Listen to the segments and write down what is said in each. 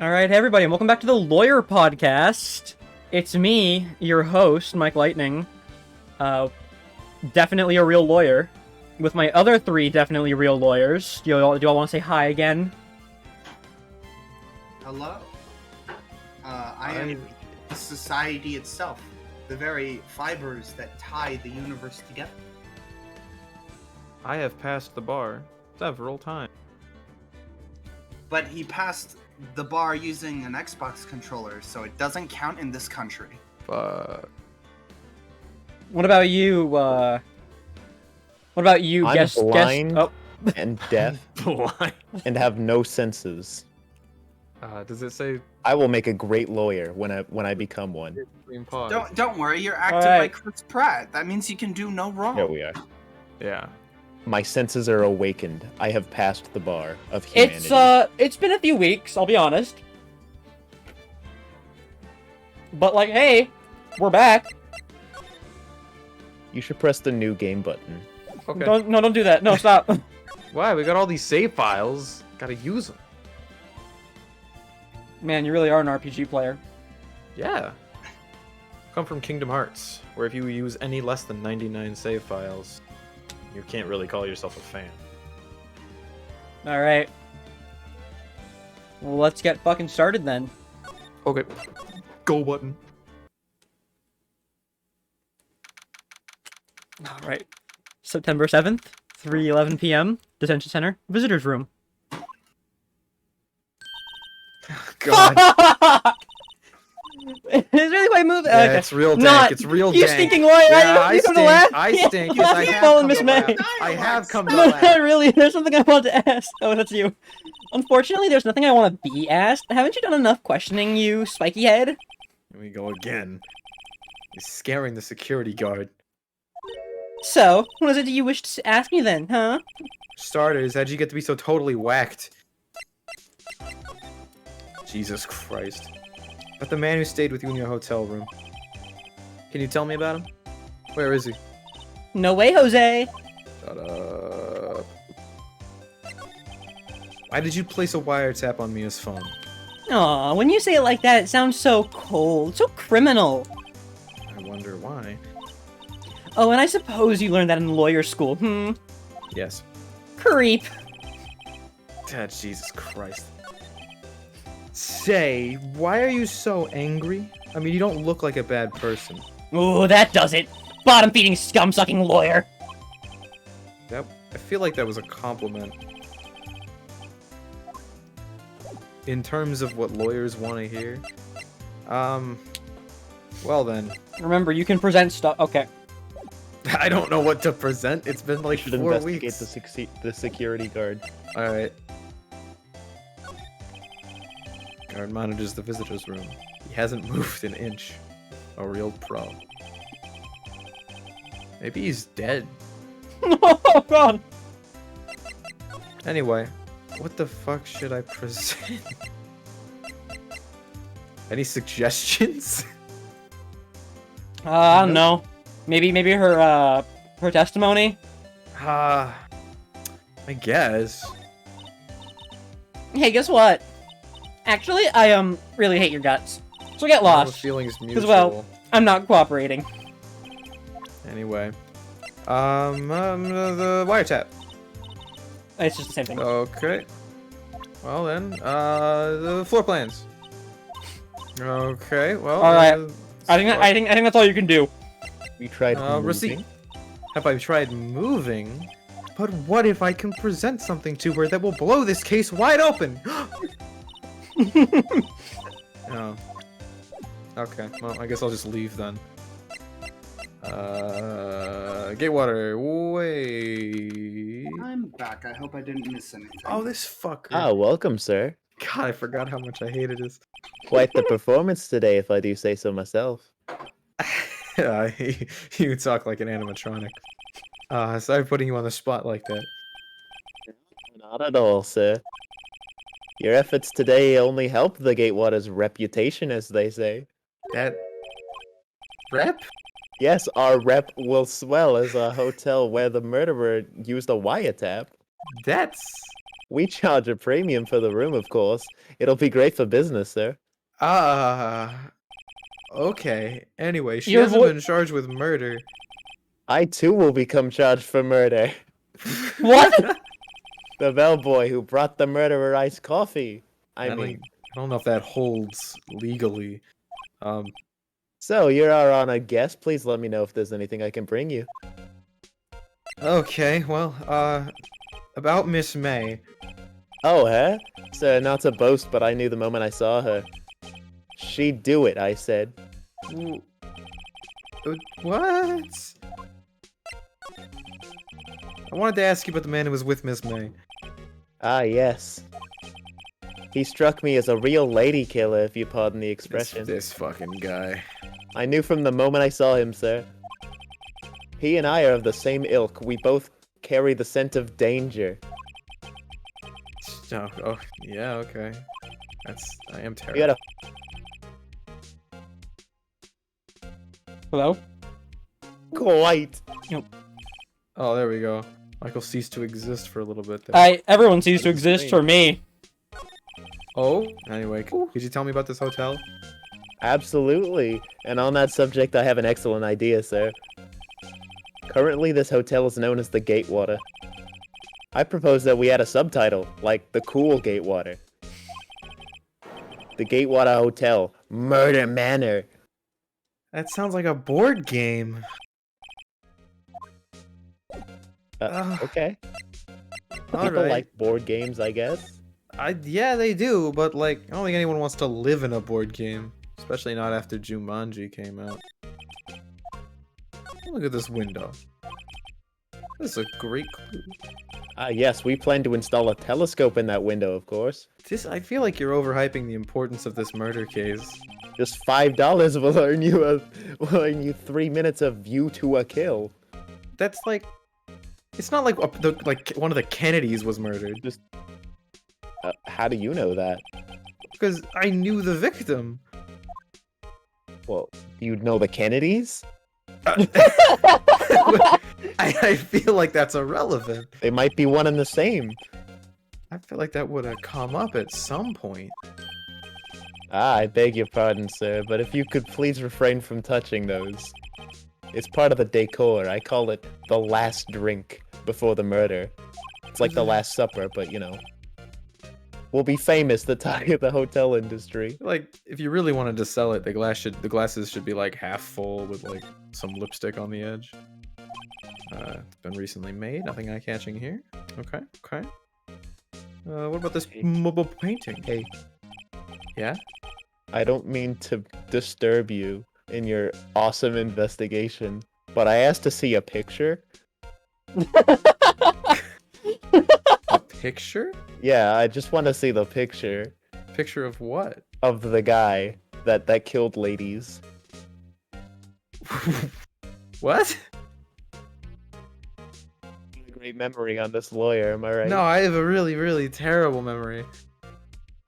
All right, hey everybody, and welcome back to the Lawyer Podcast. It's me, your host, Mike Lightning. Uh, Definitely a real lawyer, with my other three definitely real lawyers. Do y'all want to say hi again? Hello. I I am society itself, the very fibers that tie the universe together. I have passed the bar several times. But he passed the bar using an Xbox controller, so it doesn't count in this country. Fuck. What about you? I'm Guess. blind Oh, and deaf Blind. and have no senses. Does it say I will make a great lawyer when I become one. green pause? Don't worry, you're acting Alright. like Chris Pratt. That means you can do no wrong. Here we are. Yeah. My senses are awakened. I have passed the bar of humanity. it's been a few weeks, I'll be honest. But like, hey, we're back. You should press the new game button. Okay. Don't do that. No, stop. Why? We got all these save files. Gotta use them. Man, you really are an RPG player. Yeah. Come from Kingdom Hearts, where if you use any less than 99 save files, you can't really call yourself a fan. All right. Well, let's get fucking started then. Okay. Go button. All right. September 7th, 3:11 p.m. Detention Center, Visitors Room. God. It's really quite moving. Yeah, Okay. it's real dank. Not- It's real You dank. stinking lawyer! Yeah, you I come to stink. laugh? I Yeah, stink. you Yes, I keep have falling, come Miss to May. laugh. I have come to No, laugh. not really. There's something I want to ask. Oh, that's you. Unfortunately, there's nothing I want to be asked. Haven't you done enough questioning, you spiky head? Here we go again. He's scaring the security guard. So, what is it that you wish to ask me then, huh? Starters, how'd you get to be so totally whacked? Jesus Christ. But the man who stayed with you in your hotel room. Can you tell me about him? Where is he? No way, Jose. Shut up. Why did you place a wiretap on Mia's phone? Aw, when you say it like that, it sounds so cold, so criminal. I wonder why. Oh, and I suppose you learned that in lawyer school, Yes. Creep. Dad, Jesus Christ. Say, why are you so angry? I mean, you don't look like a bad person. Ooh, that does it. Bottom-feeding, scum-sucking lawyer. I feel like that was a compliment. In terms of what lawyers want to hear. Well then. Remember, you can present stuff. Okay. I don't know what to present. It's been like Should 4 investigate weeks. the security guard. Alright. Guard monitors the visitor's room. He hasn't moved an inch. A real pro. Maybe he's dead. Oh, God. Anyway, what the fuck should I present? Any suggestions? I don't know. Maybe her testimony? I guess. Hey, guess what? Actually, I, really hate your guts. So get The lost. feeling's 'Cause, mutual. well- I'm not cooperating. Anyway. The wiretap. It's just the same thing. Okay. Well then, the floor plans. Okay, well. Alright. I think that's all you can do. We tried Receipt. moving. Have I tried moving? But what if I can present something to her that will blow this case wide open? Oh. Okay, well, I guess I'll just leave then. Gatewater, wait. I'm back. I hope I didn't miss anything. Oh, this fucker. Ah, welcome, sir. God, I forgot how much I hated this. Quite the performance today, if I do say so myself. Yeah, you talk like an animatronic. Sorry for putting you on the spot like that. Not at all, sir. Your efforts today only help the Gatewater's reputation, as they say. That rep? Yes, our rep will swell as a hotel where the murderer used a wiretap. That's We charge a premium for the room, of course. It'll be great for business, sir. Okay. Anyway, she Your hasn't vo- been charged with murder. I too will become charged for murder. What? The bellboy who brought the murderer iced coffee. I I mean, don't know if that holds legally. so you're our honored guest. Please let me know if there's anything I can bring you. Okay, well, about Miss May. Oh, huh? Sir, not to boast, but I knew the moment I saw her. She'd do it, I said. What? I wanted to ask you about the man who was with Miss May. Ah, yes. He struck me as a real lady killer, if you pardon the This, expression. this fucking guy. I knew from the moment I saw him, sir. He and I are of the same ilk. We both carry the scent of danger. Oh, yeah, okay. I am We got terrible. Hello? quite. Oh, there we go. Michael ceased to exist for a little bit there. Everyone ceased to exist for me. Oh, anyway, could you tell me about this hotel? Absolutely. And on that subject, I have an excellent idea, sir. Currently, this hotel is known as the Gatewater. I propose that we add a subtitle, like the cool Gatewater. The Gatewater Hotel, Murder Manor. That sounds like a board game. Okay. People Alright. like board games, I guess. Yeah, they do, but like, I don't think anyone wants to live in a board game. Especially not after Jumanji came out. Look at this window. This is a great clue. Yes, we plan to install a telescope in that window, of course. I feel like you're overhyping the importance of this murder case. Just $5 will earn you 3 minutes of view to a kill. That's like, it's not like like one of the Kennedys was murdered. How do you know that? Because I knew the victim. Well, do you know the Kennedys? I feel like that's irrelevant. They might be one and the same. I feel like that would have come up at some point. I beg your pardon, sir, but if you could please refrain from touching those. It's part of the decor. I call it the last drink before the murder. It's like the Last Supper, but you know. We'll be famous, the talk of the hotel industry. Like, if you really wanted to sell it, the glasses should be like half full with like some lipstick on the edge. It's been recently made. Nothing eye-catching here. Okay, okay. What about this mobile painting? Hey, Yeah? I don't mean to disturb you in your awesome investigation, but I asked to see a picture. A picture? Yeah, I just want to see the picture Picture of what? of the guy that killed ladies. What? Great memory on this lawyer, am I right? No, I have a really, really terrible memory.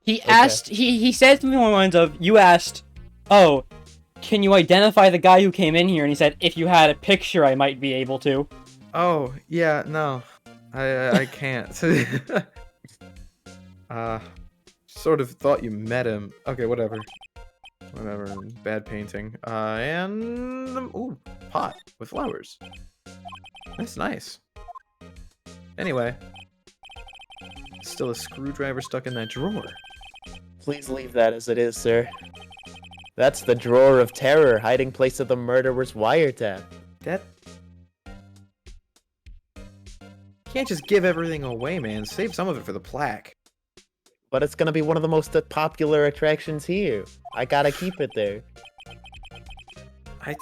He asked, he said something along the lines of, you asked, oh, can you identify the guy who came in here? And he said, if you had a picture, I might be able to. Oh, yeah, no. I can't. Sort of thought you met him. Okay, whatever. Whatever. Bad painting. And... ooh, pot with flowers. That's nice. Anyway. Still a screwdriver stuck in that drawer. Please leave that as it is, sir. That's the drawer of terror, hiding place of the murderer's wiretap. That... can't just give everything away, man. Save some of it for the plaque. But it's gonna be one of the most popular attractions here. I gotta keep it there. I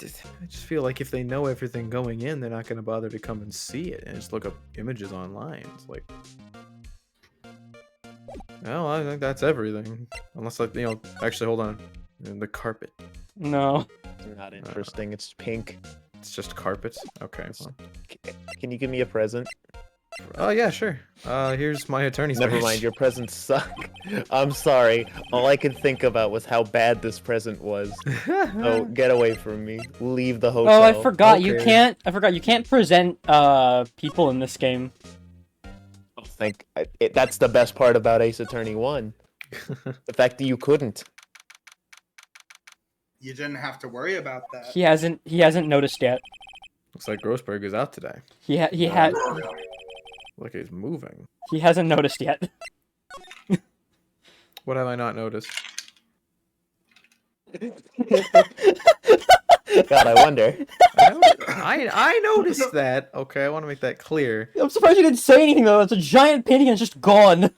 just feel like if they know everything going in, they're not gonna bother to come and see it and just look up images online. It's like, well, I think that's everything. Unless, like, you know, actually, hold on. The carpet. No. It's not interesting, it's pink. It's just carpet. Okay. Well. Can you give me a present? Oh yeah, sure. Here's my attorney's Never badge. mind, your presents suck. I'm sorry. All I could think about was how bad this present was. So get away from me. Leave the hotel. Oh, I forgot. Okay. You can't present people in this game. Oh, think that's the best part about Ace Attorney 1. The fact that you couldn't. You didn't have to worry about that. He hasn't noticed yet. Looks like Grossberg is out today. He Look, he's moving. hasn't noticed yet. What have I not noticed? God, I wonder. I noticed that. Okay, I want to make that clear. I'm surprised you didn't say anything though. It's a giant painting and it's just gone.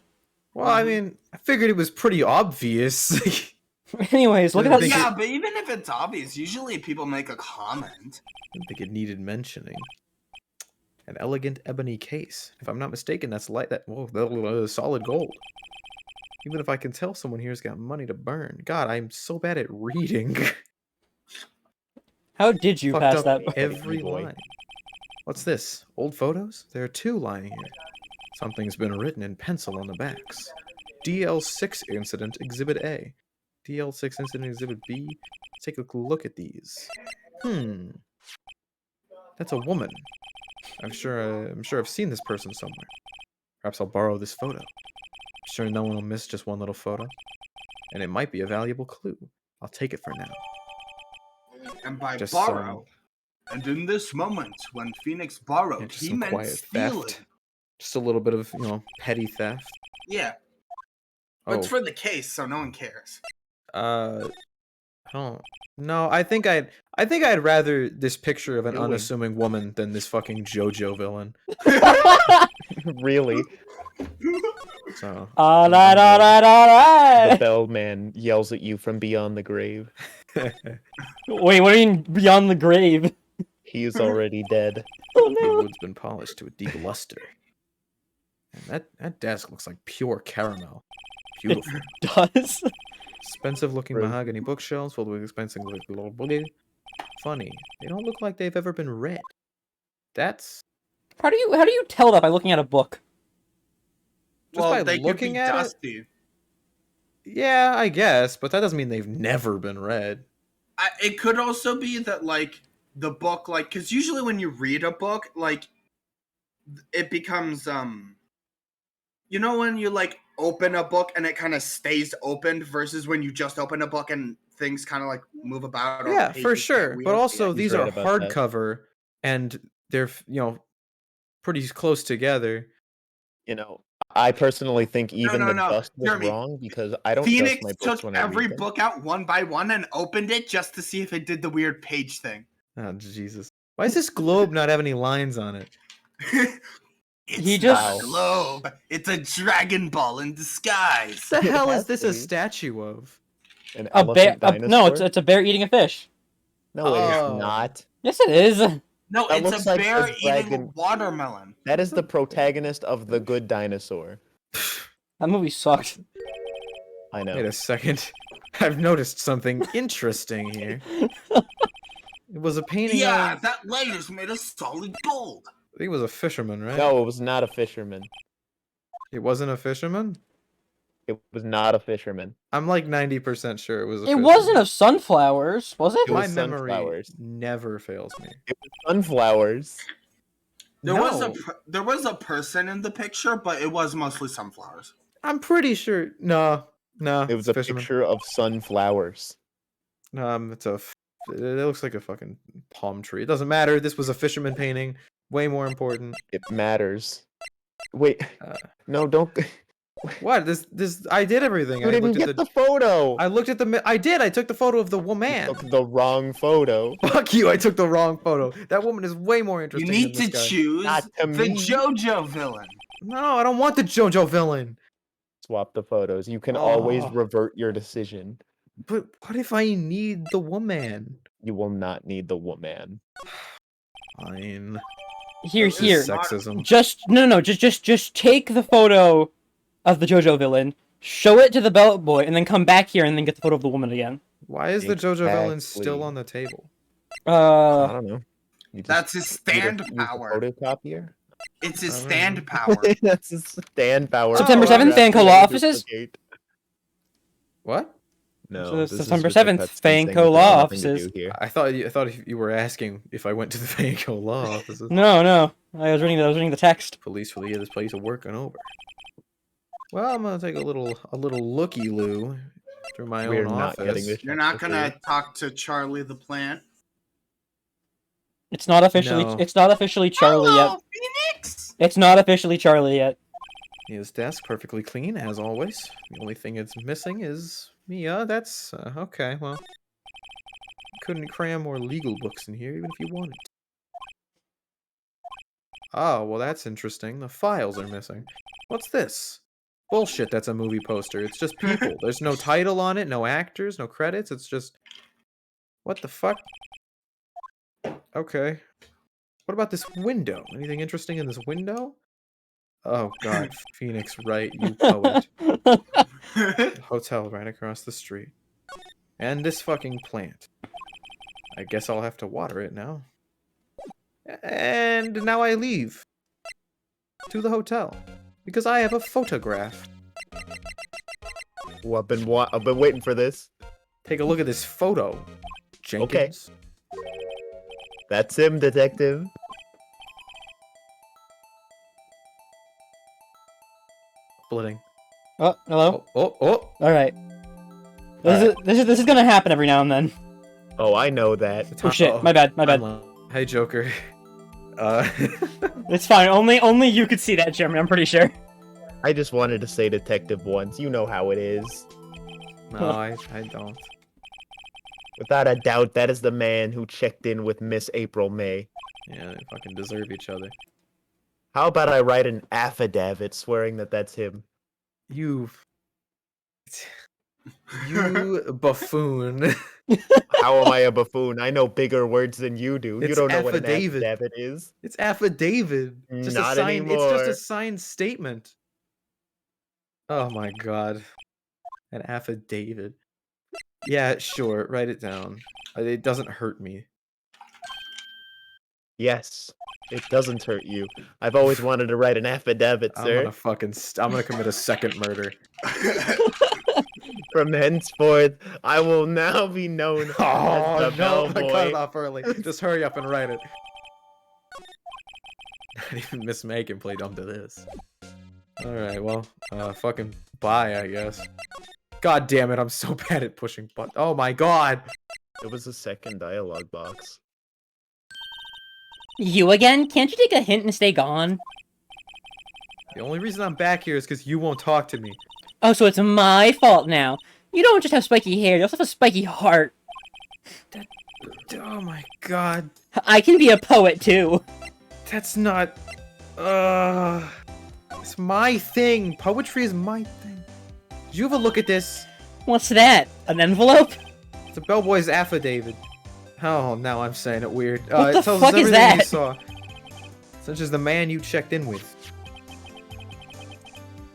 Well, I mean, I figured it was pretty obvious. Anyways, look at how. Yeah, but even if it's obvious, usually people make a comment. I didn't think it needed mentioning. An elegant ebony case. If I'm not mistaken, that's light. Whoa, solid gold. Even if I can tell someone here's got money to burn. God, I'm so bad at reading. How did you Fucked pass up that? every Boy. line. What's this? Old photos? There are 2 lying here. Something's been written in pencil on the backs. DL6 incident exhibit A. DL6 incident exhibit B. Take a look at these. That's a woman. I'm sure I've seen this person somewhere. Perhaps I'll borrow this photo. I'm sure no one will miss just one little photo. And it might be a valuable clue. I'll take it for now. And by Just borrow, and in this moment when Phoenix borrowed, just he some meant quiet stealing. theft. Just a little bit of, petty theft. Yeah, but it's Oh, for the case, so no one cares. I don't. No, I think I'd rather this picture of an Really? unassuming woman than this fucking JoJo villain. Really? So. All right. The bellman yells at you from beyond the grave. Wait, what do you mean beyond the grave? He is already dead. Oh The no. wood's been polished to a deep luster. And that desk looks like pure caramel. Beautiful. Does. Expensive looking Right. mahogany bookshelves filled with expensive little funny. They don't look like they've ever been read. That's How do you tell that by looking at a book? just Well, by they looking could be at dusty. it. Yeah, I guess, but that doesn't mean they've never been read. It could also be that, like, the book, like, because usually when you read a book, like, it becomes, you know when you, like, open a book and it kind of stays opened versus when you just open a book and things kind of, like, move about. Or Yeah, pages for get sure. weird. But also, he's these are right about that. hardcover, and they're pretty close together. I personally think even no, the no, dust was Jeremy. wrong because I don't Phoenix dust my books took when I every read them. book out one by one and opened it just to see if it did the weird page thing. Oh Jesus! Why does this globe not have any lines on it? It's He not just- a globe. It's a Dragon Ball in disguise. What the hell is has this to a be. statue of? An A bear? elephant dinosaur? No, it's a bear eating a fish. No, it Oh. is not. Yes, it is. No, That it's looks a like bear a eating dragon. watermelon. That is the protagonist of The Good Dinosaur. That movie sucked. I know. Wait a second. I've noticed something interesting here. It was a painting Yeah, of... that light is made of solid gold. I think it was a fisherman, right? No, it was not a fisherman. It wasn't a fisherman? It was not a fisherman. I'm like 90% sure it was a It fisherman. wasn't of sunflowers, was it? It My was memory sunflowers. never fails me. It was sunflowers. There was a person in the picture, but it was mostly sunflowers. I'm pretty sure... No. It was a fisherman. picture of sunflowers. It looks like a fucking palm tree. It doesn't matter. This was a fisherman painting. Way more important. It matters. Wait. Uh, No, don't. What? This I did everything. You I didn't looked get at the photo. I looked at the... I did. I took the photo of the woman. You took the wrong photo. Fuck you. I took the wrong photo. That woman is way more You interesting need than to this guy. choose Not to the me. JoJo villain. No, I don't want the JoJo villain. Swap the photos. You can always Oh. revert your decision. But what if I need the woman? You will not need the woman. Fine. Here. Sexism. Just take the photo of the JoJo villain, show it to the bellboy, and then come back here and then get the photo of the woman again. Why is the JoJo villain Exactly. still on the table? I don't know. You just That's his stand use a power. photocopier. It's his I don't stand know. power. That's his stand power. September 7th, Vancouver offices? What? No, So this it's is September just a 7th, cutscene saying Fanco that there's Law nothing to offices. do here. I thought you were asking if I went to the Fanco Law offices. No. I was reading the text. Police for the year this place are working over. Well, I'm gonna take a little looky-loo through my We're own not office. getting this. You're not gonna talk to Charlie the plant. It's not officially. No. It's not officially Charlie yet. Hello, Phoenix. It's not officially Charlie yet. His desk perfectly clean as always. The only thing it's missing is Mia. That's okay. Well, couldn't cram more legal books in here even if you wanted. Oh, well, that's interesting. The files are missing. What's this? Bullshit. That's a movie poster. It's just people. There's no title on it. No actors. No credits. It's just. What the fuck? Okay. What about this window? Anything interesting in this window? Oh god, Phoenix Wright, you poet. Hotel right across the street. And this fucking plant. I guess I'll have to water it now. And now I leave. To the hotel. Because I have a photograph. Well, I've been waiting for this. Take a look at this photo, Jenkins. That's him, detective. Splitting. Oh, hello. Oh. All right. This is gonna happen every now and then. Oh, I know that. Oh shit! My bad. Hey, Joker. It's fine. Only you could see that, Jeremy. I'm pretty sure. I just wanted to say detective once. You know how it is. No, I don't. Without a doubt, that is the man who checked in with Miss April May. Yeah, they fucking deserve each other. How about I write an affidavit swearing that that's him? You buffoon. How am I a buffoon? I know bigger words than you do. You It's don't know what an affidavit. affidavit is. It's affidavit. Just a Not sign. It's just anymore. a signed statement. Oh my god. An affidavit. Yeah, sure. Write it down. It doesn't hurt me. Yes, it doesn't hurt you. I've always wanted to write an affidavit, I'm sir. gonna fucking. I'm gonna commit a second murder. From henceforth, I will now be known Oh as the no! I cut bellboy. it off early. Just hurry up and write it. Not even Miss May can play dumb to this. All right. Well, fucking bye, I guess. God damn it! I'm so bad at pushing buttons. Oh my god! It was a second dialogue box. You again? Can't you take a hint and stay gone? The only reason I'm back here is because you won't talk to me. Oh, so it's my fault now. You don't just have spiky hair, you also have a spiky heart. Oh my god. I can be a poet too. That's not. It's my thing. Poetry is my thing. Did you ever look at this? What's that? An envelope? It's a bellboy's affidavit. Oh, now I'm saying it weird. What the it tells fuck us is everything you that? saw. Such as the man you checked in with.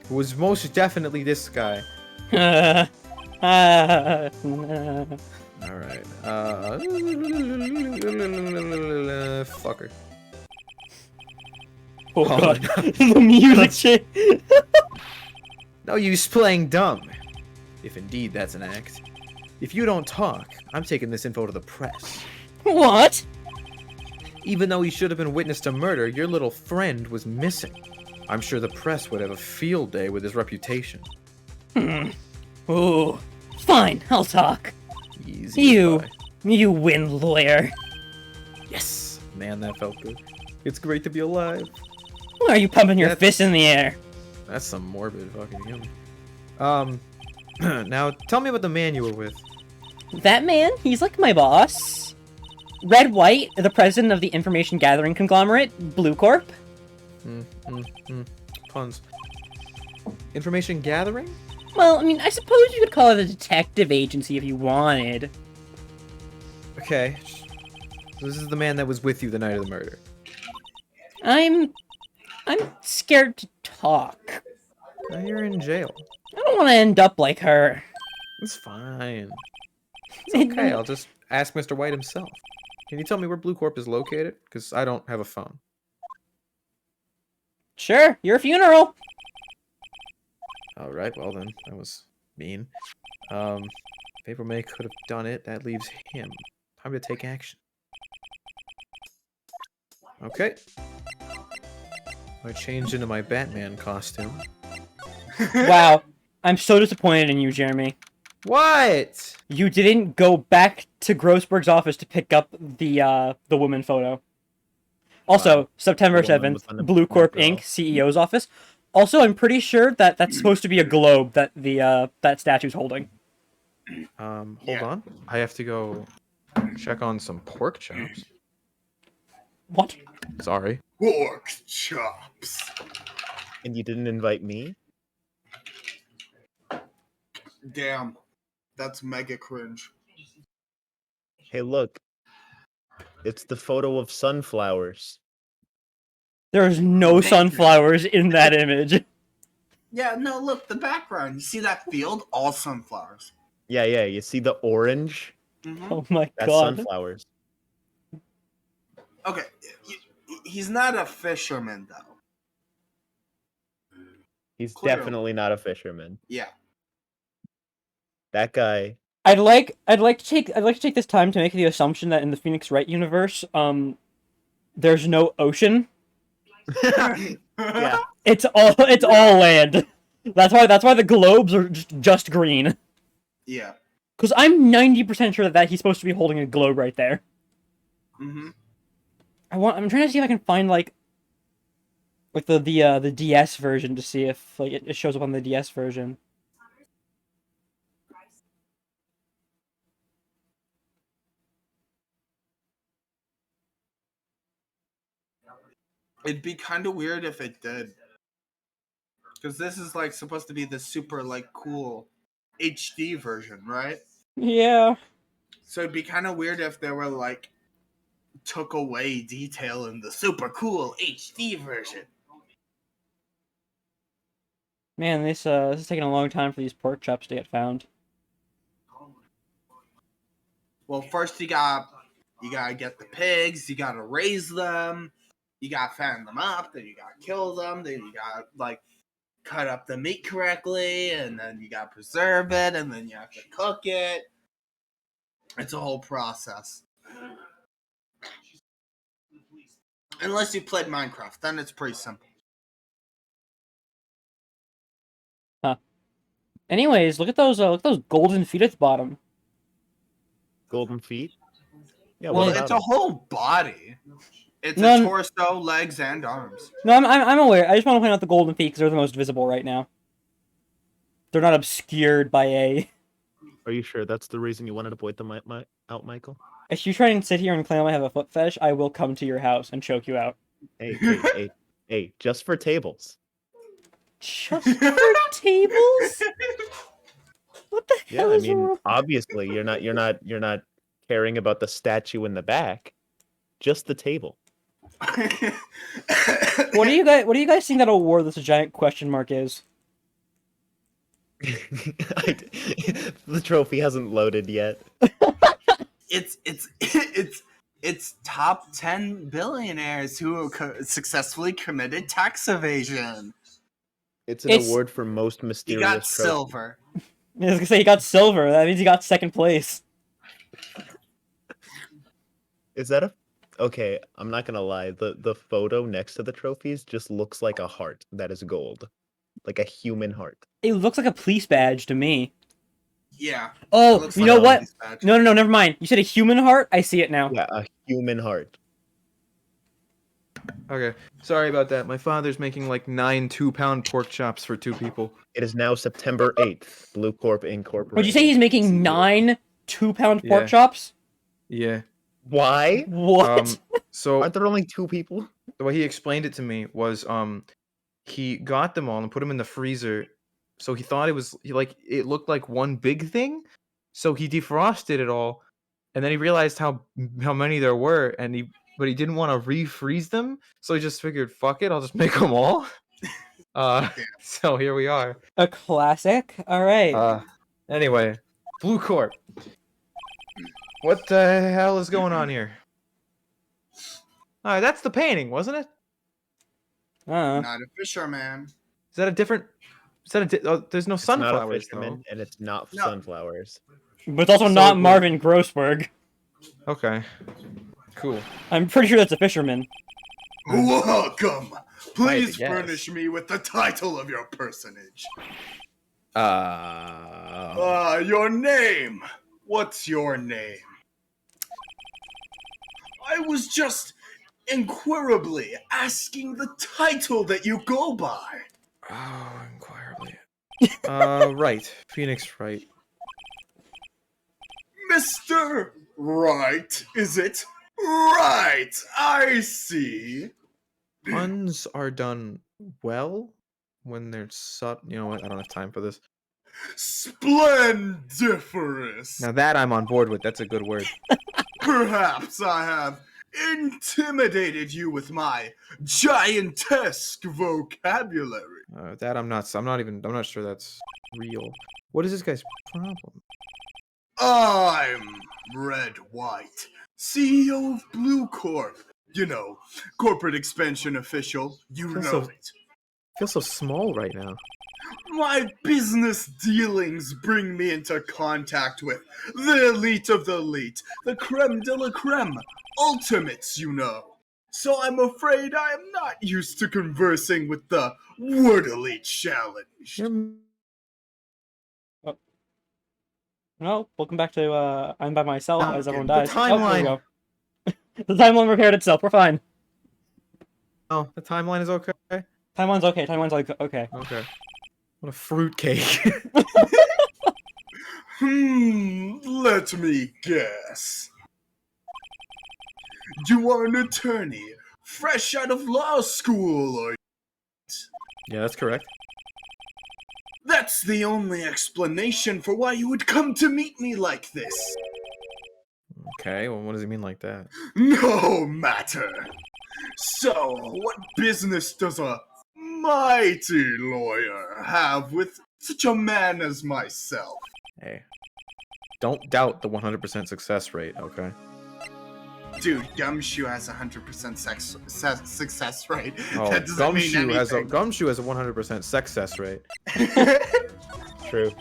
Who was most definitely this guy. No. Alright. Fucker. Oh Oh, god, no. the music shit. No use playing dumb. If indeed that's an act. If you don't talk, I'm taking this info to the press. What? Even though he should have been witness to murder, your little friend was missing. I'm sure the press would have a field day with his reputation. Ooh. Fine, I'll talk. Easy. You. Bye. You win, lawyer. Yes! Man, that felt good. It's great to be alive. Why are you pumping your That's- fist in the air? That's some morbid fucking humor. Now, tell me about the man you were with. That man, he's like my boss. Red White, the president of the information gathering conglomerate, Blue Corp. Puns. Information gathering? Well, I mean, I suppose you could call it a detective agency if you wanted. Okay. So this is the man that was with you the night of the murder. I'm scared to talk. Now you're in jail. I don't want to end up like her. It's fine. It's okay, I'll just ask Mr. White himself. Can you tell me where Blue Corp is located? Because I don't have a phone. Sure, your funeral. Alright, well then, that was mean. Paper May could have done it. That leaves him. Time to take action. Okay. I changed into my Batman costume. Wow. I'm so disappointed in you, Jeremy. What? You didn't go back to Grossberg's office to pick up the woman photo. Also, September the woman 7th, with the Blue Corp girl. Inc. CEO's office. Also, I'm pretty sure that that's supposed to be a globe that that statue's holding. Hold Yeah. on. I have to go check on some pork chops. What? Sorry. Pork chops. And you didn't invite me? Damn. That's mega cringe. Hey, look. It's the photo of sunflowers. There's no sunflowers in that image. Yeah, no, look, the background. You see that field? All sunflowers. Yeah, you see the orange? Mm-hmm. Oh my That's god. sunflowers. Okay, he's not a fisherman, though. He's Clearly. definitely not a fisherman. Yeah. That guy. I'd like to take this time to make the assumption that in the Phoenix Wright universe, there's no ocean. Yeah. It's all land. That's why the globes are just green. Yeah. Because I'm 90% sure that he's supposed to be holding a globe right there. Mm-hmm. I'm trying to see if I can find like the DS version to see if like it shows up on the DS version. It'd be kind of weird if it did. Because this is like supposed to be the super like cool HD version, right? Yeah. So it'd be kind of weird if they were like took away detail in the super cool HD version. Man, this is taking a long time for these pork chops to get found. Well, first you gotta get the pigs, you gotta raise them, you gotta fatten them up, then you gotta kill them, then you gotta like cut up the meat correctly, and then you gotta preserve it, and then you have to cook it. It's a whole process. Unless you played Minecraft, then it's pretty simple. Anyways, look at those golden feet at the bottom. Golden feet? Yeah, Well, what it's about a whole body. It's No, a torso, legs, and arms. No, I'm aware. I just want to point out the golden feet because they're the most visible right now. They're not obscured by a. it? Are you sure that's the reason you wanted to point them out, Michael? If you try and sit here and claim I have a foot fetish, I will come to your house and choke you out. Hey, just for tables. Just for tables? What the Yeah, hell I is mean, wrong? obviously you're not caring about the statue in the back. Just the table. What do you guys think that award that's a giant question mark is? The trophy hasn't loaded yet. It's top 10 billionaires who successfully committed tax evasion. It's an It's- award for most He mysterious got trophy. silver. I was gonna say he got silver. That means he got second place. Is that a... Okay, I'm not gonna lie. The photo next to the trophies just looks like a heart that is gold. Like a human heart. It looks like a police badge to me. Yeah. Oh, looks you like know a what? police badge. No, never mind. You said a human heart? I see it now. Yeah, a human heart. Okay. Sorry about that. My father's making like 9 2-pound pork chops for 2 people. It is now September 8th. Blue Corp Incorporated. Would you say he's making 9 2-pound pork Yeah. chops? Yeah. Why? What? So Aren't there only 2 people? the way he explained it to me was he got them all and put them in the freezer. So he thought it looked like one big thing. So he defrosted it all, and then he realized how many there were, but he didn't want to refreeze them. So he just figured, fuck it, I'll just make them all. So here we are. A classic. All right. Anyway, Blue Corp. What the hell is going on here? That's the painting, wasn't it? Not a fisherman. Is that a different? There's no It's not a sunflowers though. fisherman, and it's not No. sunflowers. But it's also So not it- Marvin Grossberg. Okay. Cool. I'm pretty sure that's a fisherman. Welcome. Please yes. furnish me with the title of your personage. Your name. What's your name? I was just inquirably asking the title that you go by. Oh, inquirably. Right. Phoenix Wright. Mr. Wright, is it? Right, I see. Puns are done well when they're You know what? I don't have time for this. Splendiferous. Now that I'm on board with, that's a good word. Perhaps I have intimidated you with my giantesque vocabulary. That I'm not sure that's real. What is this guy's problem? I'm Red White, CEO of Blue Corp. You know, corporate expansion official. You Feels know so- it. I feel so small right now. My business dealings bring me into contact with the elite of the elite, the creme de la creme, ultimates, you know. So I'm afraid I am not used to conversing with the word elite challenge. You're No, welcome back to I'm by myself as everyone The dies. Oh, there we timeline. go. The timeline repaired itself. We're fine. Oh, the timeline is okay? Timeline's okay. Timeline's like okay. Okay. What a fruitcake. Let me guess. You are an attorney, fresh out of law school, or Yeah, that's correct. that's the only explanation for why you would come to meet me like this. Okay, well, what does he mean like that? No matter. So, what business does a mighty lawyer have with such a man as myself? Hey. Don't doubt the 100% success rate, okay? Dude, Gumshoe has 100% success rate. Oh, That doesn't mean anything. Gumshoe has a 100% success rate. True.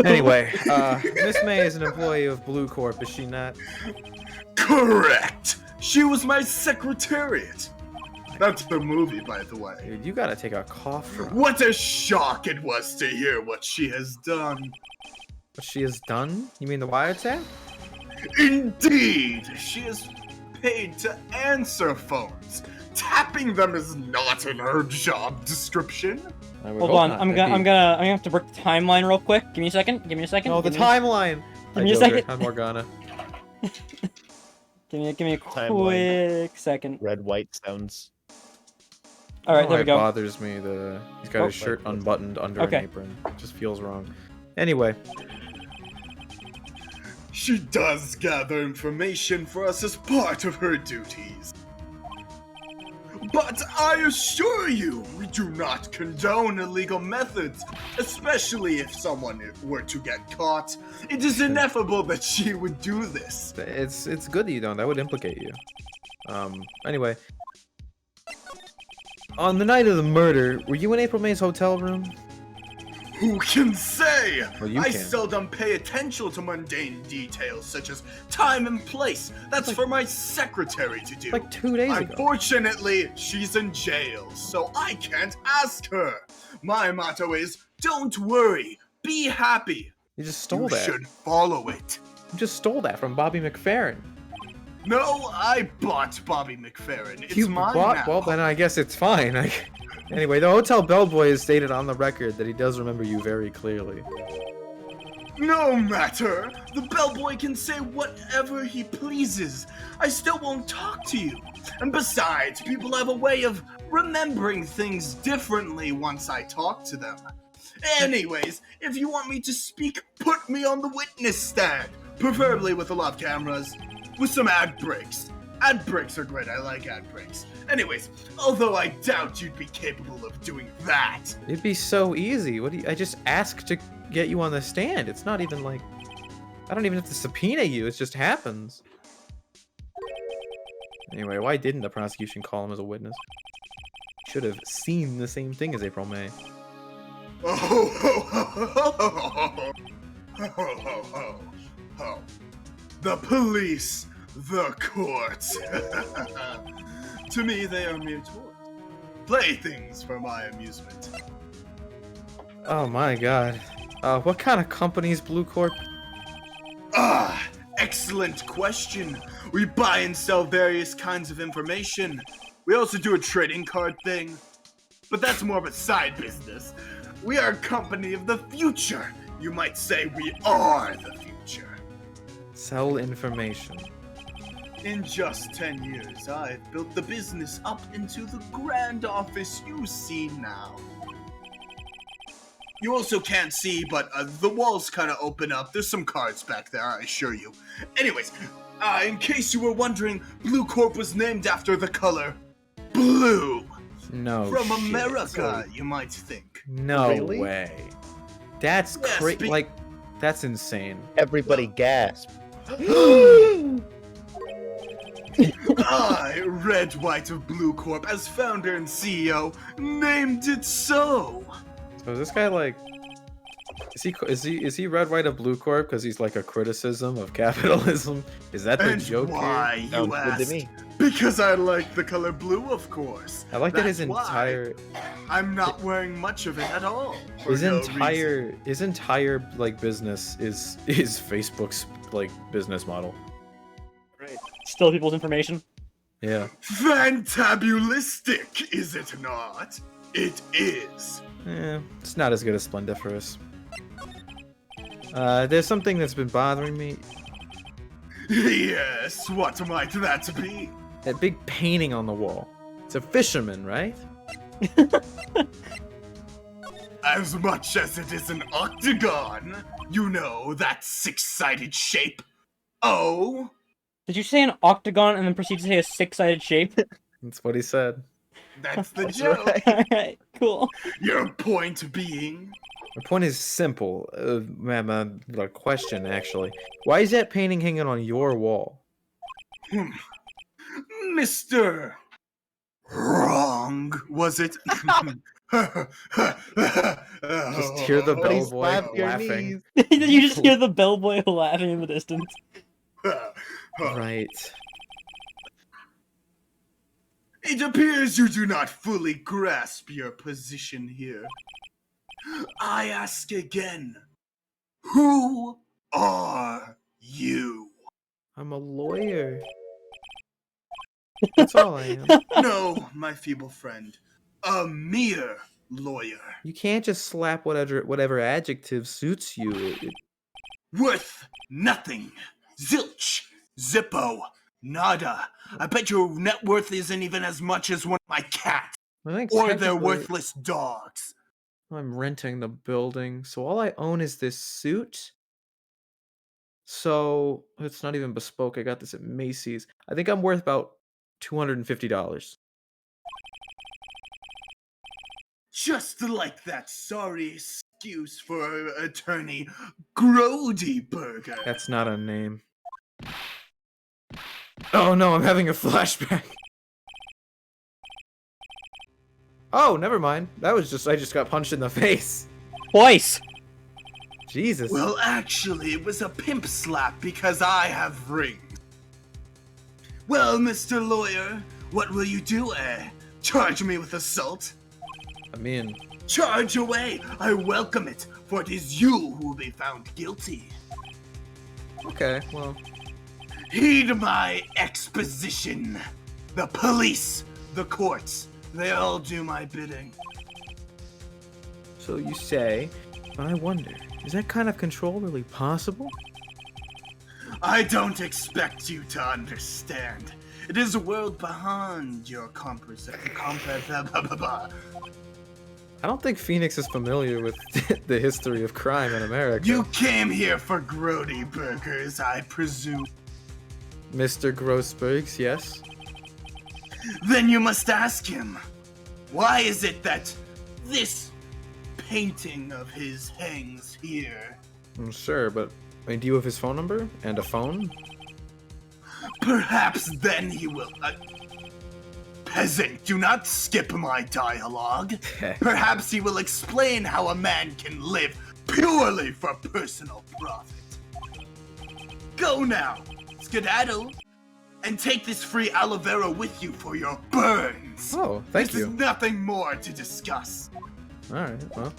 Anyway, Miss May is an employee of Blue Corp, is she not? Correct. She was my secretariat. That's the movie, by the way. Dude, you gotta take a cough drop. What a shock it was to hear what she has done. What she has done? You mean the wiretap? Indeed, she is paid to answer phones. Tapping them is not in her job description. I would Hold hope on. not. I'm gonna have to break the timeline real quick. Give me a second. Give me a second. No, the Give me- timeline! Give me a Hi, Joker. second. Hi, Morgana. Give me a Timeline. quick second. Red white sounds. All right, there we It go. bothers me. He's got Oh. his shirt unbuttoned under Okay. an apron. It just feels wrong. Anyway, She does gather information for us as part of her duties. But I assure you, we do not condone illegal methods, especially if someone were to get caught. It is ineffable that she would do this. it's good that you don't. That would implicate you. Anyway. On the night of the murder, were you in April May's hotel room? Who can say? Well, you I can. seldom pay attention to mundane details such as time and place. That's for my secretary to do. Like 2 days ago. Unfortunately, she's in jail, so I can't ask her. My motto is, don't worry, be happy. You just stole You that. should follow it. You just stole that from Bobby McFerrin. No, I bought Bobby McFerrin. It's You mine bought? now. Well, then I guess it's fine. Anyway, the hotel bellboy has stated on the record that he does remember you very clearly. No matter. The bellboy can say whatever he pleases. I still won't talk to you. And besides, people have a way of remembering things differently once I talk to them. Anyways, if you want me to speak, put me on the witness stand. Preferably with a lot of cameras. With some ad breaks. Ad breaks are great. I like ad breaks. Anyways, although I doubt you'd be capable of doing that. It'd be so easy. I just ask to get you on the stand. It's not even like... I don't even have to subpoena you. It just happens. Anyway, why didn't the prosecution call him as a witness? Should have seen the same thing as April May. Oh, Ho, ho, ho, ho. The police, the courts. To me, they are mere toys. Playthings for my amusement. Oh my god. What kind of company is Blue Corp? Ah, excellent question. We buy and sell various kinds of information. We also do a trading card thing. But that's more of a side business. We are a company of the future. You might say we are the future. Sell information. In just 10 years, I've built the business up into the grand office you see now. You also can't see, but the walls kind of open up. There's some cards back there, I assure you. Anyways, in case you were wondering, Blue Corp was named after the color blue. No From shit. America, you might think. No Really? way. That's Yes, crazy. Like, that's insane. Everybody gasp. I, Red, White of Blue Corp, as founder and CEO, named it so. So is this guy like? Is he Red, White, of Blue Corp because he's like a criticism of capitalism? Is that the And joke why, here? Sounds you good to ask? me. Because I like the color blue, of course. I like that his That's why entire I'm not wearing much of it at all. for no reason. his entire like business is Facebook's like business model. Steal people's information. Yeah. Fantabulistic, is it not? It is. It's not as good as Splendiferous. There's something that's been bothering me. Yes, what might that be? That big painting on the wall. It's a fisherman, right? As much as it is an octagon, you know, that six-sided shape. Oh, Did you say an octagon and then proceed to say a six-sided shape? That's what he said. that's the That's joke. right. Alright, cool. Your point being? My point is simple. Ma'am, a question actually. Why is that painting hanging on your wall? Mr. Wrong, was it? Just hear the Everybody bellboy slap your laughing. knees. You just hear the bellboy laughing in the distance. Right. It appears you do not fully grasp your position here. I ask again, who are you? I'm a lawyer. That's all I am. No, my feeble friend, a mere lawyer. You can't just slap whatever adjective suits you. Worth nothing. Zilch. Zippo. Nada. I bet your net worth isn't even as much as one of my cats. I think Or their technically worthless dogs. I'm renting the building, so all I own is this suit. So it's not even bespoke. I got this at Macy's. I think I'm worth about $250. Just like that sorry excuse for attorney Grody Burger. That's not a name. Oh no, I'm having a flashback. Oh, never mind. That was I just got punched in the face. Twice! Jesus. Well, actually, it was a pimp slap because I have rings. Well, Mr. Lawyer, what will you do, eh? Charge me with assault? I mean, Charge away! I welcome it, for it is you who will be found guilty. okay, well, Heed my exposition. The police, the courts, they all do my bidding. so you say, but I wonder, is that kind of control really possible? I don't expect you to understand. It is a world beyond your I don't think Phoenix is familiar with the history of crime in America. You came here for Grody Burgers, I presume. Mr. Grossbergs, yes? Then you must ask him, why is it that this painting of his hangs here? I'm sure, but I mean, do you have his phone number? And a phone? Perhaps then he will... Peasant, do not skip my dialogue. Perhaps he will explain how a man can live purely for personal profit. Go now, skedaddle, and take this free aloe vera with you for your burns. Oh, thank This you. is nothing more to discuss. All right, well,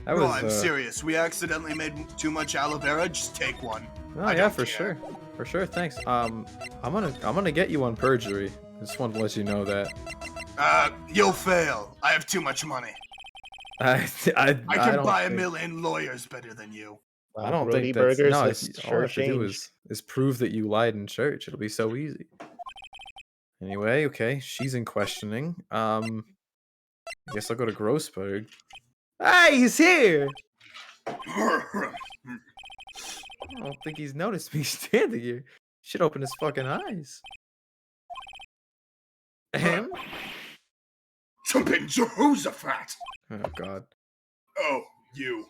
that No, was. I'm serious. We accidentally made too much aloe vera. Just take one. Oh I yeah, don't for care. sure, for sure. Thanks. I'm gonna get you on perjury. I just wanted to let you know that. You'll fail. I have too much money. I I can don't buy a think- million lawyers better than you. I don't Brody think that's burgers, no. this All I sure have to do changed. is prove that you lied in church. It'll be so easy. Anyway, okay, she's in questioning. I guess I'll go to Grossberg. Hey, he's here. I don't think he's noticed me standing here. Should open his fucking eyes. Him? Jumping Jehoshaphat! Oh god. Oh, you.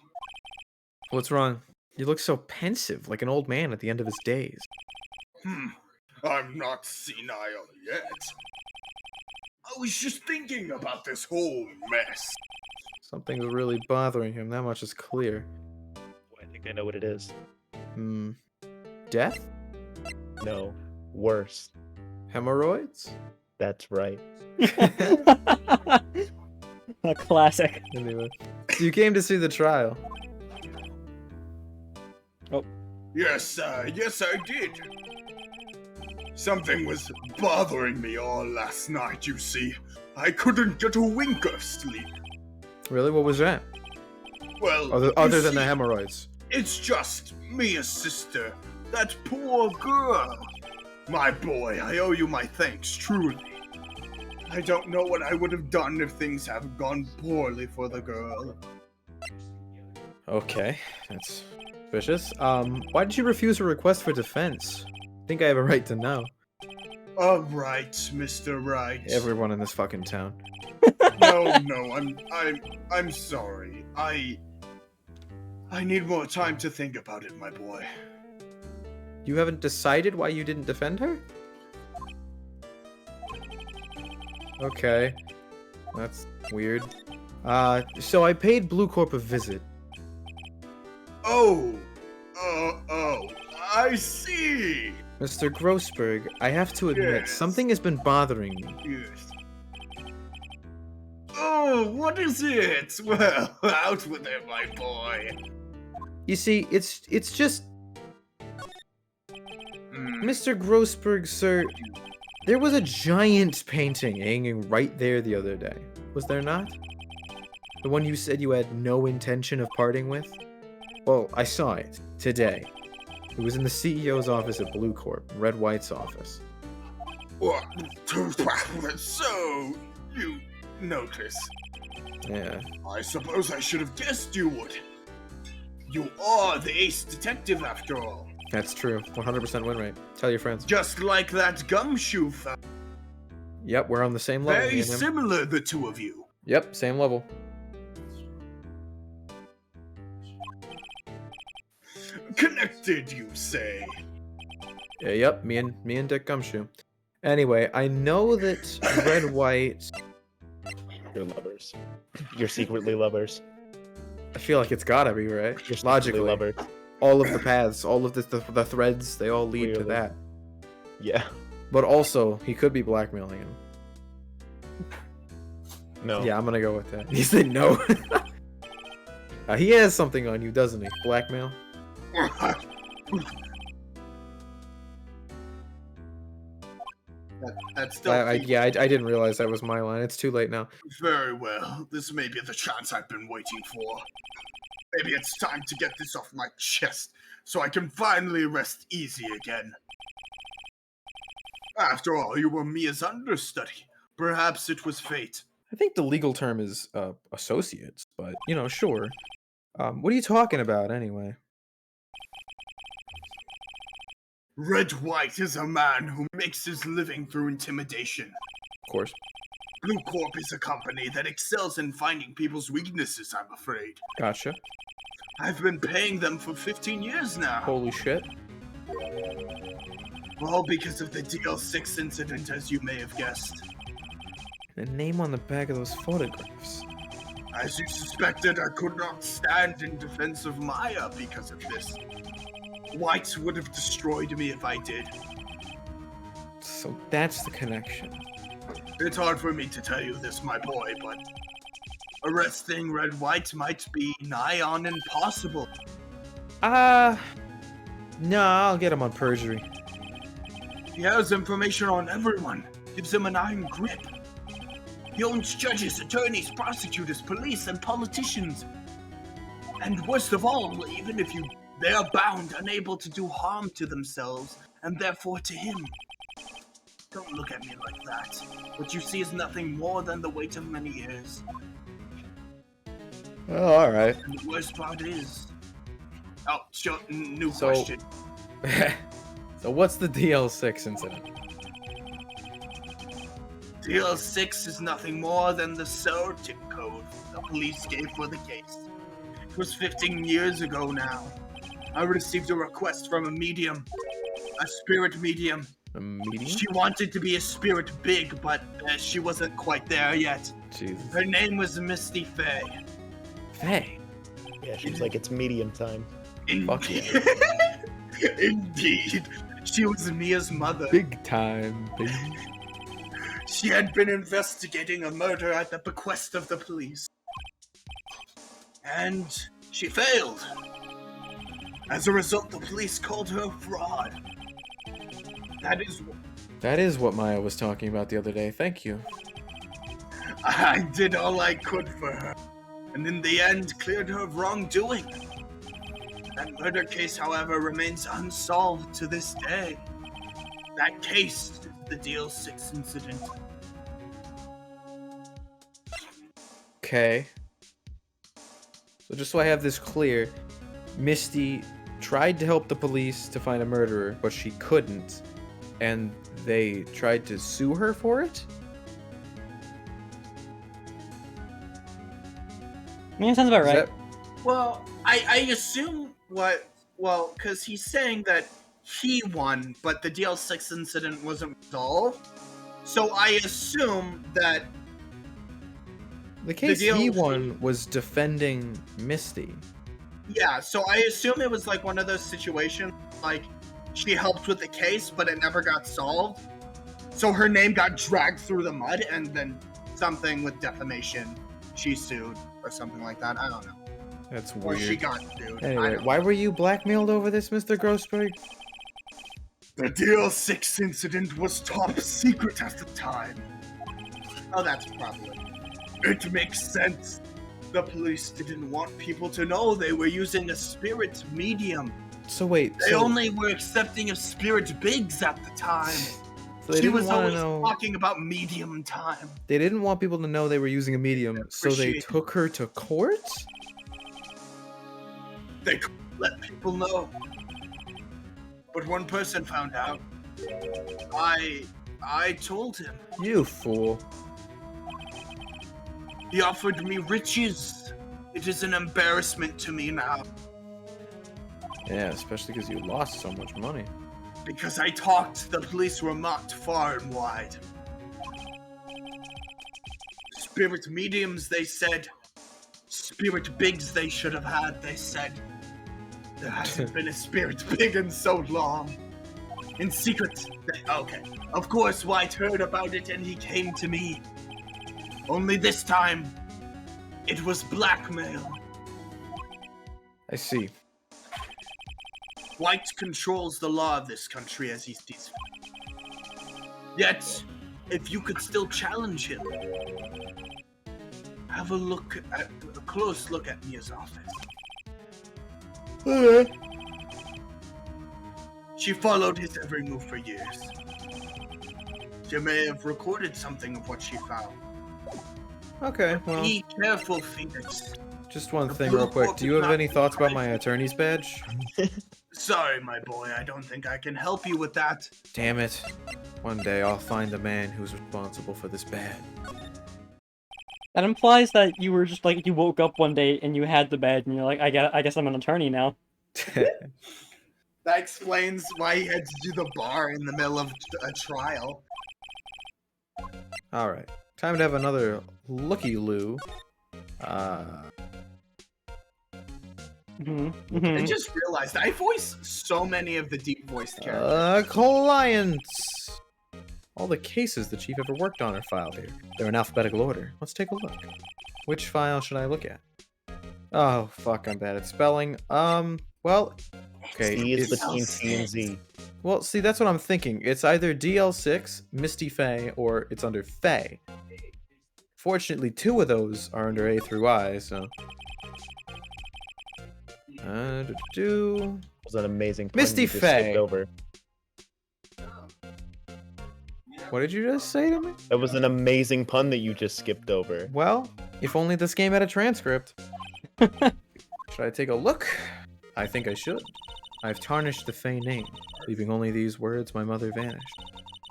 What's wrong? You look so pensive, like an old man at the end of his days. I'm not senile yet. I was just thinking about this whole mess. Something's really bothering him. That much is clear. I think I know what it is. Death? No, worse. Hemorrhoids? That's right. A classic. Anyway. So you came to see the trial. Yes, yes I did. Something was bothering me all last night, you see. I couldn't get a wink of sleep. Really? What was that? Well, Other you than the see, hemorrhoids. It's just Mia's sister. That poor girl. My boy, I owe you my thanks, truly. I don't know what I would have done if things have gone poorly for the girl. Okay, that's suspicious. Why did you refuse a request for defense? I think I have a right to know. All right, Mr. Wright. Everyone in this fucking town. No, I'm sorry. I need more time to think about it, my boy. You haven't decided why you didn't defend her? Okay. That's weird. So I paid Blue Corp a visit. Oh, I see. Mr. Grossberg, I have to admit, Yes. something has been bothering me. Yes. Oh, what is it? Well, out with it, my boy. You see, it's just... Mr. Grossberg, sir, there was a giant painting hanging right there the other day. Was there not? The one you said you had no intention of parting with? Well, I saw it today. It was in the CEO's office at Blue Corp, Red White's office. What? So, you notice. Yeah. I suppose I should have guessed you would. You are the ace detective after all. That's true. 100% win rate. Tell your friends. Just like that gumshoe fella. Yep, we're on the same level. me Very and him. similar, the two of you. Yep, same level. Connected, you say? Yeah, yep, me and Dick Gumshoe. Anyway, I know that Red White. You're lovers. You're secretly lovers. I feel like it's gotta be right. You're secretly Logically, lovers. all of the paths, all of the threads, they all lead to Clearly. that. Yeah. But also, he could be blackmailing him. No. Yeah, I'm gonna go with that. He said no. He has something on you, doesn't he? Blackmail. That's still I didn't realize that was my line. It's too late now. very well. This may be the chance I've been waiting for. Maybe it's time to get this off my chest so I can finally rest easy again. After all, you were Mia's understudy. Perhaps it was fate. I think the legal term is associates, but you know, sure. What are you talking about anyway? Red White is a man who makes his living through intimidation. Of course. Blue Corp is a company that excels in finding people's weaknesses, I'm afraid. Gotcha. I've been paying them for 15 years now. Holy shit. All because of the DL6 incident, as you may have guessed. The name on the back of those photographs. As you suspected, I could not stand in defense of Maya because of this. White would have destroyed me if I did. So that's the connection. It's hard for me to tell you this, my boy, but arresting Red White might be nigh on impossible. No, I'll get him on perjury. He has information on everyone, gives him an iron grip. He owns judges, attorneys, prosecutors, police, and politicians. And worst of all, even if they are bound, unable to do harm to themselves, and therefore to him. Don't look at me like that. What you see is nothing more than the weight of many years. Oh, alright. And the worst part is... Oh, sure, new So- question. So what's the DL6 incident? DL6 is nothing more than the sorting code the police gave for the case. It was 15 years ago now. I received a request from a medium, a spirit medium. A meeting? She wanted to be a spirit big, but she wasn't quite there yet. Jesus. Her name was Misty Faye. Faye. Yeah, she's like, it's medium time. Fuck Indeed. Indeed. She was Mia's mother. Big time, baby. She had been investigating a murder at the bequest of the police. And she failed. As a result, the police called her a fraud. That is what Maya was talking about the other day. Thank you. I did all I could for her, and in the end cleared her of wrongdoing. That murder case, however, remains unsolved to this day. That case is the DL6 incident. Okay. So just so I have this clear, Misty tried to help the police to find a murderer, but she couldn't, and they tried to sue her for it? I mean, it sounds about Is right. that- Well, I assume because he's saying that he won, but the DL6 incident wasn't resolved. So I assume that The case deal- he won was defending Misty. yeah, so I assume it was like one of those situations, like she helped with the case, but it never got solved. So her name got dragged through the mud, and then something with defamation, she sued or something like that. I don't know, That's or she weird. got sued. I Anyway, don't why know. were you blackmailed over this, Mr. Grossberg? The DL6 incident was top secret at the time. Oh, that's probably. It makes sense. The police didn't want people to know they were using a spirit medium. So wait, They so, only were accepting of spirit bigs at the time. so they She didn't was want always to know. talking about medium time. They didn't want people to know they were using a medium, so they Appreciate it. took her to court? They couldn't let people know. But one person found out. I told him. You fool. He offered me riches. It is an embarrassment to me now. Yeah, especially because you lost so much money. Because I talked, the police were mocked far and wide. Spirit mediums, they said. Spirit bigs they should have had, they said. There hasn't been a spirit big in so long. In secret. Okay. Of course, White heard about it and he came to me. Only this time, it was blackmail. I see. White controls the law of this country as he sees fit. Yet, if you could still challenge him, have a close look at Mia's office. She followed his every move for years. She may have recorded something of what she found. Okay, well, Be careful, Phoenix. just one thing real quick. Do you have any thoughts about my attorney's badge? Sorry, my boy, I don't think I can help you with that. Damn it. One day I'll find the man who's responsible for this badge. That implies that you were just like, you woke up one day and you had the badge and you're like, I guess I'm an attorney now. That explains why he had to do the bar in the middle of a trial. Alright. Time to have another looky-loo. I just realized I voiced so many of the deep voiced characters. Clients. All the cases the chief ever worked on are filed here. They're in alphabetical order. Let's take a look. Which file should I look at? Oh, fuck, I'm bad at spelling. Well, okay. C is it's- between T and Z. Well, see, that's what I'm thinking. It's either DL6, Misty Faye, or it's under Faye. Fortunately, 2 of those are under A through I, so... Was an amazing pun Misty you just Faye. skipped over. What did you just say to me? That was an amazing pun that you just skipped over. Well, if only this game had a transcript. Should I take a look? I think I should. I've tarnished the Faye name, leaving only these words, my mother vanished.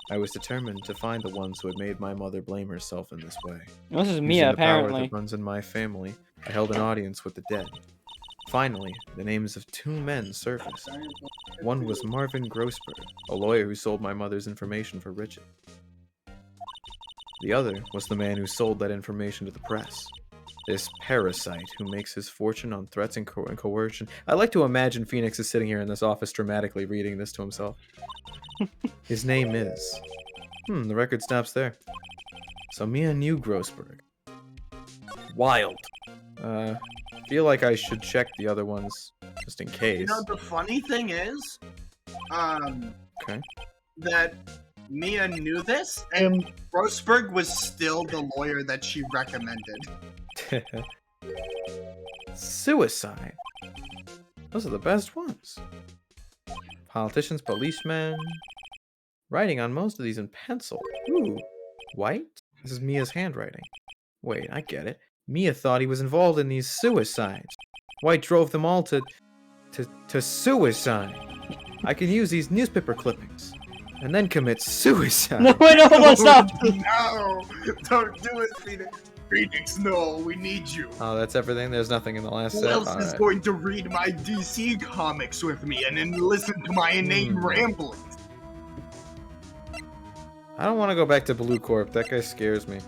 I was determined to find the ones who had made my mother blame herself in this way. This is Using Mia, the power apparently. that runs in my family, I held an audience with the dead. Finally, the names of 2 men surfaced. One was Marvin Grossberg, a lawyer who sold my mother's information for riches. The other was the man who sold that information to the press. This parasite who makes his fortune on threats and coercion. I like to imagine Phoenix is sitting here in this office dramatically reading this to himself. His name is... the record stops there. So Mia knew Grossberg. Wild. Feel like I should check the other ones, just in case. You know, the funny thing is, Okay. that Mia knew this, and Grossberg was still the lawyer that she recommended. Suicide. Those are the best ones. Politicians, policemen. Writing on most of these in pencil. Ooh. White? This is Mia's handwriting. Wait, I get it. Mia thought he was involved in these suicides. White drove them all to suicide. I can use these newspaper clippings and then commit suicide. No, wait, no, hold on, stop! No! Don't do it, Phoenix. Phoenix, no, we need you. Oh, that's everything? There's nothing in the last Who set? else is Alright. going to read my DC comics with me and then listen to my inane ramblings? I don't want to go back to Blue Corp. That guy scares me.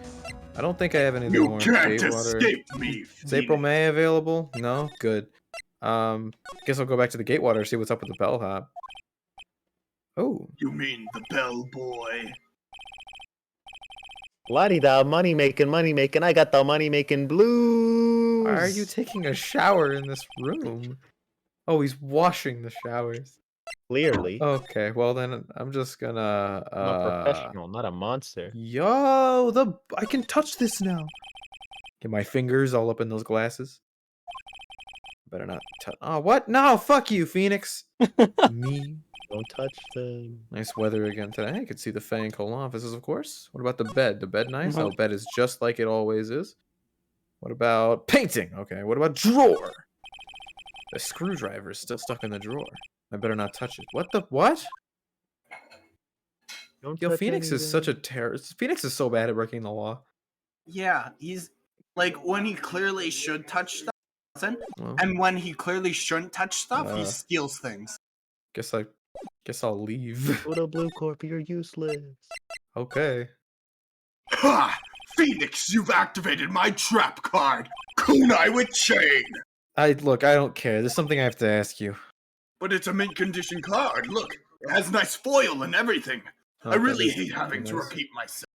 I don't think I have anything You more. can't Gatewater. escape me, Is April Phoenix. May available? No? Good. Guess I'll go back to the Gatewater, see what's up with the bellhop. Oh. You mean the bellboy? La-di-da, money making, I got the money making blues. Why are you taking a shower in this room? Oh, he's washing the showers. Clearly. Okay, well then I'm just gonna I'm a professional, not a monster. Yo, I can touch this now. Get my fingers all up in those glasses. Better not touch. Oh, what? No, fuck you, Phoenix. Me. Don't touch them. Nice weather again today. I can see the Fang Colon offices, of course. What about the bed? The bed nice? Mhm. Oh, bed is just like it always is. What about painting? Okay, what about drawer? The screwdriver is still stuck in the drawer. I better not touch it. What the what? Don't Yo, touch Phoenix is such a anything. terrorist. Phoenix is so bad at breaking the law. Yeah, he's like when he clearly should touch stuff, he doesn't. Well, And when he clearly shouldn't touch stuff, he Uh. steals things. guess I'll leave. Go to Blue Corp, you're useless. Okay. Ha! Phoenix, you've activated my trap card. Kunai with chain. Look, I don't care. There's something I have to ask you. But it's a mint condition card. Look, it has nice foil and everything. I Okay, really this- hate having to nice. repeat myself.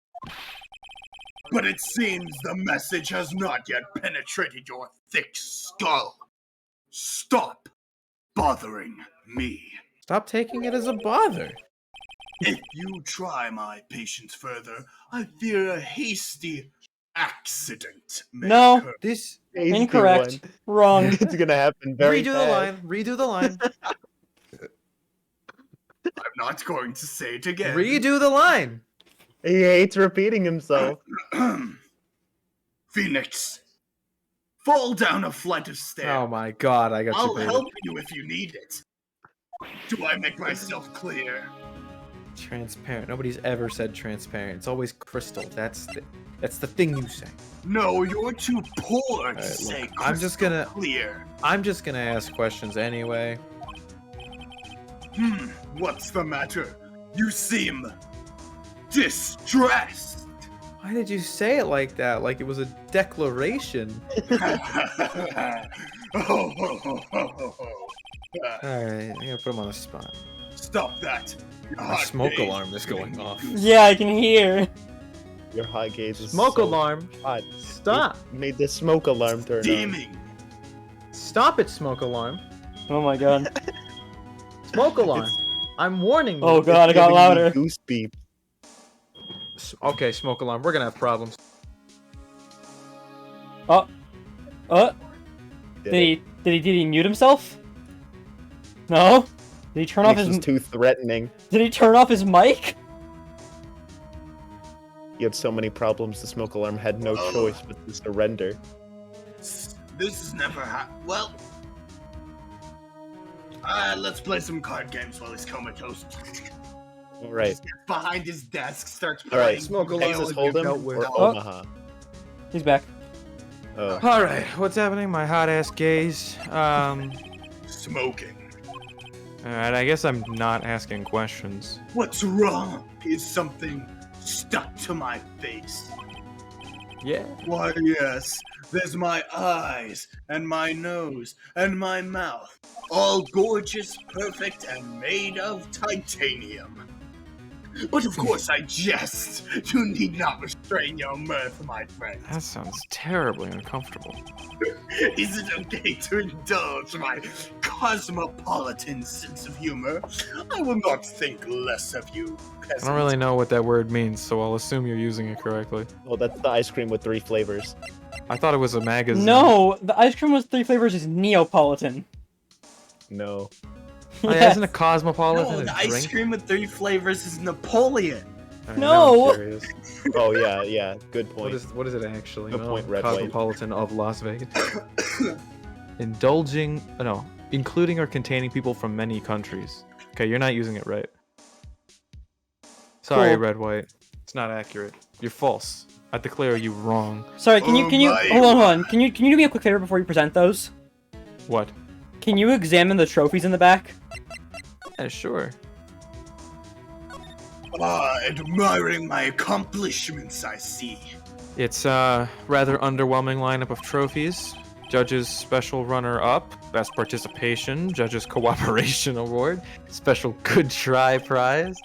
But it seems the message has not yet penetrated your thick skull. Stop bothering me. Stop taking it as a bother. If you try my patience further, I fear a hasty accident may No. occur. This Hasty Incorrect. one. Wrong. It's gonna happen very redo fast. the line. Redo the line. I'm not going to say it again. Redo the line. He hates repeating himself. Phoenix, fall down a flight of stairs. Oh my god, I got you. I'll baby. help you if you need it. Do I make myself clear? Transparent. Nobody's ever said transparent. It's always crystal. That's the thing you say. No, you're too poor to Alright, say look, I'm just gonna- clear. I'm just gonna ask questions anyway. What's the matter? You seem distressed. Why did you say it like that? Like it was a declaration. Alright, I gotta put him on the spot. Stop that. Your A heart smoke gauge alarm is going off. Yeah, I can hear. Your hot gauge is Smoke so alarm. hot. Stop. It made the smoke alarm turn on. Steaming. Stop it, smoke alarm. Oh my god. Smoke alarm. I'm warning you. Oh god, it got Giving me louder. Goose beep. Okay, smoke alarm. We're gonna have problems. Oh. Did Did he mute himself? No? Did he turn off This his was too threatening. Did he turn off his mic? He had so many problems, the smoke alarm had no choice but to surrender. This is never well. Let's play some card games while he's comatose. Alright. Just gets behind his desk, starts Alright, playing. smoke alarm. Texas Halo Hold'em dealt with. or Oh. Omaha? He's back. Oh. Alright, what's happening? My hot ass gaze. Smoking. Alright, I guess I'm not asking questions. What's wrong? Is something stuck to my face? Yeah. Why, yes. There's my eyes, and my nose, and my mouth. All gorgeous, perfect, and made of titanium. But of course I jest. You need not restrain your mirth, my friend. That sounds terribly uncomfortable. Is it okay to indulge my cosmopolitan sense of humor? I will not think less of you, peasant. I don't really know what that word means, so I'll assume you're using it correctly. Oh, that's the ice cream with 3 flavors. I thought it was a magazine. No, the ice cream with 3 flavors is Neapolitan. No. Oh, yeah, Yes. isn't a cosmopolitan No, a the ice drink? cream with 3 flavors is Napoleon. Alright, No. now I'm curious. Oh, yeah, good point. What is it actually? Good point, Red White. Cosmopolitan of Las Vegas. Including or containing people from many countries. Okay, you're not using it right. Sorry, Cool. Red White. It's not accurate. You're false. I declare you wrong. Sorry, can you my- hold on. Can you do me a quick favor before you present those? What? Can you examine the trophies in the back? Yeah, sure. Admiring my accomplishments, I see. It's a rather underwhelming lineup of trophies. Judges Special Runner-Up, Best Participation, Judges Cooperation Award, Special Good Try Prize.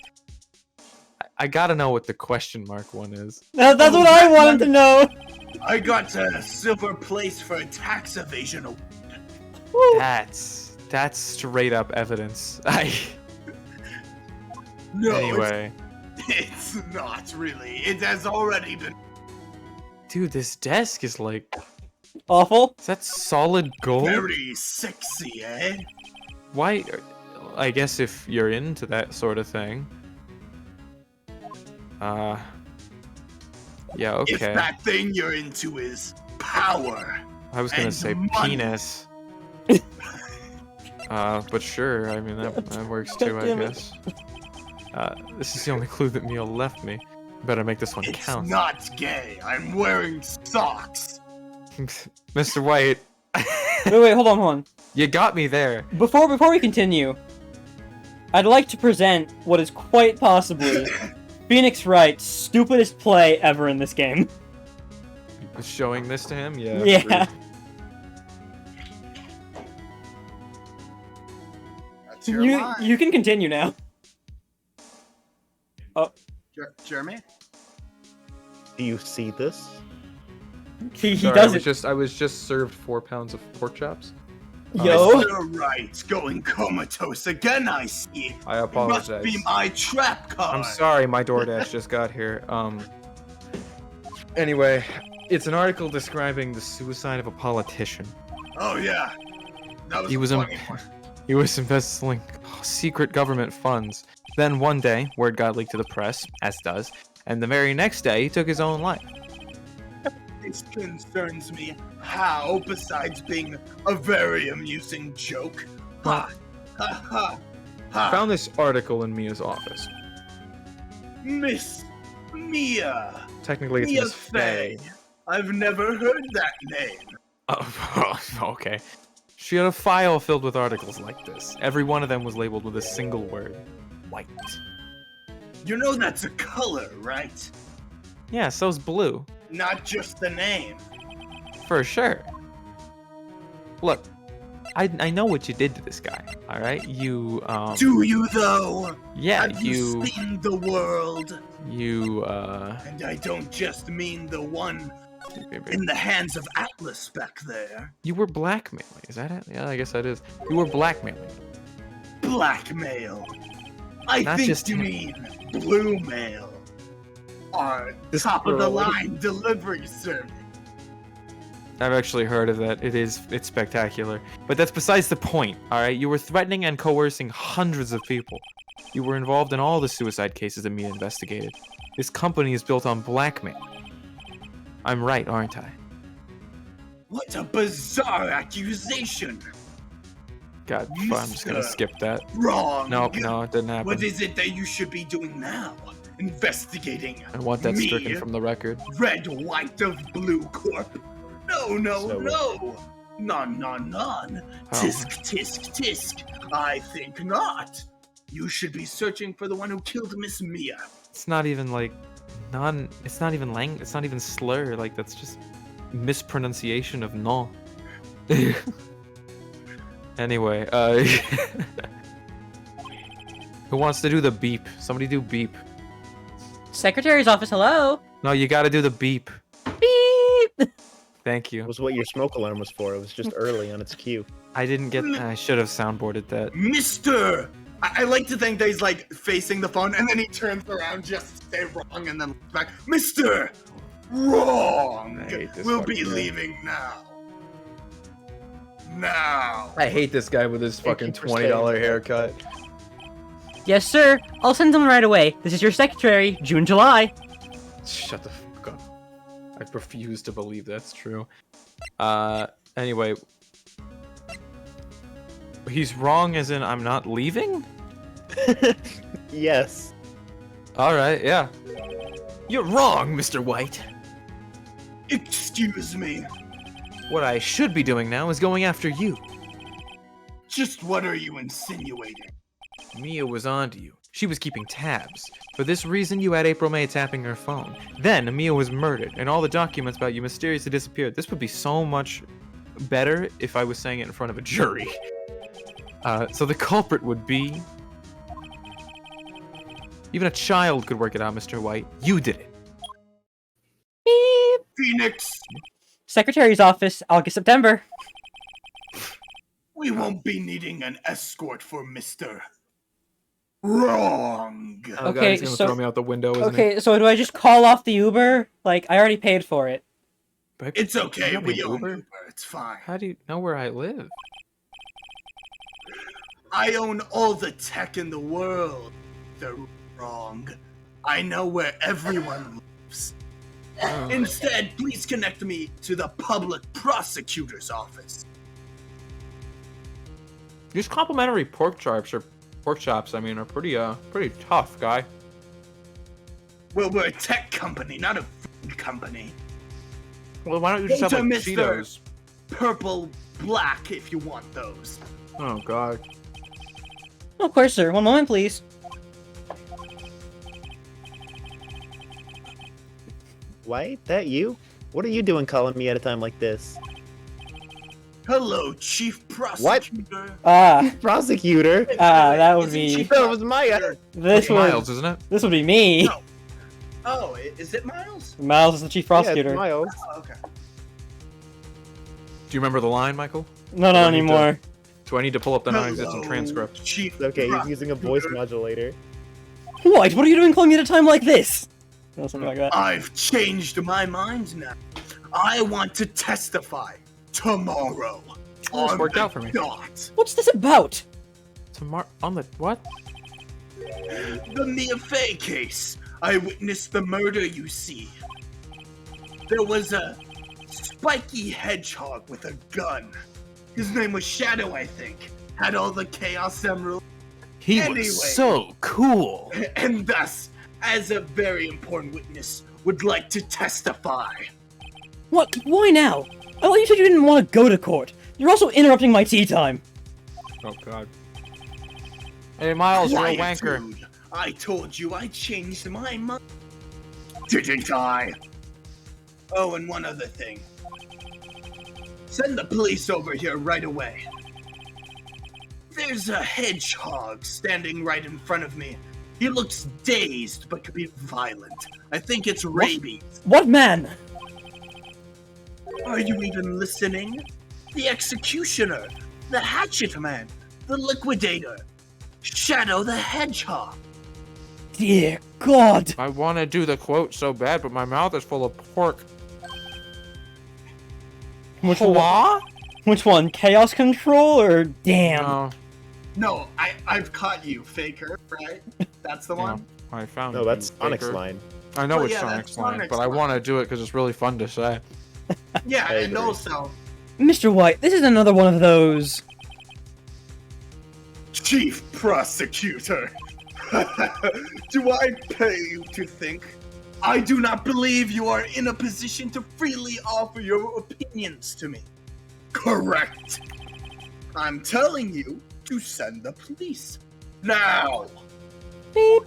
I gotta know what the question mark one is. That's what I wanted to know! I got a silver place for a tax evasion award. Woo. That's straight up evidence. No, Anyway. it's not really. It has already been. Dude, this desk is like... Awful? Is that solid gold? Very sexy, eh? Why? I guess if you're into that sort of thing. Yeah, If okay. that thing you're into is power. I was gonna and say money. penis. But sure, I mean, that works too, I Damn it. guess. This is the only clue that Neil left me. Better make this one It's count. not gay. I'm wearing socks. Mr. White, Wait, hold on. you got me there. Before we continue, I'd like to present what is quite possibly Phoenix Wright's stupidest play ever in this game. Showing this to him? Yeah. Yeah. That's your You line. can continue now. Jeremy? Do you see this? He Sorry, does it. I was just served 4 pounds of pork chops. Yo. Mr. Wright, going comatose again, I see. I Must apologize. be my trap card. I'm sorry, my DoorDash just got here. Anyway, it's an article describing the suicide of a politician. Oh, yeah. That was He was a em- funny one. He was embezzling secret government funds. Then one day, word got leaked to the press, as does, and the very next day, he took his own life. This concerns me. How, besides being a very amusing joke? Ha! Ha ha! Ha! Found this article in Mia's office. Miss Mia! Technically, it's Mia Miss Faye. Faye. I've never heard that name. Oh, okay. She had a file filled with articles like this. Every one of them was labeled with a single word. White. You know that's a color, right? Yeah, so's Blue. Not just the name. For sure. Look, I know what you did to this guy, alright? You, Do you though? yeah, Have you seen the world? And I don't just mean the one in the hands of Atlas back there. You were blackmailing, is that it? Yeah, I guess that is. You were blackmailing. Blackmail. I Not think just you him. mean blue mail. Our This top of the girl- line delivery service. I've actually heard of that. It's spectacular. But that's besides the point, alright? You were threatening and coercing hundreds of people. You were involved in all the suicide cases that Mia investigated. This company is built on blackmail. I'm right, aren't I? What a bizarre accusation. God, I'm just gonna skip that. Wrong. No, it didn't happen. What is it that you should be doing now? Investigating I want that me, stricken from the record. Red White of Blue Corp. No, So- no. None. Oh. Tisk, tisk, tisk. I think not. You should be searching for the one who killed Miss Mia. It's not even like it's not even slur, like that's just mispronunciation of no. Anyway, who wants to do the beep? Somebody do beep. Secretary's office, hello? No, you gotta do the beep. Beep! Thank It you. was what your smoke alarm was for. It was just early on its cue. I didn't get. I should have soundboarded that. Mr. I like to think that he's like facing the phone and then he turns around just to say wrong and then looks back. Mr. Wrong. I hate this We'll fucking be guy. leaving now. Now. I hate this guy with his Thank you fucking for $20 saying that. haircut. Yes, sir. I'll send them right away. This is your secretary, June, July. Shut the fuck up. I refuse to believe that's true. Anyway. He's wrong as in I'm not leaving? Yes. Alright, yeah. You're wrong, Mr. White. Excuse me. What I should be doing now is going after you. Just what are you insinuating? Mia was onto you. She was keeping tabs. For this reason, you had April May tapping her phone. Then, Mia was murdered, and all the documents about you mysteriously disappeared. This would be so much better if I was saying it in front of a jury. So the culprit would be... Even a child could work it out, Mr. White. You did it. Beep! Phoenix, Secretary's office, August, September. we won't be needing an escort for Mr. Wrong. Oh, God, Okay, he's gonna so- throw me out the window, isn't Okay, so do I just call off the Uber? Like, I already paid for it. he? It's okay, You have we an own Uber? Uber. It's fine. How do you know where I live? I own all the tech in the world. They're wrong. I know where everyone lives. Oh. Instead, please connect me to the public prosecutor's office. These complimentary pork chops are pretty tough, guy. Well, we're a tech company, not a food company. Well, why don't you just Go have to like Mr. Cheetos? Purple, black, if you want those. Oh God. Of course, sir. One moment, please. White, that you? What are you doing calling me at a time like this? Hello, Chief Prosecutor. Prosecutor? That would Is it be... Chief That was my Prosecutor? This would, Miles, isn't it? this would be me. No. Oh, is it Miles? Miles is the chief Yeah, it's prosecutor. Miles. Oh, okay. Do you remember the line, Michael? No, Do I not need to- anymore. Do I need to pull up the non-existent Hello, transcript? Chief It's okay, he's using a voice Prosecutor. modulator. What? What are you doing calling me at a time like this? Or something like that. I've changed my mind now. I want to testify tomorrow. Oh, this on worked the out for me. dot. What's this about? Tomorrow on the what? The Mia Fey case. I witnessed the murder, you see. There was a spiky hedgehog with a gun. His name was Shadow, I think. Had all the Chaos Emeralds. He Anyway. was so cool. And thus, as a very important witness, would like to testify. What? Why now? I thought you said you didn't want to go to court. You're also interrupting my tea time. Oh God. Hey Miles, you're a wanker. Quietude. I told you I changed my mind. didn't I? Oh, and one other thing. Send the police over here right away. There's a hedgehog standing right in front of me. He looks dazed, but could be violent. I think it's rabies. What man? Are you even listening? The executioner, the hatchet man, the liquidator, Shadow the Hedgehog. Dear God. I want to do the quote so bad, but my mouth is full of pork. Which one? Which one? Chaos Control or damn? No, No, I've caught you, Faker, right? That's the one? I found No, that's you, Sonic's Baker. line. I know Oh, it's yeah, Sonic's that's line, Sonic's but I line. want to do it because it's really fun to say. Yeah, I I know agree. so. Mr. White, this is another one of those. Chief Prosecutor, do I pay you to think? I do not believe you are in a position to freely offer your opinions to me. Correct. I'm telling you to send the police. Now! Beep.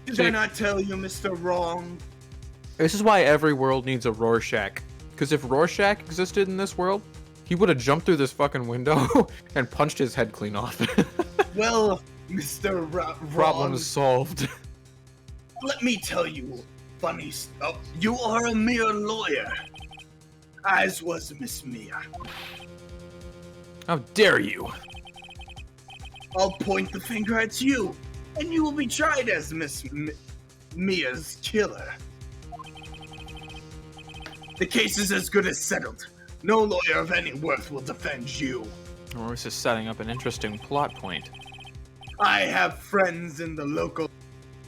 Did I not tell you, Mr. Wrong? This is why every world needs a Rorschach. Because if Rorschach existed in this world, he would have jumped through this fucking window and punched his head clean off. Well, Mr. Wrong, Problem is solved. let me tell you funny stuff. You are a mere lawyer, as was Miss Mia. How dare you? I'll point the finger at you, and you will be tried as Mia's killer. The case is as good as settled. No lawyer of any worth will defend you. Or this is setting up an interesting plot point. I have friends in the local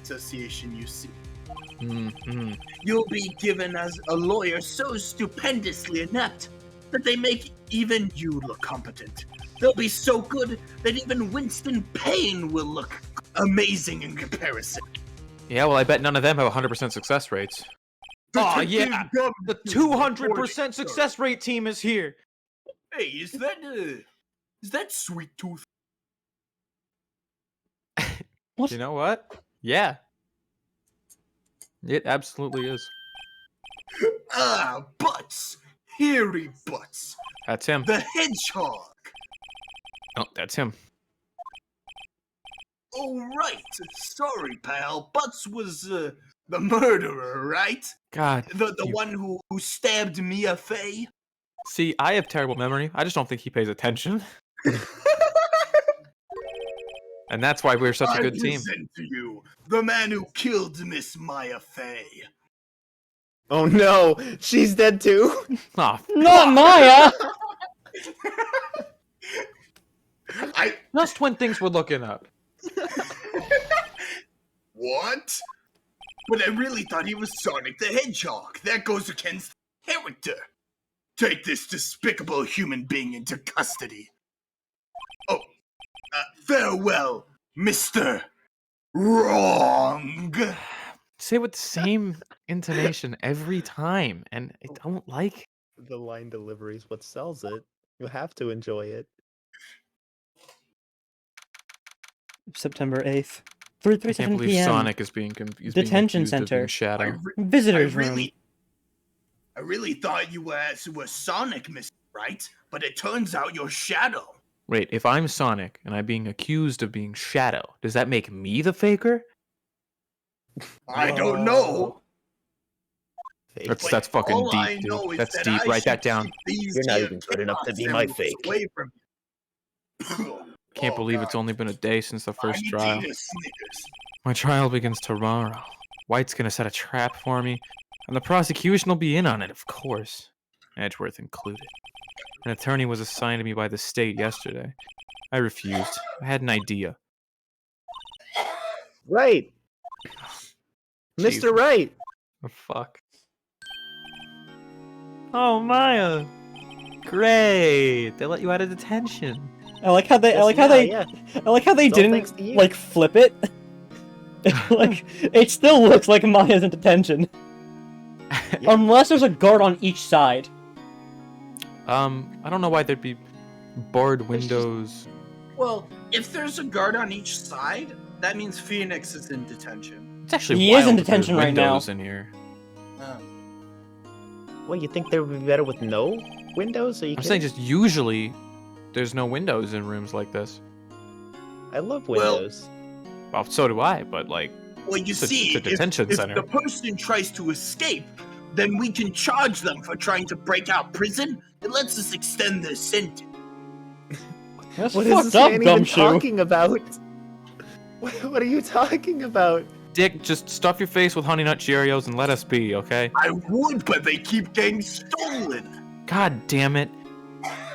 association, you see. Mm-hmm. You'll be given as a lawyer so stupendously inept that they make even you look competent. They'll be so good that even Winston Payne will look amazing in comparison. Yeah, well, I bet none of them have 100% success rates. Oh, yeah! The 200% success rate team is here! Hey, is that Sweet Tooth? What? You know what? Yeah. It absolutely is. Ah, Butts! Hairy Butts! That's him. The Hedgehog! Oh, that's him. Oh, right. Sorry, pal. Butts was the murderer, right? God. The you- one who stabbed Mia Fey? See, I have terrible memory. I just don't think he pays attention. And that's why we're such a good team. present to you the man who killed Miss Maya Fey. Oh no, she's dead too. Oh, Not Maya! just when things were looking up. What? But I really thought he was Sonic the Hedgehog. That goes against character. Take this despicable human being into custody. Oh, farewell, Mr. Wrong. Say it with the same intonation every time, and I don't like. The line delivery is what sells it. You have to enjoy it. September 8th. I 3:37 can't believe p.m. Sonic is being is Detention being accused of center. being Shadow. Visitors room. I really thought you were Sonic, Mr. Wright, but it turns out you're Shadow. Wait, if I'm Sonic and I'm being accused of being Shadow, does that make me the faker? I don't know. Fake. That's fucking All I deep, know dude. is That's that deep. I Write that should down. keep these You're not here even good enough to be chaos my emeralds fake. away from you. Can't Oh, believe God. it's only been a day since the I first need trial. to eat a Snickers. My trial begins tomorrow. White's gonna set a trap for me, and the prosecution will be in on it, of course. Edgeworth included. An attorney was assigned to me by the state yesterday. I refused. I had an idea. Right. Jeez. Mr. Wright. Oh, fuck. Oh, Maya. Great. They let you out of detention. I like how they. I like how Yeah, they. yeah. I like how they It's all thanks to didn't you. like flip it. Like it still looks like Maya's in detention, Yeah. unless there's a guard on each side. I don't know why there'd be barred windows. Well, if there's a guard on each side, That means Phoenix is in detention. It's actually He is in wild that there's detention right now. windows in here. Well, you think they would be better with no windows? Are you I'm kidding? saying just usually there's no windows in rooms like this. I love Well- windows. Well, so do I, but like, Well, you It's a- see, it's a detention if center. the person tries to escape, then we can charge them for trying to break out prison. It lets us extend their sentence. That's What is fucked this up, man even Gumshoe. talking about? What are you talking about? Dick, just stuff your face with Honey Nut Cheerios and let us be, okay? I would, but they keep getting stolen. God damn it.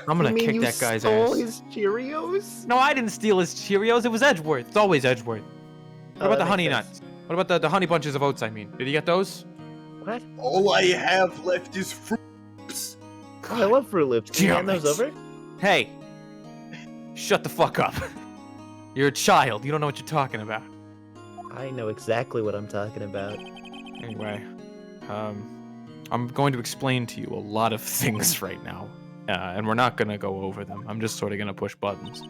I'm gonna You mean kick you that guy's stole ass. his Cheerios? No, I didn't steal his Cheerios. It was Edgeworth. It's always Edgeworth. What about the Honey Nuts? What about the Honey Bunches of Oats, I mean? Did you get those? What? All I have left is fruits. Oh, I love Fruit Loops. Can you hand those Damn it. over? Hey! Shut the fuck up. You're a child. You don't know what you're talking about. I know exactly what I'm talking about. Anyway, I'm going to explain to you a lot of things right now. And we're not gonna go over them. I'm just sort of gonna push buttons.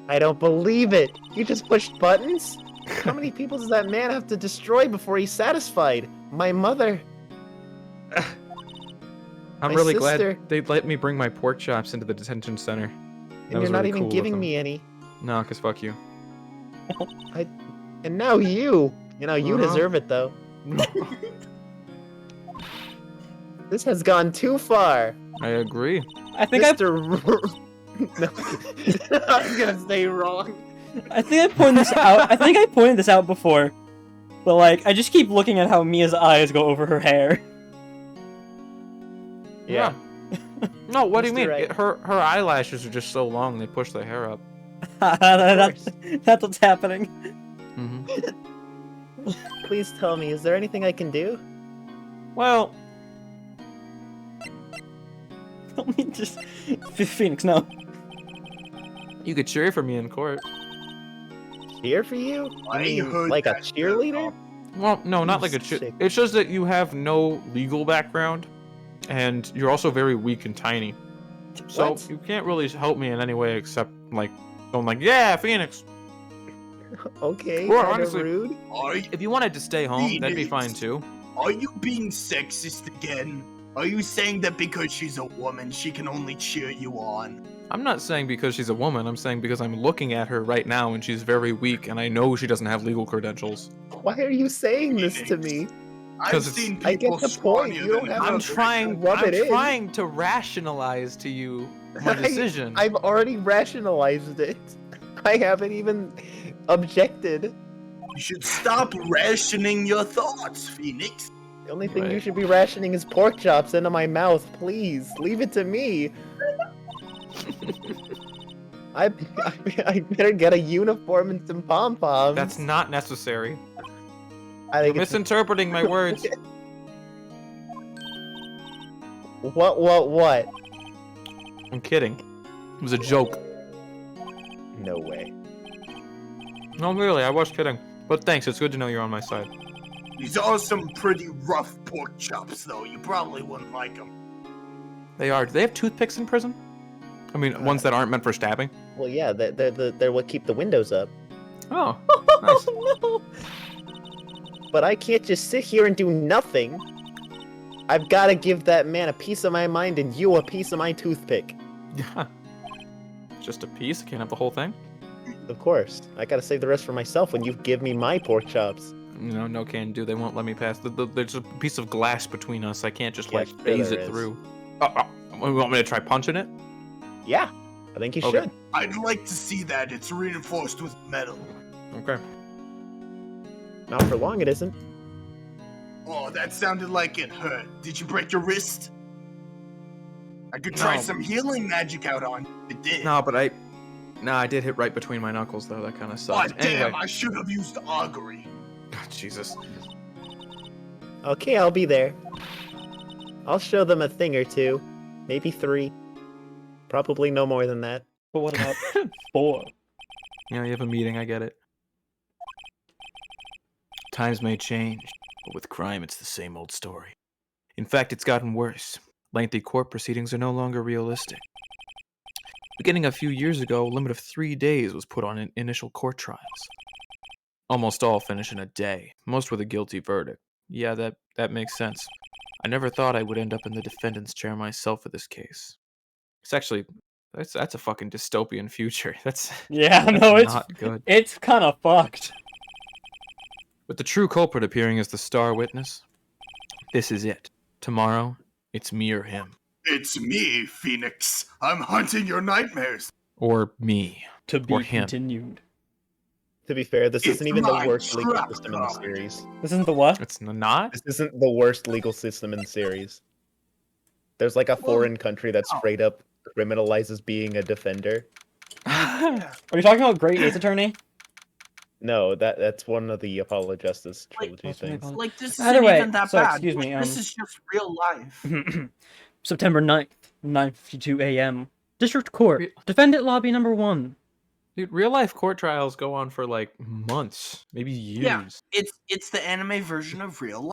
I don't believe it. You just pushed buttons? How many people does that man have to destroy before he's satisfied? My mother. I'm My really sister. glad they let me bring my pork chops into the detention center. And That was you're not really even cool of giving them. me any. No, cause fuck you. And now you. You know, you Uh-huh. deserve it, though. This has gone too far. I agree. I think I Mr. No. I was gonna say wrong. think I pointed this out. I think I pointed this out before, but like I just keep looking at how Mia's eyes go over her hair. Yeah. No, what do you Mr. mean? Wright. Her eyelashes are just so long they push the hair up. That's what's happening. Mm-hmm. Please tell me, is there anything I can do? Well, Don't mean just Phoenix. No. you could cheer for me in court. Cheer for you? I You mean heard like a that cheerleader? Well, no, not You like a cheer. sick. It's just that you have no legal background, and you're also very weak and tiny. So What? you can't really help me in any way except like going like, yeah, Phoenix. Okay, Well, kinda honestly- rude. If you wanted to stay home, that'd be fine Phoenix. too. Are you being sexist again? Are you saying that because she's a woman, she can only cheer you on? I'm not saying because she's a woman. I'm saying because I'm looking at her right now and she's very weak, and I know she doesn't have legal credentials. Why are you saying this to me? I've 'Cause it's- seen people I get the point, scrawnier you don't than have her. I'm to trying. rub I'm it in. trying to rationalize to you my decision. I've already rationalized it. I haven't even objected. You should stop rationing your thoughts, Phoenix. The only thing you Right. should be rationing is pork chops into my mouth. Please, leave it to me. I better get a uniform and some pom-poms. That's not necessary. I You're think it's... misinterpreting my words. What? I'm kidding. It was a joke. No way. No, really, I was kidding. But thanks. It's good to know you're on my side. These are some pretty rough pork chops, though. You probably wouldn't like them. They are. Do they have toothpicks in prison? I mean, ones that aren't meant for stabbing. Well, yeah, they're what keep the windows up. Oh, nice. no. But I can't just sit here and do nothing. I've got to give that man a piece of my mind and you a piece of my toothpick. Yeah. Just a piece. I can't have the whole thing. Of course. I gotta save the rest for myself when you give me my pork chops. You know, no can do. They won't let me pass. There's a piece of glass between us. I can't just Yeah, like sure phase there it is. through. You want me to try punching it? Yeah, I think you Okay. should. I'd like to see that. It's reinforced with metal. Okay. Not for long, it isn't. Oh, that sounded like it hurt. Did you break your wrist? I could try No. some healing magic out on you. It did. No, but I did hit right between my knuckles though. That kind of Oh, sucked. damn, Anyway. I should have used augury. God, Jesus. Okay, I'll be there. I'll show them a thing or two. Maybe 3. Probably no more than that. But what about 4? Yeah, you have a meeting. I get it. Times may change, but with crime, it's the same old story. In fact, it's gotten worse. Lengthy court proceedings are no longer realistic. Beginning a few years ago, a limit of 3 days was put on initial court trials. almost all finish in a day, most with a guilty verdict. Yeah, that makes sense. I never thought I would end up in the defendant's chair myself for this case. It's actually that's a fucking dystopian future. That's Yeah, that's no, not good. it's kind of fucked. With the true culprit appearing as the star witness, this is it. Tomorrow, it's me or him. It's me, Phoenix. I'm hunting your nightmares. Or me. To be Or him. continued. To be fair, this It's isn't even the my worst legal trap system in the card. series. This isn't the what? It's not? This isn't the worst legal system in the series. There's like a foreign country that straight up criminalizes being a defender. Are you talking about Great Ace Attorney? No, that's one of the Apollo Justice trilogy what's one things. called? Like, this Either isn't way, even that so, bad. excuse me, This is just real life. September 9th, 9:52 a.m. District Court. Defendant Lobby number 1. Dude, real life court trials go on for like months, maybe years. Yeah, it's the anime version of real life.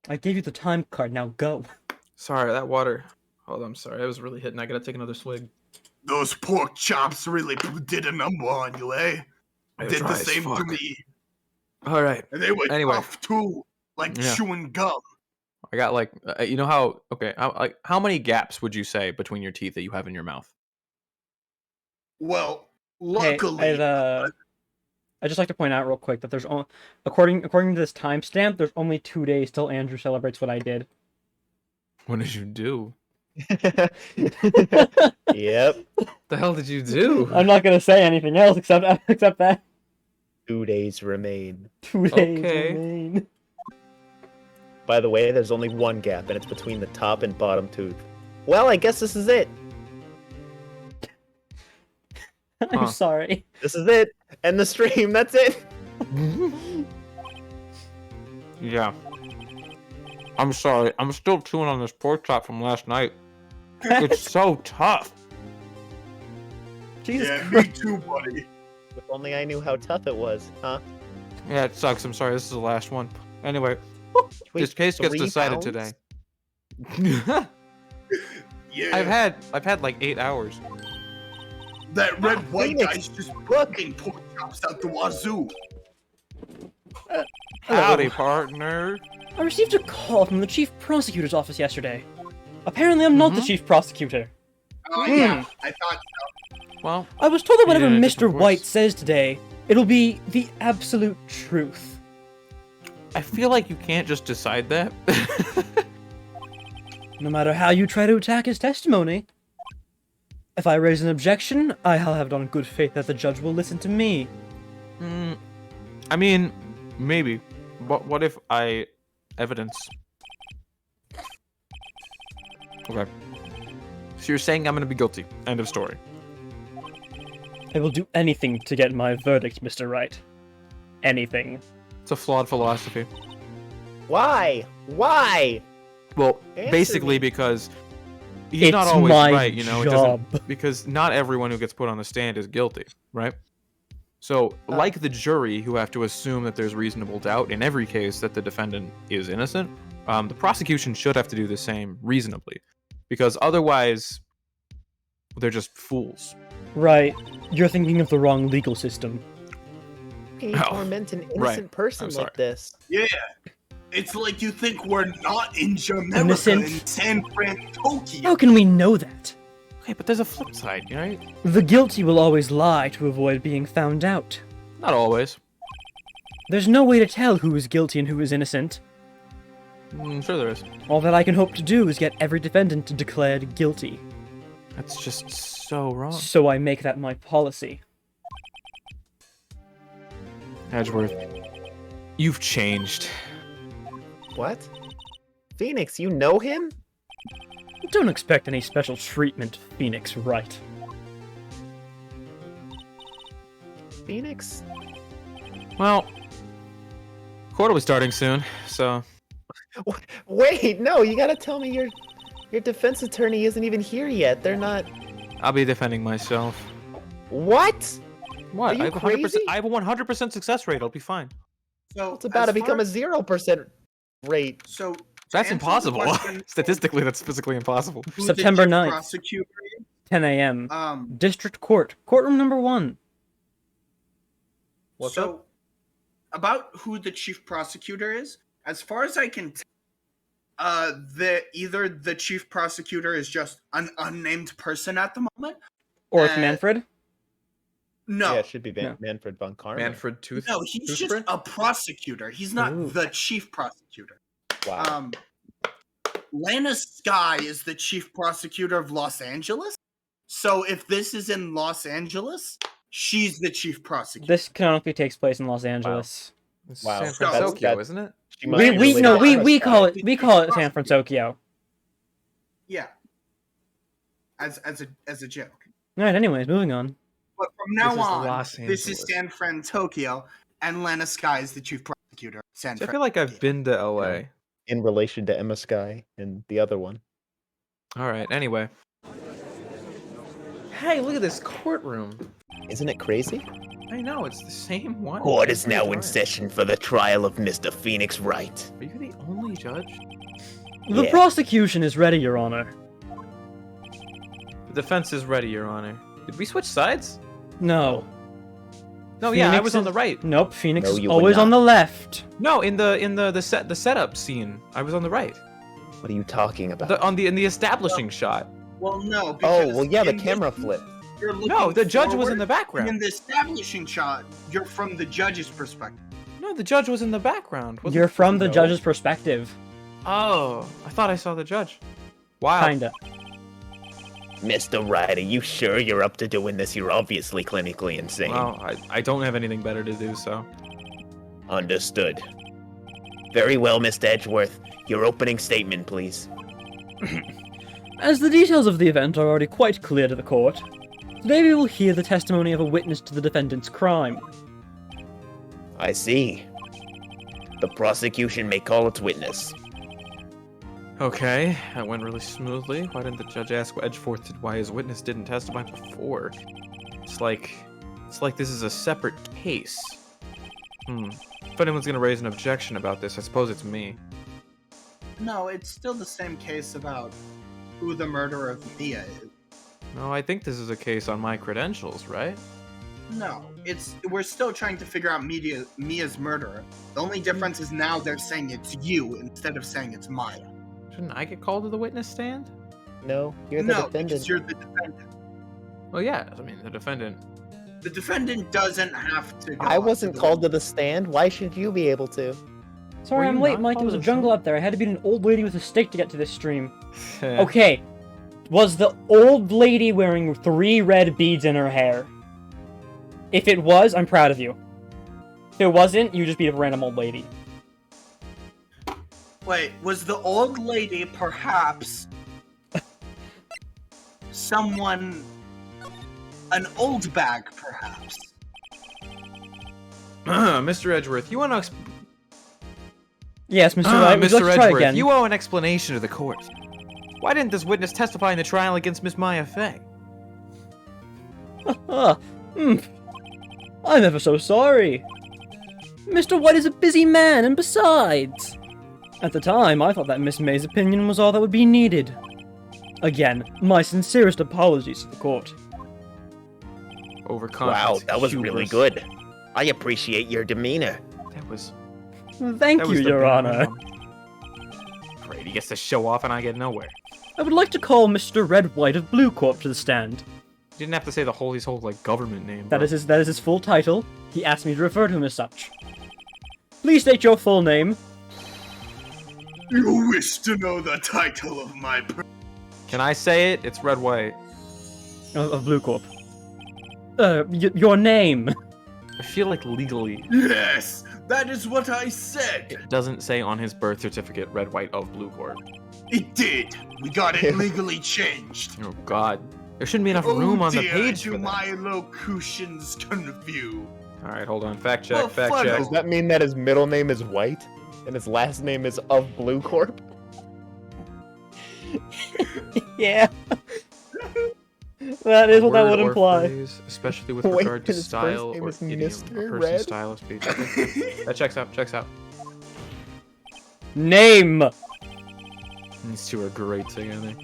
I gave you the time card, now go. Sorry, that water. Hold on, I'm sorry. I was really hitting. I gotta take another swig. Those pork chops really did a number on you, eh? They're Did dry the as same to fuck. me. All right. And they were Anyway. tough too, like Yeah. chewing gum. I got like, you know how? Okay, how many gaps would you say between your teeth that you have in your mouth? Well, Hey, luckily, I'd just like to point out real quick that there's only, according to this timestamp, there's only 2 days till Andrew celebrates what I did. What did you do? Yep. The hell did you do? I'm not gonna say anything else except that 2 days remain. 2 days Okay. remain. By the way, there's only one gap, and it's between the top and bottom tooth. Well, I guess this is it. I'm Huh. sorry. This is it. End the stream. That's it. Yeah. I'm sorry. I'm still chewing on this pork chop from last night. It's so tough. Jesus yeah, Christ. me too, buddy. If only I knew how tough it was, huh? Yeah, it sucks. I'm sorry. This is the last one. Anyway, Wait, this case gets 3 decided pounds? today. Yeah, I've had like 8 hours. that red white Phoenix, guy's just fucking pork chops out the wazoo. Howdy, partner. I received a call from the chief prosecutor's office yesterday. Apparently, I'm not the chief prosecutor. Oh yeah, I thought Well, I was told that whatever Yeah, Mr. different White voice. says today, it'll be the absolute truth. I feel like you can't just decide that. No matter how you try to attack his testimony. If I raise an objection, I'll have it on good faith that the judge will listen to me. I mean, maybe. But what if I evidence? Okay. So you're saying I'm gonna be guilty. End of story. I will do anything to get my verdict, Mr. Wright. Anything. It's a flawed philosophy. Why? Why? Well, Answer basically me. because he's not It's always my right, you know. It job. doesn't, because not everyone who gets put on the stand is guilty, right? So, like the jury, who have to assume that there's reasonable doubt in every case that the defendant is innocent, the prosecution should have to do the same reasonably, because otherwise, they're just fools. Right. You're thinking of the wrong legal system. Can you Oh, torment an innocent right. person I'm sorry. like this? yeah. It's like you think we're not in Jamaica Innocent? in San Fran, Tokyo. How can we know that? Okay, but there's a flip side, right? The guilty will always lie to avoid being found out. Not always. There's no way to tell who is guilty and who is innocent. Sure there is. All that I can hope to do is get every defendant declared guilty. That's just so wrong. So I make that my policy. Edgeworth, you've changed. What? Phoenix, you know him? Don't expect any special treatment, Phoenix Wright. Phoenix? Well, court was starting soon, so Wait, no, you gotta tell me your defense attorney isn't even here yet. They're not. I'll be defending myself. What? What? Are you I have 100%. crazy? I have a 100% success rate. I'll be fine. So It's about to as become far- a 0% rate. So That's answer the impossible. question, Statistically, that's physically impossible. who the September chief 9th. prosecutor is, 10 a.m. Um, District Court. Courtroom number 1. What's so, up? about who the chief prosecutor is, as far as I can tell, either the chief prosecutor is just an unnamed person at the moment. Or it's Uh, Manfred? No, Yeah, it should be No. Manfred von Karma. Manfred Tooth. no, he's just Toothbrush? a prosecutor. He's not Ooh. the chief prosecutor. Wow. Lana Sky is the chief prosecutor of Los Angeles. So if this is in Los Angeles, she's the chief prosecutor. This canonically takes place in Los Angeles. It's Wow. San So- Francisco, That's- isn't it? She must be We related no to we Emma we Sky. call it San Francisco. Yeah. As a joke. All right. Anyways, moving on. But from now This is on, Los this is Angeles. San Fran, Tokyo, and Lana Sky is the chief prosecutor. of San See, I Fran. feel like I've been to LA. In relation to Emma Sky and the other one. All right. Anyway. Hey, look at this courtroom. Isn't it crazy? I know it's the same one. Court is now every in time. session for the trial of Mr. Phoenix Wright. Are you the only judge? The Yeah. prosecution is ready, Your Honor. The defense is ready, Your Honor. Did we switch sides? No. No, yeah, I Phoenix was on is- the right. Nope. Phoenix No, is you would always on not. the left. No, in the setup scene, I was on the right. What are you talking about? In the establishing shot. Well, no. Oh, because well, yeah, the in this- camera flipped. you're No, looking the judge was forward, in the and background. in the establishing shot, you're from the judge's perspective. No, the judge was in the background. wasn't You're he? from the No. judge's perspective. Oh, I thought I saw the judge. Wow. Kinda. Mr. Wright, are you sure you're up to doing this? You're obviously clinically insane. Well, I don't have anything better to do, so. Understood. Very well, Mr. Edgeworth. Your opening statement, please. As the details of the event are already quite clear to the court, today we will hear the testimony of a witness to the defendant's crime. I see. The prosecution may call its witness. Okay, that went really smoothly. Why didn't the judge ask Edgeworth why his witness didn't testify before? It's like this is a separate case. If anyone's gonna raise an objection about this, I suppose it's me. No, it's still the same case about who the murderer of Mia is. No, I think this is a case on my credentials, right? No, we're still trying to figure out Mia's murderer. The only difference is now they're saying it's you instead of saying it's Maya. Shouldn't I get called to the witness stand? No, you're the No, defendant. because you're the defendant. Well, yeah, I mean, the defendant. The defendant doesn't have to go I up wasn't to the called to the stand. Why should you be able to? Sorry, Were I'm you late, not Mike. It called was a to the jungle stand? out there. I had to beat an old lady with a stick to get to this stream. Okay. Okay. Was the old lady wearing 3 red beads in her hair? If it was, I'm proud of you. If it wasn't, you just beat a random old lady. Wait, was the old lady perhaps an old bag, perhaps? Mr. Edgeworth, you want to Yes, Mr. Wright, would you like Mr. to try Edgeworth, again? you owe an explanation to the court. Why didn't this witness testify in the trial against Miss Maya Fey? I'm ever so sorry. Mr. White is a busy man, and besides... At the time, I thought that Miss May's opinion was all that would be needed. Again, my sincerest apologies to the court. Overconfidence. Wow, that was really hubris. good. I appreciate your demeanor. That was. Thank that you, was the Your bare Honor. minimum. Great, he gets to show off and I get nowhere. I would like to call Mr. Red White of Blue Corp to the stand. You didn't have to say the whole like government name. That bro. is his full title. He asked me to refer to him as such. Please state your full name. You wish to know the title of my Can I say it? It's Red White. Of Blue Corp. Your name. I feel like legally Yes, that is what I said. it doesn't say on his birth certificate Red White of Blue Corp. It did. We got it legally changed. Oh God, there shouldn't be enough room on the dear, page do for that. my locutions confuse. All right, hold on. Fact check. Well, fact fuck check. Does that mean that his middle name is White and his last name is of Blue Corp? Yeah. That is A what that word would or imply. phrase, especially with Wait, regard to his first style name or is idiom, Mr. a person's Red? style of speech. That checks out. Checks out. Name. These two are great together.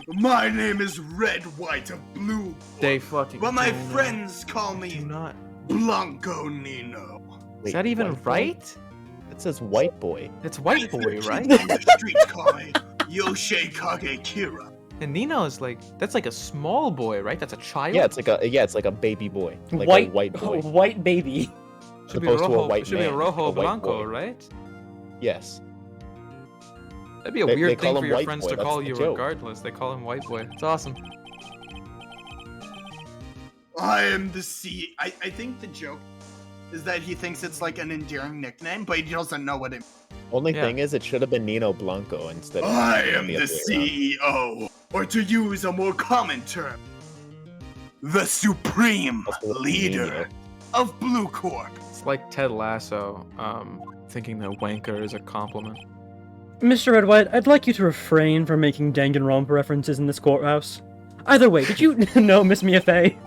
My name is Red White of Blue. They fucking. But my do not- friends call do me not. Blanco Nino. Is that even white boy? right? It says white boy. It's white boy, right? On the streets call me Yoshie Kage Kira. And Nino is like, that's like a small boy, right? That's a child. Yeah, it's like a baby boy, like white, a white boy, white baby. should be a opposed to a rojo, white should be a man, rojo a white blanco, boy. right? Yes. That'd be a They weird call thing him for your white friends boy, to that's call the you joke. regardless. They call him white boy. It's awesome. I am the C. I think the joke is that he thinks it's like an endearing nickname, but he doesn't know what it. Only Yeah. thing is, it should have been Nino Blanco instead of. I am the the other way around. CEO, or to use a more common term, the supreme That's what leader Nino. of Blue Corp. It's like Ted Lasso, thinking that wanker is a compliment. Mr. Red White, I'd like you to refrain from making Danganronpa references in this courthouse. Either way, did you know Miss Mia Fey?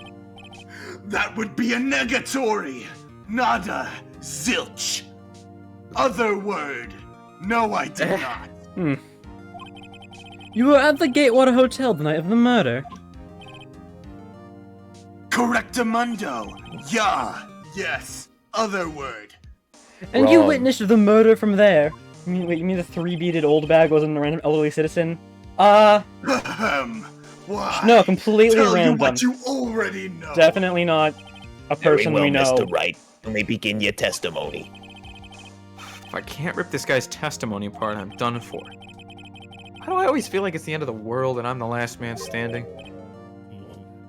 That would be a negatory. Nada. Zilch. Other word. No, I did not. You were at the Gatewater Hotel the night of the murder. Correctamundo. Yeah. Yes. Other word. And you Wrong. witnessed the murder from there. You mean the three-beaded old bag wasn't a random elderly citizen? Ahem. Why? No, completely Tell you random. what you already know. Definitely not a Very person well, we know. Mr. Wright. You may begin your testimony. If I can't rip this guy's testimony apart, I'm done for. Why do I always feel like it's the end of the world and I'm the last man standing?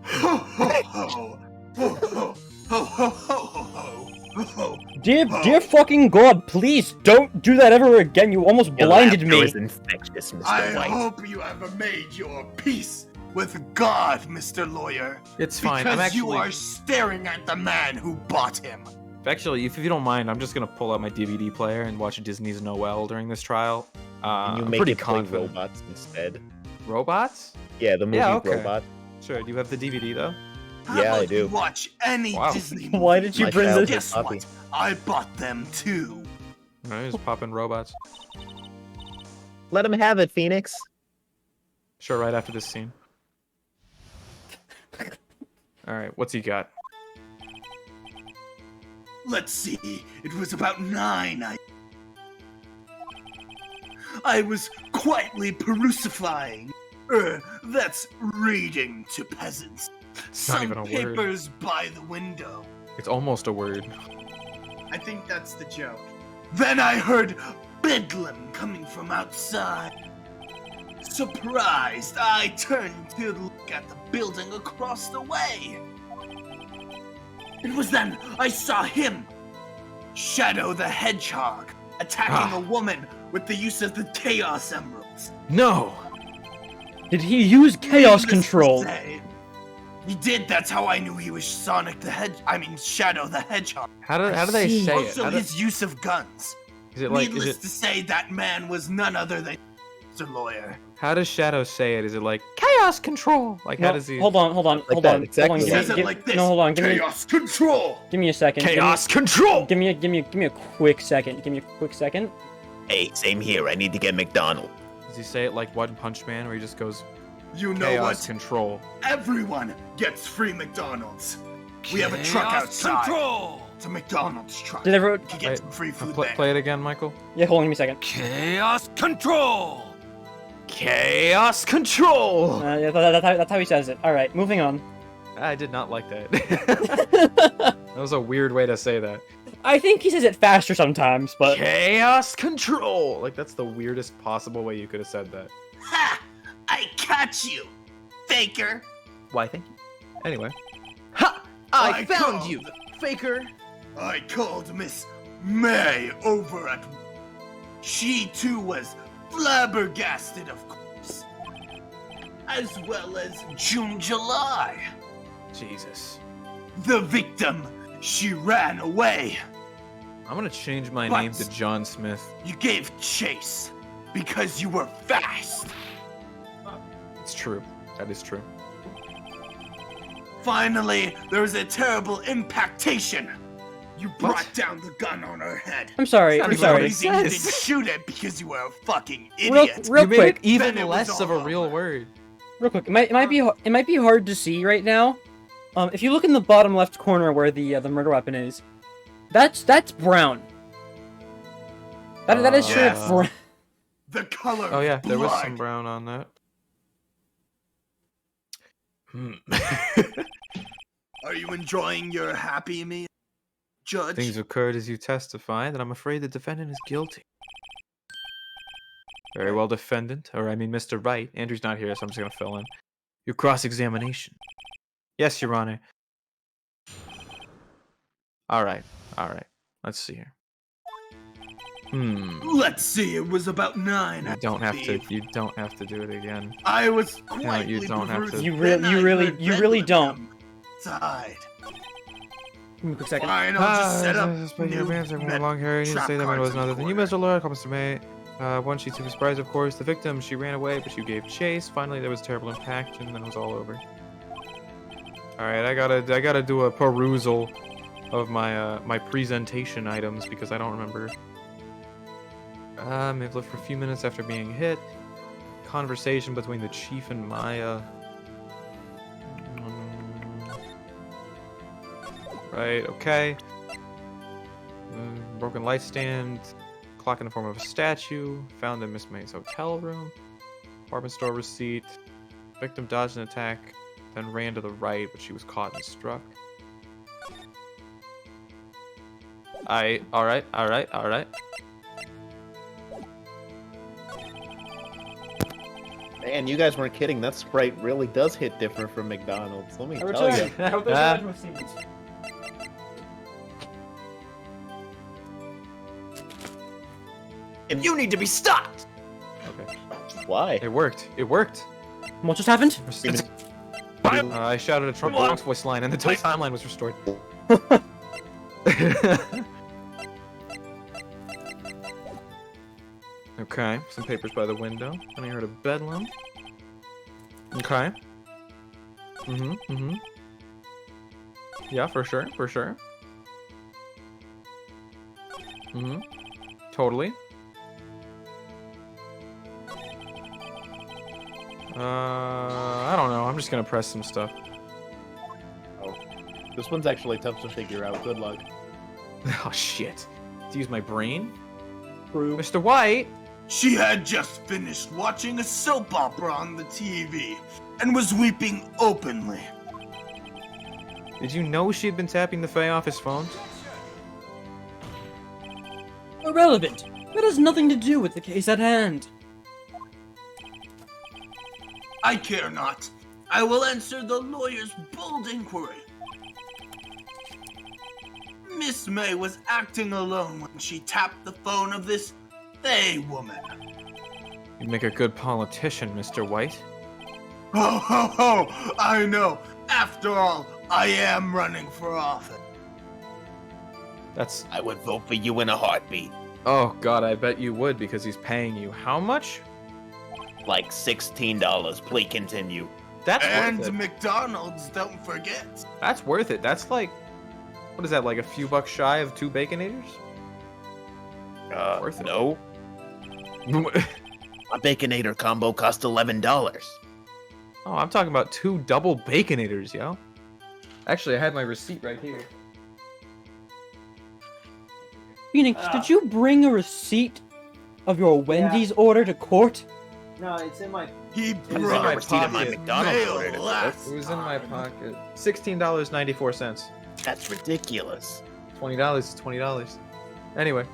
Ho ho ho. Ho ho. Ho ho ho ho ho. Dear fucking God, please don't do that ever again. You almost Your blinded laughter me. is infectious, Mr. I White. hope you have made your peace with God, Mr. Lawyer. It's fine. Because I'm you actually, are staring at the man who bought him. if you don't mind, I'm just gonna pull out my DVD player and watch Disney's Noel during this trial. Can you I'm make pretty it play confident. robots instead? Robots? Yeah, the movie Yeah, okay. Robot. Sure. Do you have the DVD though? How Yeah, I about do. you watch any Wow. Disney movie? Why did you My bring childhood this? Guess copy. what? I bought them too. No, just pop in robots. Let him have it, Phoenix. Sure. Right after this scene. All right. What's he got? Let's see. It was about 9. I was quietly perusifying. That's reading to peasants. It's not Some even a word. papers by the window. It's almost a word. I think that's the joke. Then I heard bedlam coming from outside. Surprised, I turned to look at the building across the way. It was then I saw him, Shadow the Hedgehog, attacking a woman with the use of the Chaos Emeralds. No. Did he use chaos Needless to control? say, he did. That's how I knew he was Shadow the Hedgehog. How do they see. say it? Also, How do- his use of guns. is it like? Needless Is it? to say, that man was none other than Mr. Lawyer. How does Shadow say it? Is it like chaos control? Like how No, does he? hold on. Like that, Hold exactly. on. He Give me, says it give- like this. No, hold on. Chaos control. Give me a second. Chaos control. Give me a quick second. Give me a quick second. Hey, same here. I need to get McDonald. Does he say it like One Punch Man, where he just goes You know chaos what? control? Everyone gets free McDonald's. We have a truck outside. It's a McDonald's truck. Did ever? You can get some free food there. Play it again, Michael. Yeah, hold on. Give me a second. Chaos control. Chaos control. Yeah, that's how he says it. All right, moving on. I did not like that. That was a weird way to say that. I think he says it faster sometimes, but Chaos control. Like that's the weirdest possible way you could have said that. Ha! I catch you, faker. Why? Thank you. Anyway. Ha! I found called- you, faker. I called Miss May over at. She too was flabbergasted, of course, as well as June July. Jesus. The victim, she ran away. I'm gonna change my What? name to John Smith. You gave chase because you were fast. It's true. That is true. Finally, there was a terrible impactation. You brought What? down the gun on her head. I'm sorry. That's I'm not sorry. even Reason you says. didn't shoot it because you were a fucking Real, idiot. real you made quick, it even Then it was less of a all real over. word. real quick. It might be hard to see right now, If you look in the bottom left corner where the murder weapon is, that's brown. That is straight up Yes. brown. The color. Oh yeah, there was blood. some brown on that. Are you enjoying your happy meal, Judge? Things occurred as you testified, and I'm afraid the defendant is guilty. Very well, defendant. Or, I mean, Mr. Wright. Andrew's not here, so I'm just going to fill in. Your cross-examination. Yes, Your Honor. All right. Let's see here. Let's see. It was about 9. You don't have to. You don't have to do it again. I was quite. you don't have to. You really don't. Side. Give me a quick second. Fine, I'll just set up. Your man's new long hair. You trap say that man cards was in the another than you, corner. Mr. Lawyer. Call Mr. May. Once she took a surprise, of course. The victim, she ran away, but you gave chase. Finally, there was terrible impact, and then it was all over. All right, I gotta do a perusal of my my presentation items because I don't remember. May have lived for a few minutes after being hit. Conversation between the chief and Maya. Right, okay. Broken light stand. Clock in the form of a statue. Found in Miss May's hotel room. Apartment store receipt. Victim dodged an attack, then ran to the right, but she was caught and struck. Alright. Man, you guys weren't kidding. That Sprite really does hit different from McDonald's. Let me I tell you. returned. I hope there's no receipts. And you need to be stopped! Okay. Why? It worked. What just happened? I shouted a Trump Bronx voice line, and the timeline was restored. Okay, some papers by the window. And I heard a bedlam. Okay. Yeah, for sure. Totally. I don't know. I'm just gonna press some stuff. This one's actually tough to figure out. Good luck. Oh shit. To use my brain? True. Mr. White! She had just finished watching a soap opera on the TV and was weeping openly. Did you know she had been tapping the Fae off his phone? Irrelevant. That has nothing to do with the case at hand. I care not. I will answer the lawyer's bold inquiry. Miss May was acting alone when she tapped the phone of this Fae woman. You'd make a good politician, Mr. White. Ho ho ho! I know. After all, I am running for office. That's... I would vote for you in a heartbeat. Oh god, I bet you would because he's paying you how much? Like $16. Please continue. That's And worth it. McDonald's, don't forget. That's worth it. That's like... What is that, like a few bucks shy of 2 Baconators? Worth it. No. A Baconator combo cost $11. Oh, I'm talking about 2 double Baconators, yo. Actually, I had my receipt right here. Phoenix, did you bring a receipt of your Wendy's order to court? No, it's in my. He in my brought a receipt of my pocket. McDonald's order to mail court. last It was in my time. pocket. $16.94. That's ridiculous. $20 is $20. Anyway.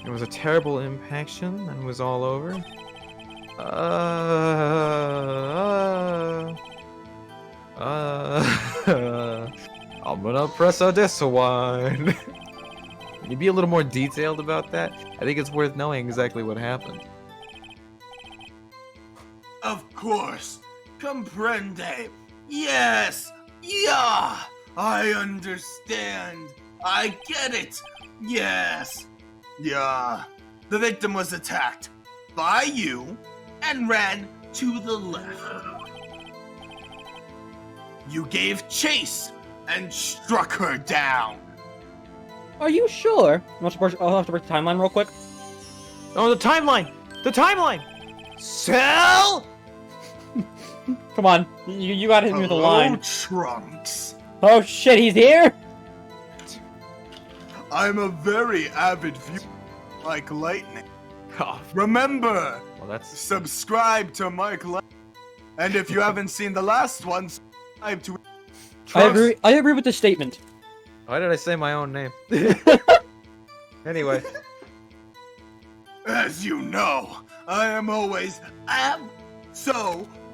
It was a terrible impaction and was all over. I'm gonna press this one. Can you be a little more detailed about that? I think it's worth knowing exactly what happened. Of course. Comprende. Yes. Yeah. I understand. I get it. Yes. Yeah. The victim was attacked by you and ran to the left. You gave chase and struck her down. Are you sure? I'll have to break the timeline real quick. Oh, the timeline! The timeline! Sell! Come on, you got him with the line. Trunks. Oh shit, he's here? I'm a very avid viewer like Lightning. Oh, Remember, well, that's subscribe to Mike Lightning. And if you haven't seen the last one, subscribe to I agree with the statement. why did I say my own name? Anyway, As you know, I am always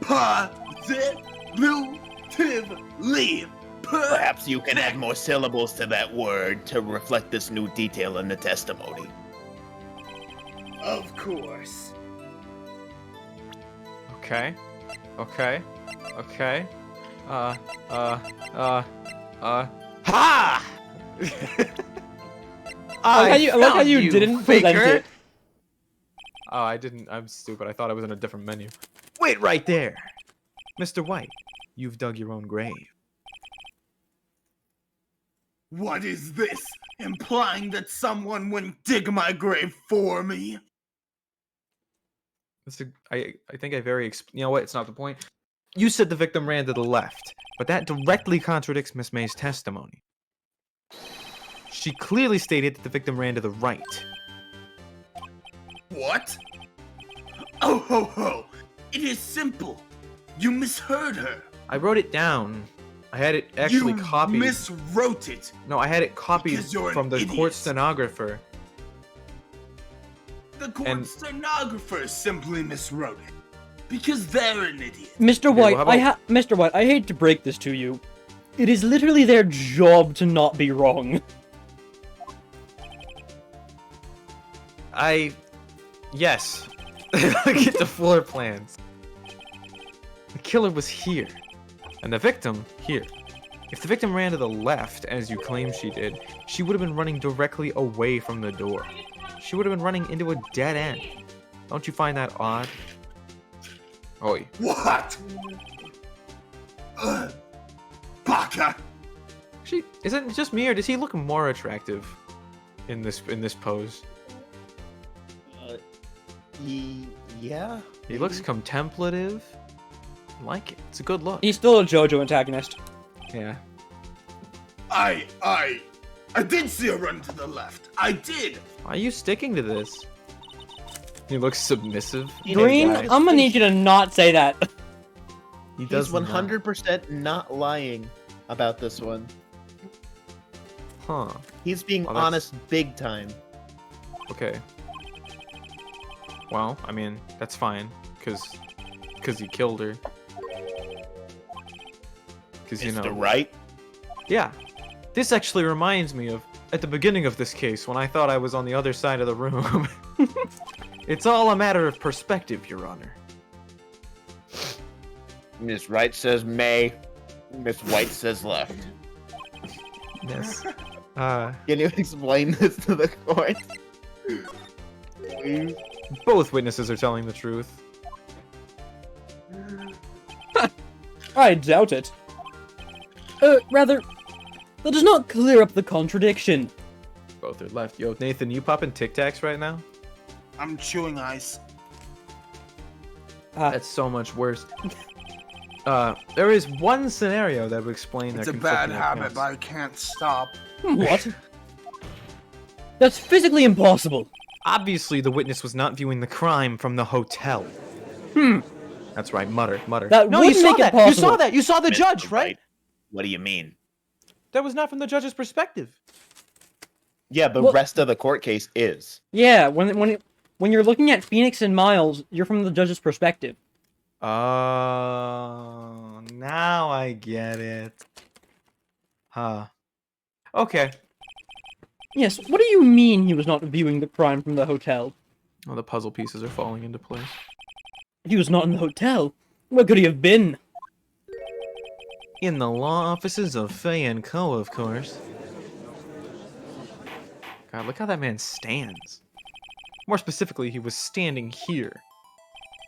positively. Perhaps you can add more syllables to that word to reflect this new detail in the testimony. Of course. okay. Ha! I like how you didn't present faker. it. Oh, I didn't. I'm stupid. I thought I was in a different menu. Wait right there. Mr. White, you've dug your own grave. What is this? Implying that someone wouldn't dig my grave for me? I think I very... You know what? It's not the point. You said the victim ran to the left, but that directly contradicts Miss May's testimony. She clearly stated that the victim ran to the right. What? Oh ho ho! It is simple. You misheard her. I wrote it down. I had it actually you copied. miswrote it. No, I had it copied Because you're an from the idiot. court stenographer. The court And- stenographer simply miswrote it. Because they're an idiot. Mr. well, White, how Mr. White, I hate to break this to you. It is literally their job to not be wrong. Yes. Look at the floor plans. The killer was here, and the victim here. If the victim ran to the left, as you claim she did, she would have been running directly away from the door. She would have been running into a dead end. Don't you find that odd? Oi. What? Baka! She isn't it just me, or does he look more attractive in this pose? Yeah. He looks contemplative. I like it. It's a good look. He's still a JoJo antagonist. Yeah. I did see her run to the left. I did. Why are you sticking to this? He looks submissive. Green, guy. I'm gonna need you to not say that. He does He's not. 100% not lying about this one. Huh. He's being Well, that's- honest big time. Okay. Well, I mean, that's fine, cause he killed her. Cause you know. Mr. Wright? Yeah. This actually reminds me of at the beginning of this case when I thought I was on the other side of the room. It's all a matter of perspective, Your Honor. Miss Wright says May. Miss White says left. Yes. Can you explain this to the court? Both witnesses are telling the truth. I doubt it. Rather, that does not clear up the contradiction. Both are left. Yo, Nathan, you popping Tic Tacs right now? I'm chewing ice. That's so much worse. There is one scenario that would explain It's that a bad conflicting habit, accounts. but I can't stop. What? That's physically impossible. Obviously, the witness was not viewing the crime from the hotel. That's right, mutter. That No, you would saw make it that! You possible. saw that! You saw the Mr. judge, right? Wright, what do you mean? That was not from the judge's perspective. Yeah, the Well- rest of the court case is. Yeah, when you're looking at Phoenix and Miles, you're from the judge's perspective. Oh, now I get it. Huh. Okay. Yes, what do you mean he was not viewing the crime from the hotel? Well, the puzzle pieces are falling into place. He was not in the hotel. Where could he have been? In the law offices of Fay & Co., of course. God, look how that man stands. More specifically, he was standing here.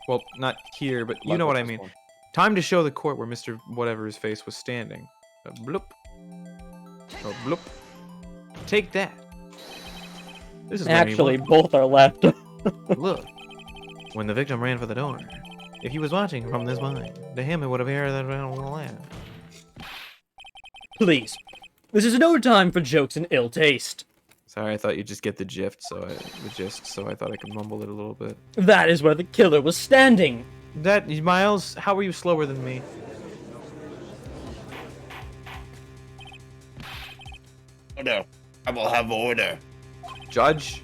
Well, not here, but you know what I mean. Time to show the court where Mr. Whatever his face was standing. A bloop. A bloop. Take that. This is where he Actually, was. both are left. Look. When the victim ran for the door, If he was watching from this mine, to him it would appear that around the land. Please. This is no time for jokes and ill taste. Sorry, I thought you'd just get the gist, so I thought I could mumble it a little bit. That is where the killer was standing. That, Miles, how are you slower than me? Order. I will have order. Judge?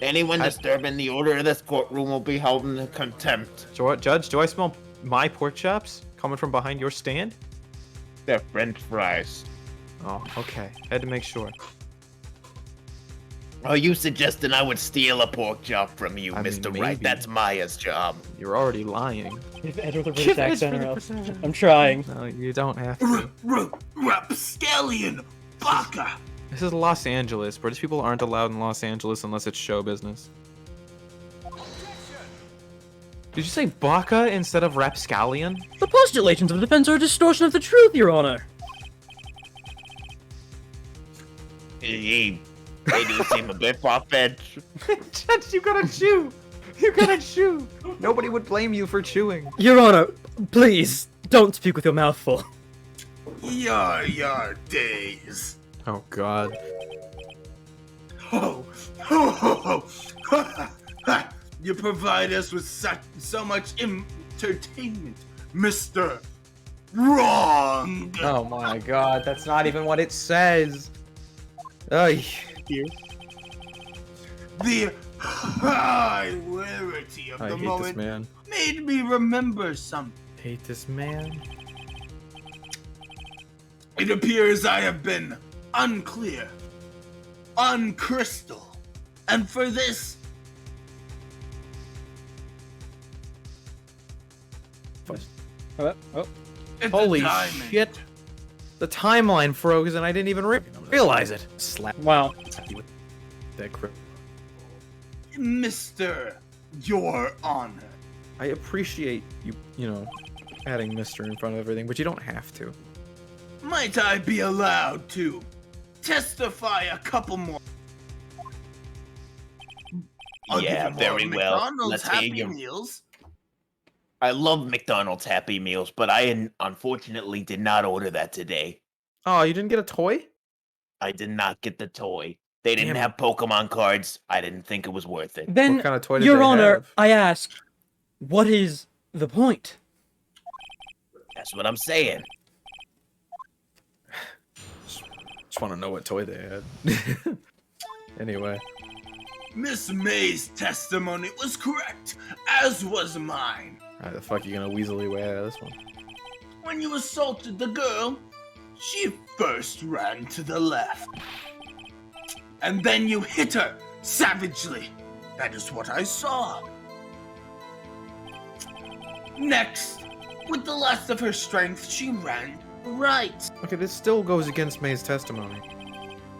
Anyone disturbing the order of this courtroom will be held in contempt. Judge, do I smell my pork chops coming from behind your stand? They're French fries. Oh, okay. Had to make sure. Are you suggesting I would steal a pork chop from you, I mean, Mr. maybe. Wright? That's Maya's job. You're already lying. Give Ed with a British accent or else. I'm trying. No, you don't have to. Rapscallion! Baka! This is Los Angeles. British people aren't allowed in Los Angeles unless it's show business. Did you say baka instead of rapscallion? The postulations of the defense are a distortion of the truth, Your Honor. They do seem a bit far-fetched. Judge, you gotta chew! You gotta chew! Nobody would blame you for chewing. Your Honor, please, don't speak with your mouth full. Yar days. Oh god. Ho, ho, ho, ho. You provide us with so much entertainment, Mr. Wrong. Oh my god, that's not even what it says. Ay. The hilarity of I the hate this moment man. made me remember something. Hate this man. It appears I have been unclear, uncrystal, and for this, Oh. it's Holy a diamond. shit. The timeline froze and I didn't even realize it. Slap Wow. you with that crap. Mr. Your Honor. I appreciate you know, adding Mr. in front of everything, but you don't have to. Might I be allowed to testify a couple more? I'll give Yeah, you more very well. McDonald's Let's hear Happy you. Meals. I love McDonald's Happy Meals, but I unfortunately did not order that today. Oh, you didn't get a toy? I did not get the toy. They didn't Damn. have Pokemon cards. I didn't think it was worth it. Then, What kind of toy did Your they Honor, have? I ask, what is the point? That's what I'm saying. Just want to know what toy they had. Anyway. Miss May's testimony was correct, as was mine. How the fuck you gonna weasel your way out of this one? When you assaulted the girl, she first ran to the left. And then you hit her savagely. That is what I saw. Next, with the last of her strength, she ran right. Okay, this still goes against May's testimony.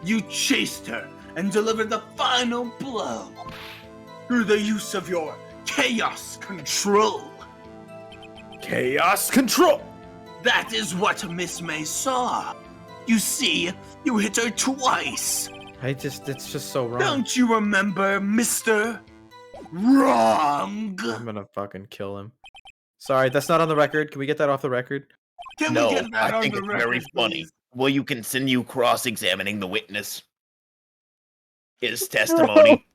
You chased her and delivered the final blow through the use of your chaos control. Chaos control! That is what Miss May saw. You see, you hit her twice. It's just so wrong. Don't you remember, Mr. Wrong? I'm gonna fucking kill him. Sorry, that's not on the record. Can we get that off the record? Can No, we get that I on think the it's record, very funny. please? Will you continue cross-examining the witness? His testimony.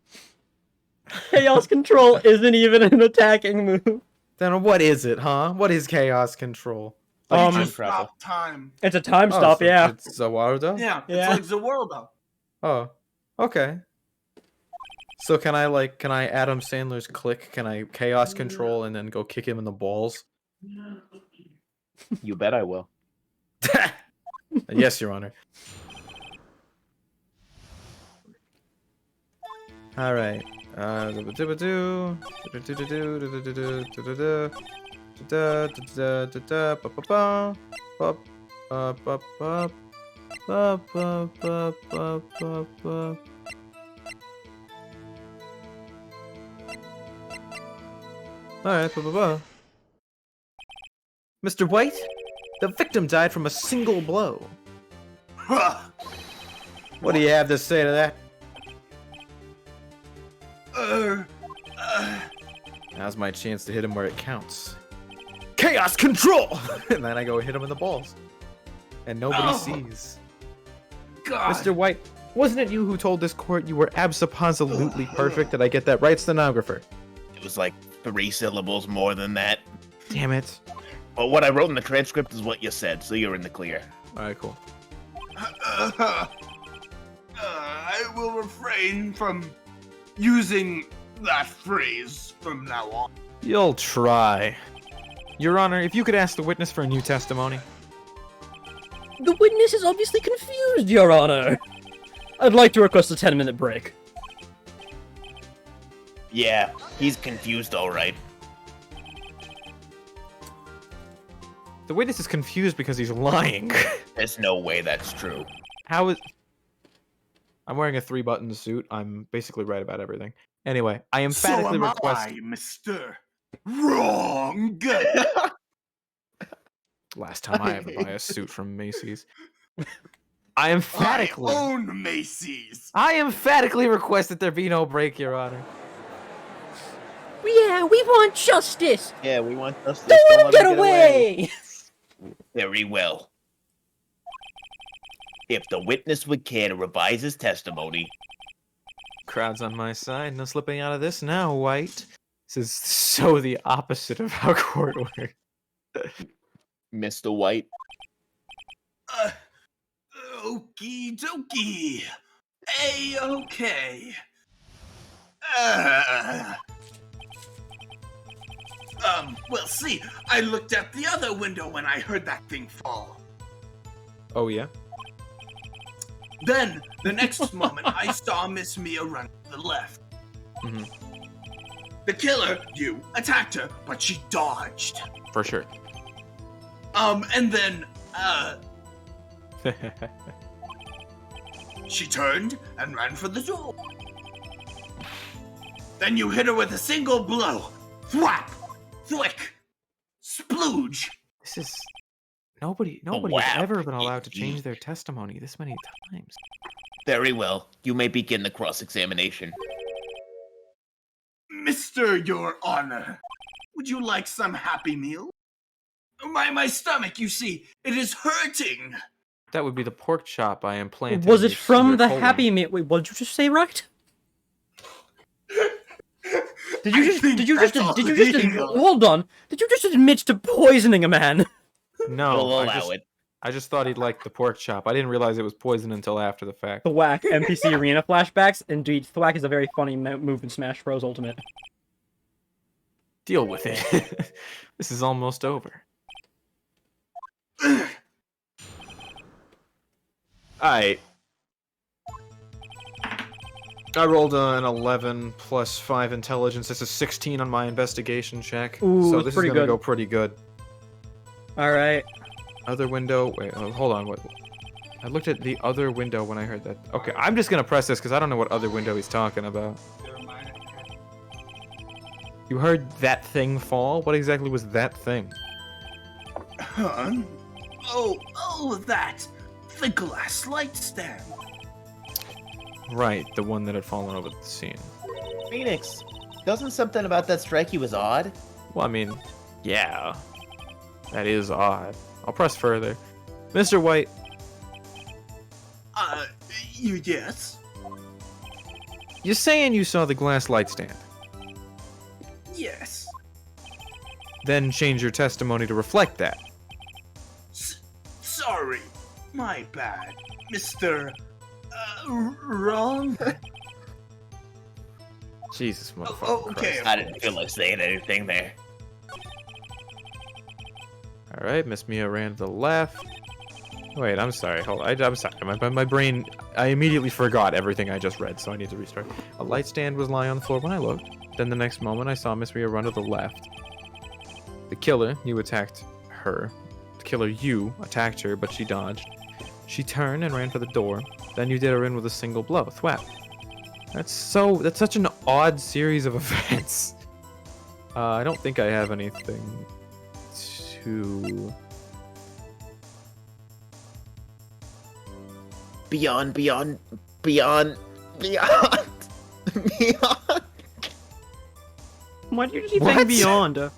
Chaos control isn't even an attacking move. Then what is it, huh? What is chaos control? Um, Just stop time. It's a time Oh, stop, so yeah. It's Zawarudo? Yeah, Yeah. it's like Zaworld. Oh, okay. So can I Adam Sandler's Click? Can I chaos control and then go kick him in the balls? You bet I will. Yes, Your Honor. All right. Alright, Mr. White, the victim died from a single blow. What do you have to say to that? Now's my chance to hit him where it counts. chaos control, and then I go hit him in the balls, and nobody Oh. sees. God. Mr. White, wasn't it you who told this court you were absolutely perfect? Did I get that right, stenographer? It was like 3 syllables more than that. Damn it. But what I wrote in the transcript is what you said, so you're in the clear. All right, cool. I will refrain from using that phrase from now on. You'll try. Your Honor, if you could ask the witness for a new testimony. The witness is obviously confused, Your Honor. I'd like to request a 10-minute break. Yeah, he's confused, all right. The witness is confused because he's lying. There's no way that's true. How is... I'm wearing a 3-button suit. I'm basically right about everything. Anyway, I emphatically so am request... I, Mr. Wrong. Last time I ever buy a suit from Macy's. I emphatically... I own Macy's. I emphatically request that there be no break, Your Honor. Yeah, we want justice! Yeah, we want justice. Don't let get him away! Very well. If the witness would care to revise his testimony, Crowd's on my side. No slipping out of this now, White. This is so the opposite of how court works. Mr. White, Okie dokie. A-okay. Well, see, I looked at the other window when I heard that thing fall. Oh, yeah? Then, the next moment, I saw Miss Mia run to the left. Mhm. The killer, you, attacked her, but she dodged. For sure. And then, she turned and ran for the door. Then you hit her with a single blow. Thwap! Thwick! Splooge! This is... Nobody's wow. ever been allowed to change their testimony this many times. very well. You may begin the cross-examination. Mr. Your Honor, would you like some Happy Meal? My stomach, you see, it is hurting. That would be the pork chop I implanted. Was in it your from the colon. Happy Meal? Wait, what did you just say, right? Did you just hold on? Did you just admit to poisoning a man? No, We'll allow it. I just thought he'd like the pork chop. I didn't realize it was poison until after the fact. Thwack NPC Arena flashbacks. Indeed, Thwack is a very funny move in Smash Bros. Ultimate. Deal with it. This is almost over. Alright. I rolled an 11 plus 5 intelligence. This is 16 on my investigation check. Ooh, so that's this is pretty gonna good. go pretty good. All right. Other window. Wait, hold on. What? I looked at the other window when I heard that. Okay, I'm just gonna press this because I don't know what other window he's talking about. You heard that thing fall? What exactly was that thing? Huh? Oh, that. The glass light stand. Right, the one that had fallen over the scene. Phoenix, doesn't something about that strike you was odd? Well, I mean, yeah. That is odd. I'll press further. Mr. White, Yes? you're saying you saw the glass light stand. Yes. Then change your testimony to reflect that. Sorry. My bad. Mr. Wrong? Jesus, motherfucker. Oh, okay. Christ. I didn't feel like saying anything there. Alright, Miss Mia ran to the left. Wait, I'm sorry. Hold on. I'm sorry. My brain... I immediately forgot everything I just read, so I need to restart. A light stand was lying on the floor when I looked. Then the next moment, I saw Miss Mia run to the left. The killer, you attacked her. The killer, you attacked her, but she dodged. She turned and ran for the door. Then you did her in with a single blow. Thwap. That's such an odd series of events. I don't think I have anything to... Beyond. Beyond. Why did you keep What? saying beyond?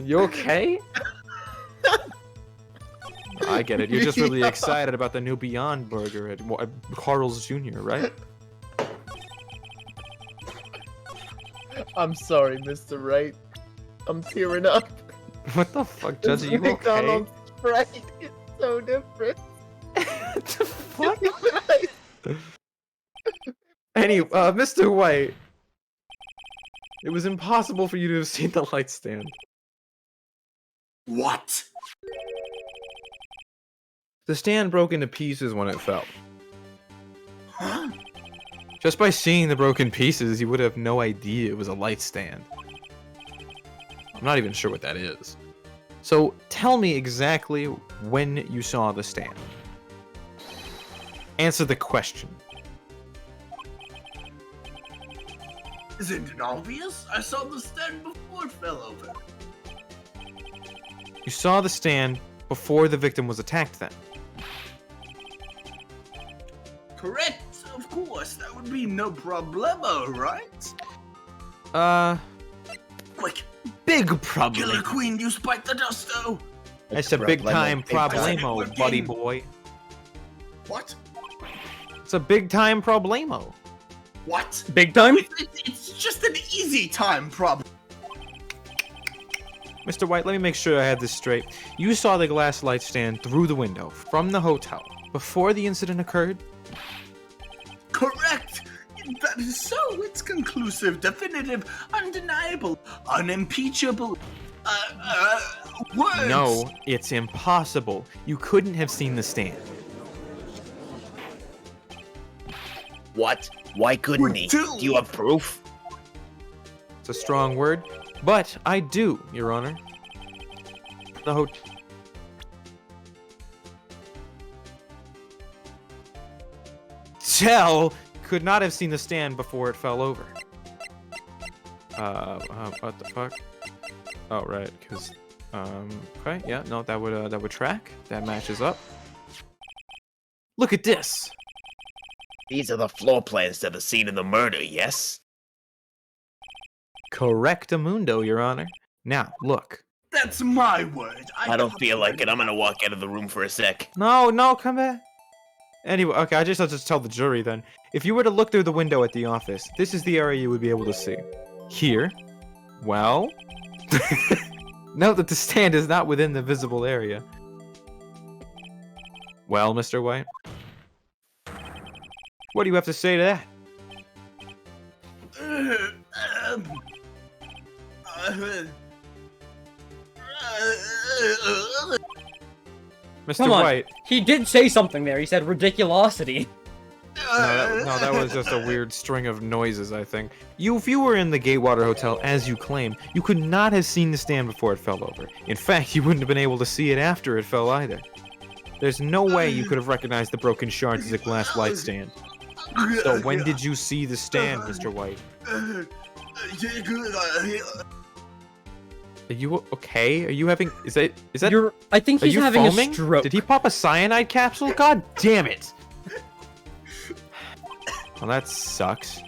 You okay? I get it. You're just really excited about the new Beyond Burger at Carl's Jr., right? I'm sorry, Mr. Wright. I'm tearing up. What the fuck, Judge? Are you okay? McDonald's Sprite is so different. What the fuck? Anyway, Mr. White, it was impossible for you to have seen the light stand. What? The stand broke into pieces when it fell. Huh? Just by seeing the broken pieces, you would have no idea it was a light stand. I'm not even sure what that is. So, tell me exactly when you saw the stand. Answer the question. Isn't it obvious? I saw the stand before it fell over. You saw the stand before the victim was attacked then. Correct, of course. That would be no problemo, right? Quick, Big problem. Killer Queen, you spike the dusto! It's a big time problemo, We're buddy getting- boy. What? It's a big time problemo. What? Big time? It's just an easy time problem. Mr. White, let me make sure I have this straight. You saw the glass light stand through the window from the hotel before the incident occurred? Correct! That is so. It's conclusive, definitive, undeniable, unimpeachable. Words! No, it's impossible. You couldn't have seen the stand. What? Why couldn't he? Dude. Do you have proof? It's a strong word, but I do, Your Honor. The hotel could not have seen the stand before it fell over. What the fuck? Oh, right, because, okay, yeah, no, that would track. That matches up. Look at this! These are the floor plans to the scene of the murder, yes? Correctamundo, Your Honor. Now, look. That's my word. I don't feel like it. I'm gonna walk out of the room for a sec. No, come back. Anyway, okay, I'll just tell the jury then. If you were to look through the window at the office, this is the area you would be able to see. Here, well, note that the stand is not within the visible area. Well, Mr. White, what do you have to say to that? Mr. Come on. White, He did say something there. He said ridiculosity. no, that was just a weird string of noises, I think. If you were in the Gatewater Hotel, as you claim, you could not have seen the stand before it fell over. In fact, you wouldn't have been able to see it after it fell either. There's no way you could have recognized the broken shards as a glass light stand. So when did you see the stand, Mr. White? Are you okay? Are you having... Is that... I think Are he's you having foaming? a stroke. Did he pop a cyanide capsule? God damn it! Well, that sucks.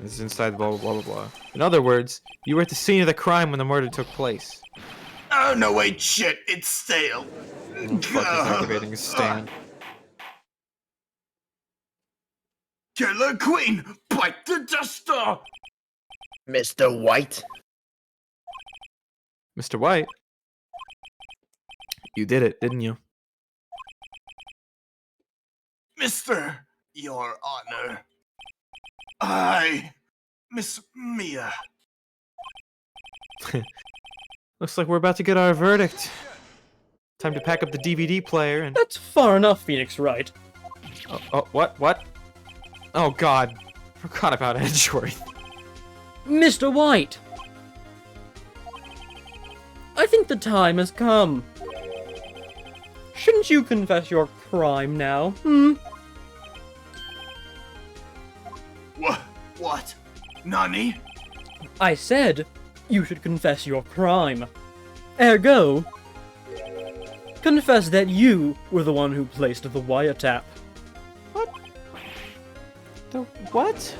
This is inside blah, blah, blah, blah, blah. In other words, you were at the scene of the crime when the murder took place. Oh, no, wait, shit. It's stale. Oh, fuck, he's activating his stand. Killer Queen, bite the duster! Mr. White? Mr. White? You did it, didn't you? Mr. Your Honor. I, Miss Mia. Looks like we're about to get our verdict. Time to pack up the DVD player and... That's far enough, Phoenix Wright. Oh, what? Oh, God. Forgot about Edgeworth. Mr. White! I think the time has come. Shouldn't you confess your crime now, What? Nani? I said you should confess your crime. Ergo, confess that you were the one who placed the wiretap. The what?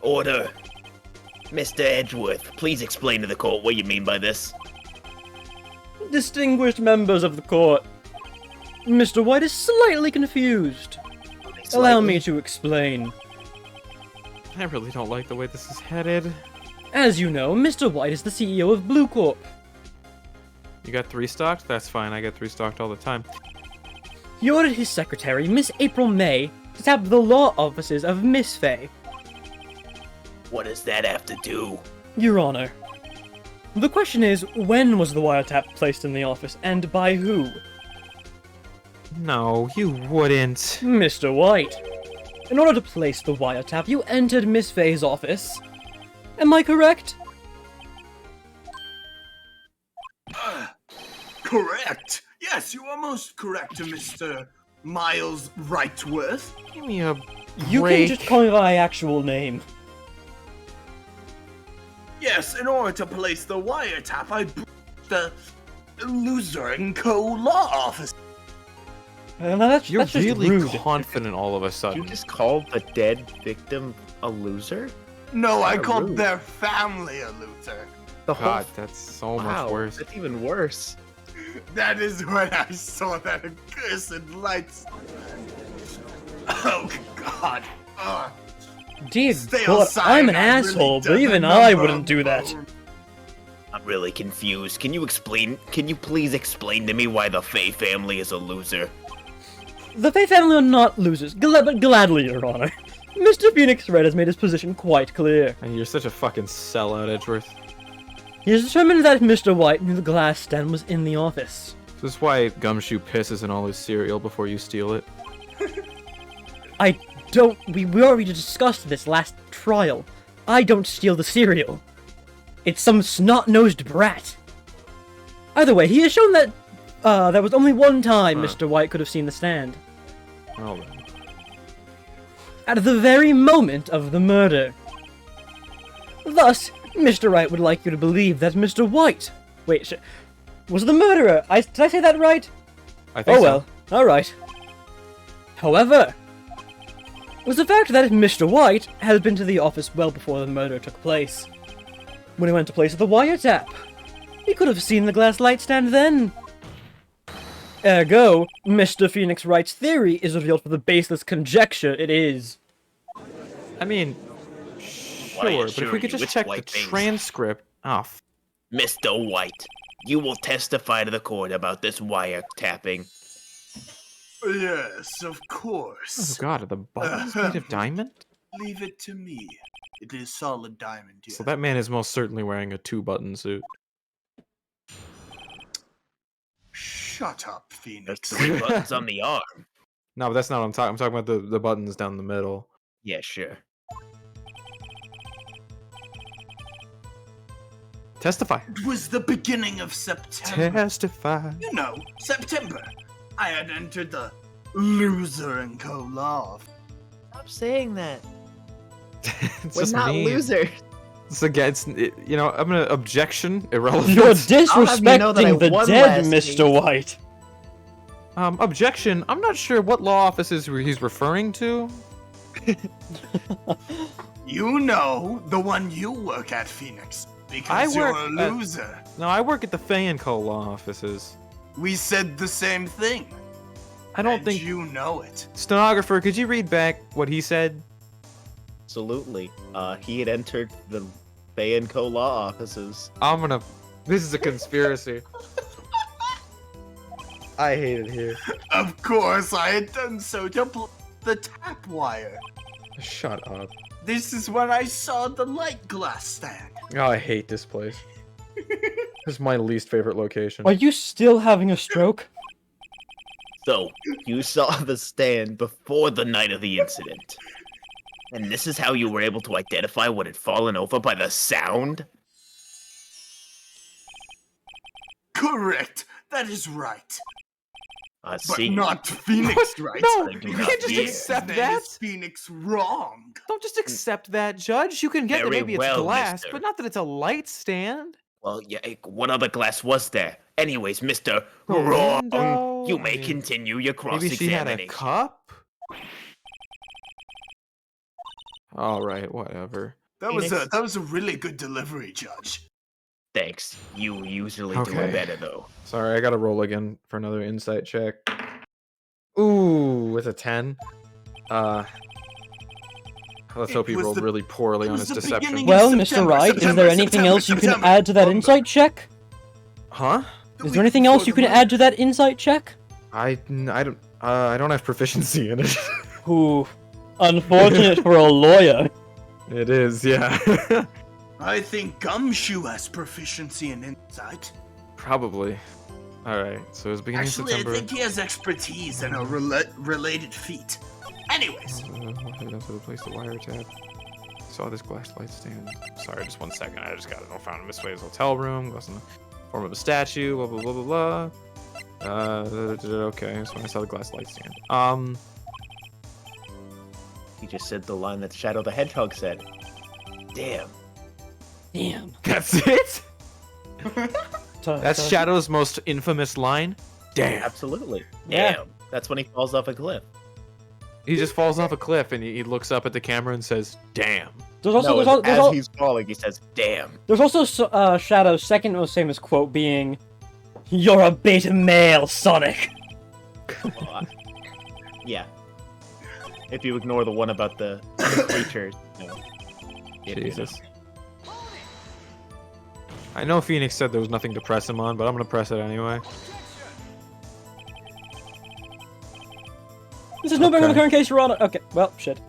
Order. Mr. Edgeworth, please explain to the court what you mean by this. Distinguished members of the court, Mr. White is slightly confused. Allow me to explain. I really don't like the way this is headed. As you know, Mr. White is the CEO of Blue Corp. You got 3 stocked? That's fine, I get 3 stocked all the time. He ordered his secretary, Miss April May, to tap the law offices of Miss Fay. What does that have to do? Your Honor, the question is, when was the wiretap placed in the office, and by who? No, you wouldn't. Mr. White. In order to place the wiretap, you entered Miss Fay's office. Am I correct? Correct. Yes, you are most correct, Mr. Miles Wrightworth. Give me a You break. can just call me by actual name. Yes, in order to place the wiretap, I breached the Loser and Co. law office. That's You're just really rude. confident all of a You sudden. just called the dead victim a loser? No, I How called rude. their family a loser. The whole God, that's so wow, much worse. That's even worse. That is when I saw that accursed lights. Oh, God. Dear Stay God, outside, I'm an I really asshole, but don't even remember I wouldn't do that. I'm really confused. Can you please explain to me why the Fay family is a loser? The Fay family are not losers, but gladly, Your Honor. Mr. Phoenix Red has made his position quite clear. And you're such a fucking sellout, Edgeworth. He has determined that Mr. White knew the glass stand was in the office. This is why Gumshoe pisses in all his cereal before you steal it. We already discussed this last trial. I don't steal the cereal. It's some snot-nosed brat. Either way, he has shown that, there was only one time Huh. Mr. White could have seen the stand. Well then. At the very moment of the murder. Thus, Mr. Wright would like you to believe that Mr. White... Wait, was the murderer? Did I say that right? I think Oh well, alright. However, was the fact that Mr. White had been to the office well before the murder took place. When he went to place the wiretap, he could have seen the glass light stand then. Ergo, Mr. Phoenix Wright's theory is revealed for the baseless conjecture it is. I mean, Why, sure, but if sure, we could you just wish check the white things. transcript. Oh, Mr. White, you will testify to the court about this wiretapping. Yes, of oh course. god, are the buttons made of diamond? Leave it to me. It is solid diamond, yes. So that man is most certainly wearing a 2-button suit. Shut up, There's Phoenix. 3 buttons on the arm. No, but that's not what I'm talking. I'm talking about the buttons down the middle. Yeah, sure. Testify. It was the beginning of September. Testify. You know, September. I had entered the Loser and Co. law. Stop saying that. It's We're just not mean. losers. It's against, you know, I'm gonna objection irrelevant. You're I'll have you disrespecting know that I the won dead, last Mr. week. White. Objection. I'm not sure what law offices he's referring to. You know, the one you work at, Phoenix. Because I you're work a at- loser. No, I work at the Fay and Co. law offices. We said the same thing. I don't and think. you know it. Stenographer, could you read back what he said? Absolutely. He had entered the Bay and Co. law offices. I'm gonna. This is a conspiracy. I hate it here. Of course, I had done so to the tap wire. Shut up. This is when I saw the light glass stand. Oh, I hate this place. This is my least favorite location. Are you still having a stroke? So, you saw the stand before the night of the incident. And this is how you were able to identify what had fallen over by the sound? Correct. That is right. I But see. not Phoenix, right? No, I do you not can't just hear. accept His name that. is Phoenix wrong. Don't just accept that, Judge. You can get that Very maybe it's well, glass, mister. but not that it's a light stand. Well, yeah, what other glass was there? Anyways, Mr. Wrong, window? you I may mean, continue your Maybe she had a cross-examination. cup? All right, whatever. That was Phoenix? a really good delivery, Judge. Thanks. You usually do Okay. it better, though. Sorry, I gotta roll again for another insight check. Ooh, with a 10. Let's It hope he was rolled the- really poorly it on was his the deception. beginning- Well, September, Mr. Wright, is September, there anything September, else you can September. add to that insight check? Huh? The Is there week anything before else you the can murder. add to that insight check? I don't have proficiency in it. Ooh, unfortunate for a lawyer. It is, yeah. I think Gumshoe has proficiency in insight. Probably. All right. So it was beginning Actually, of September. I think he has expertise in a related feat. Anyways, Headed up to the place to wiretap. Saw this glass light stand. Sorry, just 1 second. I just got it. I found Miss Way's hotel room. Glass in the form of a statue. Blah blah blah blah blah. Okay, that's when I saw the glass light stand. He just said the line that Shadow the Hedgehog said. Damn. Damn. That's it. That's Shadow's most infamous line. Damn. Absolutely. Yeah. Damn. That's when he falls off a cliff. He just falls off a cliff and he looks up at the camera and says, "Damn." There's also, No, there's, as he's falling, he says, damn. there's also Shadow's second most famous quote being, "You're a beta male, Sonic." Yeah. If you ignore the one about the creatures. You know, Jesus. I know Phoenix said there was nothing to press him on, but I'm gonna press it anyway. This is no better than the Okay. current case, Your Honor. Okay, well, shit.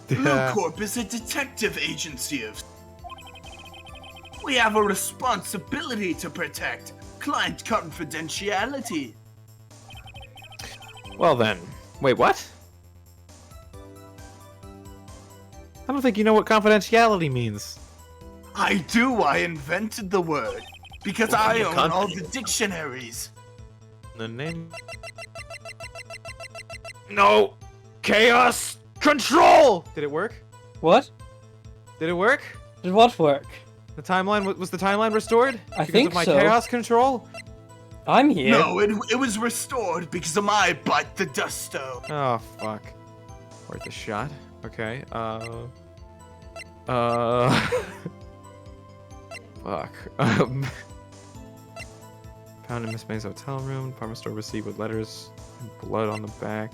Blue Corp is a detective agency of. We have a responsibility to protect client confidentiality. Well then. Wait, what? I don't think you know what confidentiality means. I do. I invented the word because Well, I you're own all the confident. dictionaries. The name. No! Chaos Control! Did it work? What? Did it work? Did what work? The timeline was the timeline restored? I because think of my so. chaos control? I'm here. No, it was restored because of my bite the dusto. Oh fuck. Worth a shot. Okay. Fuck. Found in Miss May's hotel room. Department store receipt with letters and blood on the back.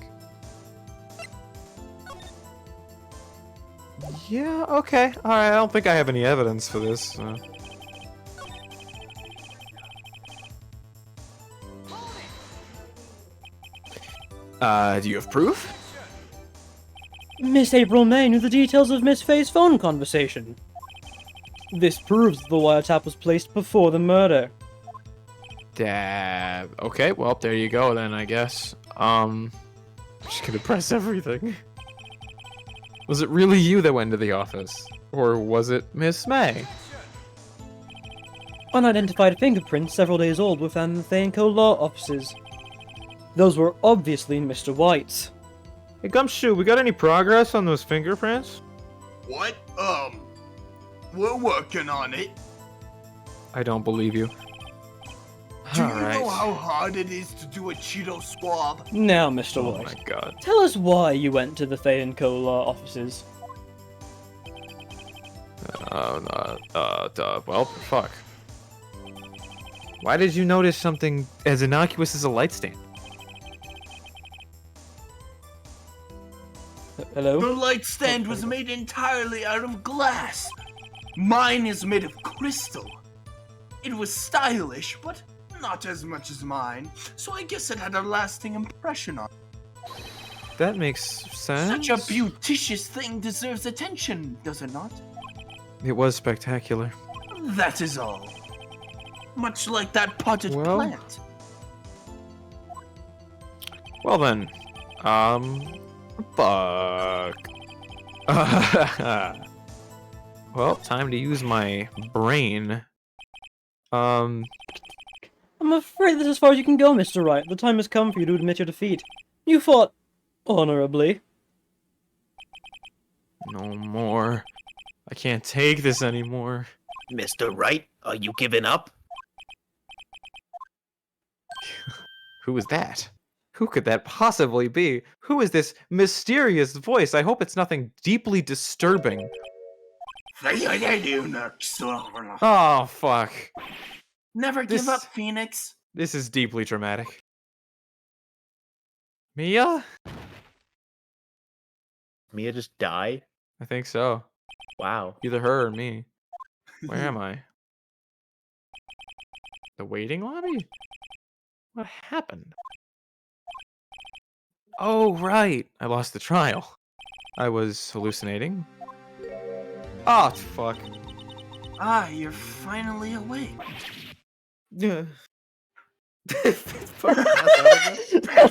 Yeah, okay. Alright, I don't think I have any evidence for this. Do you have proof? Miss April May knew the details of Miss Faye's phone conversation. This proves the wiretap was placed before the murder. Dab. Okay, well, there you go then, I guess. I'm just gonna press everything. Was it really you that went to the office? Or was it Miss May? Unidentified fingerprints several days old were found in the Thay & Co. law offices. Those were obviously Mr. White's. Hey, Gumshoe, we got any progress on those fingerprints? What? We're working on it. I don't believe you. Do you Alright. know how hard it is to do a Cheeto swab? Now, Mr. Oh White, my god. tell us why you went to the Thay & Co. law offices. Well, fuck. Why did you notice something as innocuous as a light stand? Hello? The light stand was made entirely out of glass. Mine is made of crystal. It was stylish, but not as much as mine, so I guess it had a lasting impression on me. That makes sense. Such a beauticious thing deserves attention, does it not? It was spectacular. That is all. Much like that potted Well- plant. Well then, fuck. Well, time to use my brain. I'm afraid that's as far as you can go, Mr. Wright. The time has come for you to admit your defeat. You fought honorably. No more. I can't take this anymore. Mr. Wright, are you giving up? Who was that? Who could that possibly be? Who is this mysterious voice? I hope it's nothing deeply disturbing. Oh, fuck. Never This- give up, Phoenix. This is deeply dramatic. Mia? Mia just die? I think so. Wow. Either her or me. Where am I? The waiting lobby? What happened? Oh, right. I lost the trial. I was hallucinating. Oh, fuck. Ah, you're finally awake. Yeah. Pass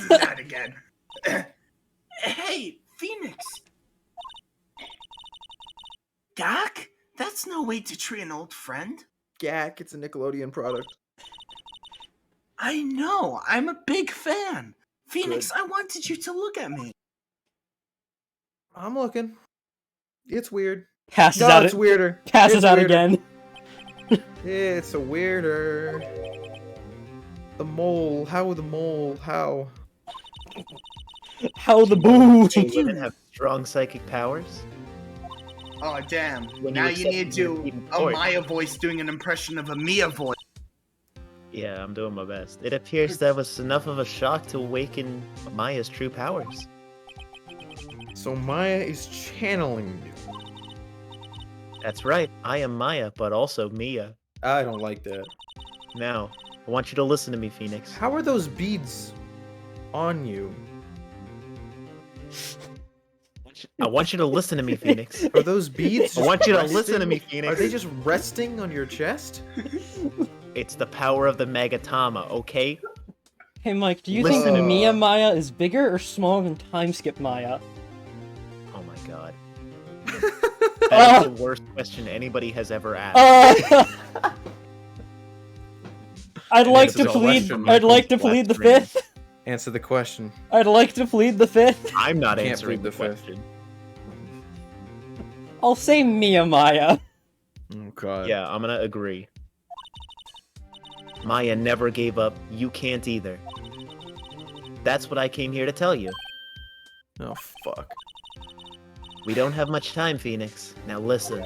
that again. Hey, Phoenix. Doc? That's no way to treat an old friend. Gak, it's a Nickelodeon product. I know. I'm a big fan. Phoenix, I wanted you to look at me. I'm looking. It's weird. Passes No, out. it's weirder. Passes It's out weirder. again. It's a weirder. The mole. How the mole? How? How the boo. Do women have strong psychic powers? Oh damn! When Now you you accept need your to Eden a voice. Maya voice doing an impression of a Mia voice. Yeah, I'm doing my best. It appears that was enough of a shock to awaken Maya's true powers. So Maya is channeling you. That's right. I am Maya, but also Mia. I don't like that. Now, I want you to listen to me, Phoenix. How are those beads on you? I want you to listen to me, Phoenix. Are those beads? I just want you to resting? listen to me, Are Phoenix. they just resting on your chest? It's the power of the Megatama, okay? Hey, Mike, do you Listen think to me. Mia Maya is bigger or smaller than Time Skip Maya? Oh my god. That is the worst question anybody has ever asked. I'd like answer to the plead. question, I'd like Michael. to plead the Black screen. fifth. Answer the question. I'd like to plead the fifth. I'm not Can't answering plead the the fifth. question. I'll say Mia Maya. Oh god. Yeah, I'm gonna agree. Maya never gave up. You can't either. That's what I came here to tell you. Oh fuck. We don't have much time, Phoenix. Now listen.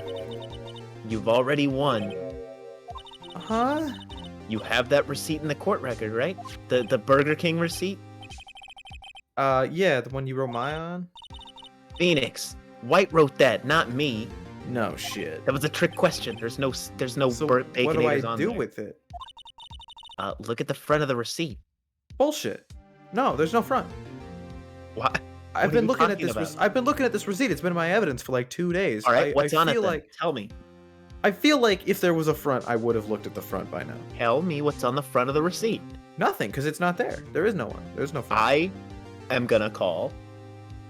You've already won. Huh? You have that receipt in the court record, right? The Burger King receipt? Yeah, the one you wrote Maya on? Phoenix, White wrote that, not me. No shit. That was a trick question. There's no So baconators what do I on do there. with it? Look at the front of the receipt. Bullshit. No, there's no front. What? I've are been you looking at talking this. about? I've been looking at this receipt. It's been my evidence for like 2 days. All right, what's on it feel then? like Tell me. I feel like if there was a front, I would have looked at the front by now. Tell me what's on the front of the receipt. Nothing, because it's not there. There is no one. There's no front. I am gonna call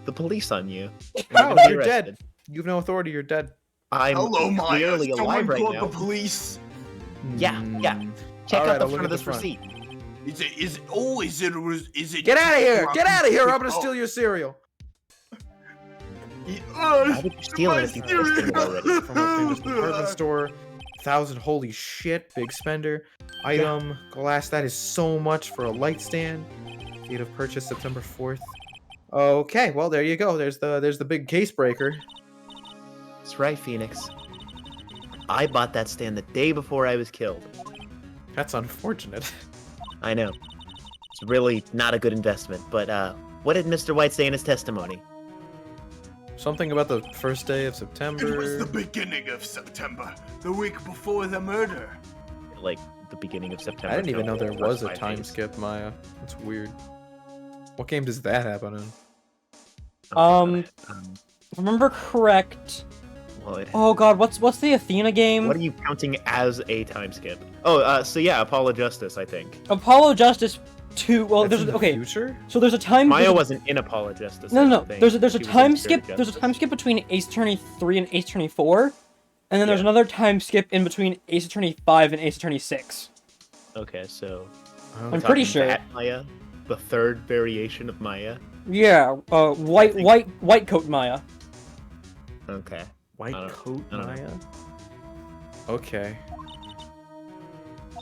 the police on you. No, gonna be you're dead. arrested. You've no authority. You're dead. I'm Hello, Maya. clearly Someone alive right called now. the police. Yeah. Check Alright, out the I'll look front of at the this front. receipt. Is it? Get out of here! Get out of here! I'm gonna Oh, steal your cereal. Why would you steal it if you tasted it already? From a famous department store. 1,000. Holy shit! Big spender. Item glass. That is so much for a light stand. Date of purchase September 4th. Okay, well there you go. There's the big case breaker. That's right, Phoenix. I bought that stand the day before I was killed. That's unfortunate. I know. It's really not a good investment, but what did Mr. White say in his testimony? Something about the first day of It was September. the beginning of September, the week before the murder. Like, the beginning of September. I didn't even know till there the was first a 5 time days. skip, Maya. That's weird. What game does that happen in? Um, If I remember correct. well, it, Oh god, what's the Athena game? what are you counting as a time skip? Oh, so yeah, Apollo Justice, I think. Apollo Justice 2. Well, That's there's in the okay. future? So there's a time. Maya there's a- wasn't in Apollo Justice. No, I no, don't no. think. There's a She was in time Spirit skip. There's a Justice. time skip between Ace Attorney 3 and Ace Attorney 4, and then there's Yeah. another time skip in between Ace Attorney 5 and Ace Attorney 6. Okay, so Oh, I'm pretty talking sure. that Maya, the third variation of Maya. Yeah, white think- white coat Maya. Okay. White I don't- coat I don't know. Maya? Okay.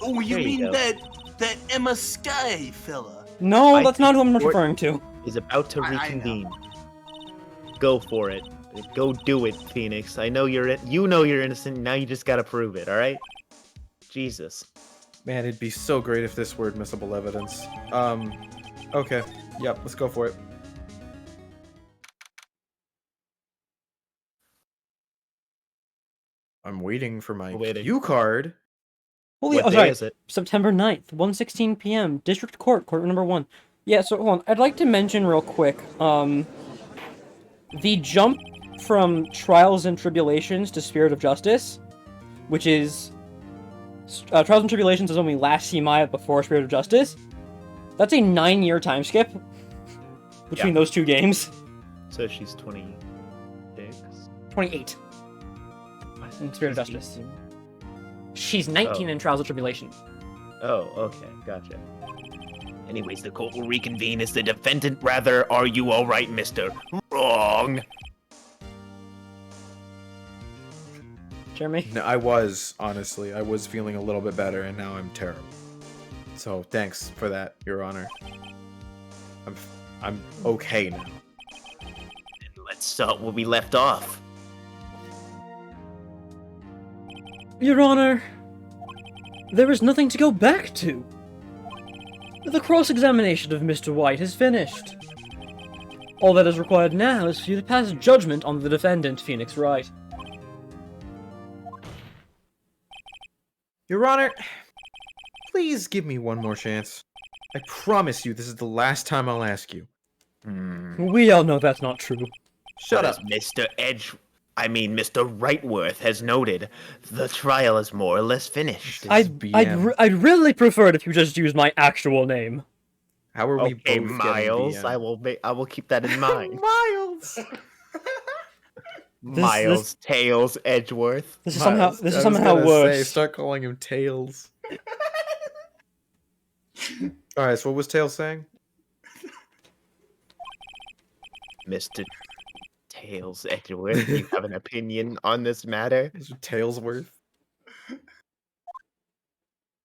Oh, you There you mean go. that Emma Sky fella? No, I that's not who I'm think Court referring to. is about to I know. reconvene. Go for it. Go do it, Phoenix. I know you're you're innocent. Now you just gotta prove it. All right? Jesus. Man, it'd be so great if this were admissible evidence. Okay. Yep, let's go for it. I'm waiting for my Waiting. cue card. Holy, What oh, day sorry. is it? September 9th, 1:16 p.m. District Court, court number 1. Yeah, so hold on. I'd like to mention real quick, the jump from Trials and Tribulations to Spirit of Justice, which is Trials and Tribulations is when we last see Maya before Spirit of Justice. That's a 9-year time skip between those two games. So she's 26. 28 in Spirit of Justice. She's 19 in Trials and Tribulation. Oh, okay, gotcha. Anyways, the court will reconvene as the defendant. Rather, are you all right, Mister? Wrong. Jeremy? No, I was, honestly. I was feeling a little bit better, and now I'm terrible. So, thanks for that, Your Honor. I'm okay now. Let's start where we left off. Your Honor, there is nothing to go back to. The cross-examination of Mr. White is finished. All that is required now is for you to pass judgment on the defendant, Phoenix Wright. Your Honor, please give me one more chance. I promise you this is the last time I'll ask you. We all know that's not true. Shut up. As Mr. Mr. Wrightworth has noted, the trial is more or less finished. I'd really prefer it if you just used my actual name. How are we Okay, both Miles, getting I will keep that in mind. Miles! Miles, Tails, Edgeworth. This is Miles. somehow worse. Start calling him Tails. Alright, so what was Tails saying? Mr. Tails, Edgeworth, do you have an opinion on this matter? Is it Tailsworth?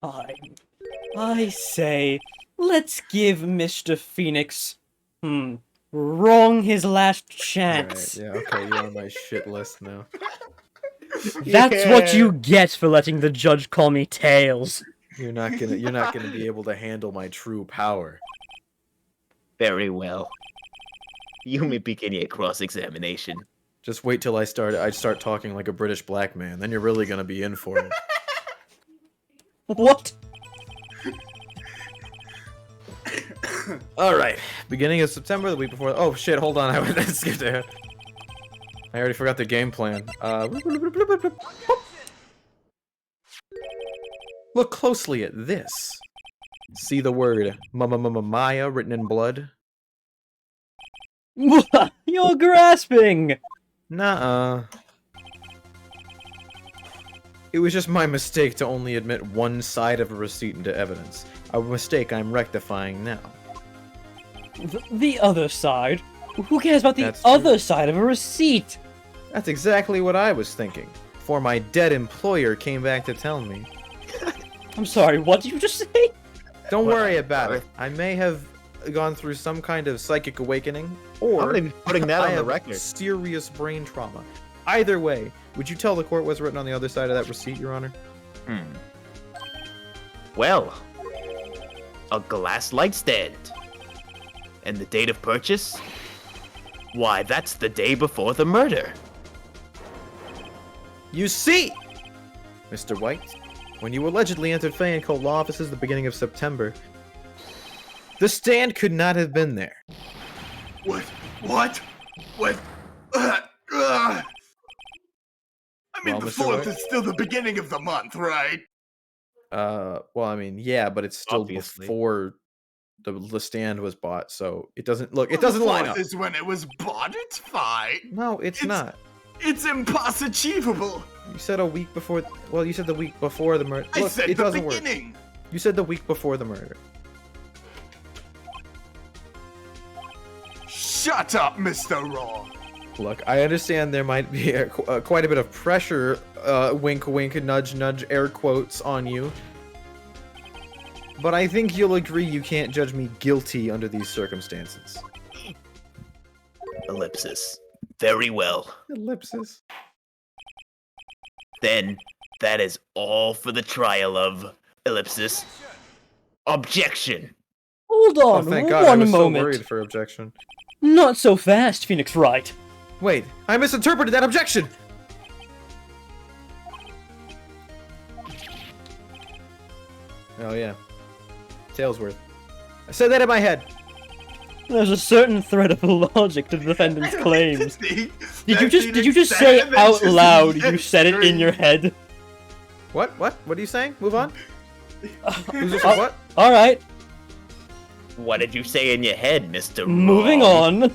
I say, let's give Mr. Phoenix, wrong his last chance. Alright, yeah, okay, you're on my shit list now. That's what you get for letting the judge call me Tails. You're not gonna be able to handle my true power. Very well. You may begin your cross-examination. Just wait till I start talking like a British black man, then you're really gonna be in for it. What? Alright, beginning of September, the week before. Oh shit, hold on, I skipped ahead. I already forgot the game plan. Look closely at this. See the word Maya written in blood? You're grasping! Nuh-uh. It was just my mistake to only admit one side of a receipt into evidence. A mistake I'm rectifying now. The other side? Who cares about the That's other true. side of a receipt? That's exactly what I was thinking. Before my dead employer came back to tell me. I'm sorry, what did you just say? Don't worry about it. I may have gone through some kind of psychic awakening, or I'm gonna be putting that I on the have record. serious brain trauma. Either way, would you tell the court what's written on the other side of that receipt, Your Honor? Well, a glass light stand. And the date of purchase? Why, that's the day before the murder. You see, Mr. White, when you allegedly entered Fayencole law offices at the beginning of September, the stand could not have been there. What? I mean, Well, the Mr. 4th White? is still the beginning of the month, right? Well, I mean, yeah, but it's still Obviously. before the stand was bought, so it doesn't look. It doesn't line up. The 4th is when it was bought. It's fine. No, it's not. It's impossible. You said a week before. Well, you said the week before the murder. I Look, said it the doesn't work. beginning. You said the week before the murder. Shut up, Mr. Wrong. Look, I understand there might be quite a bit of pressure, wink, wink, nudge, nudge, air quotes on you. but I think you'll agree you can't judge me guilty under these circumstances. Ellipsis. Very well. Ellipsis. Then, that is all for the trial of Ellipsis. Objection! Hold Oh, on, thank God, I one was so moment. worried for objection. Not so fast, Phoenix Wright. Wait, I misinterpreted that objection! Oh yeah. Tailsworth. I said that in my head. There's a certain thread of logic to the defendant's claims. See? Did you just say out loud you said it in your head? What? What? What are you saying? Move on. Who's this? Oh. What? Alright, What did you say in your head, Mr. moving Wrong? on.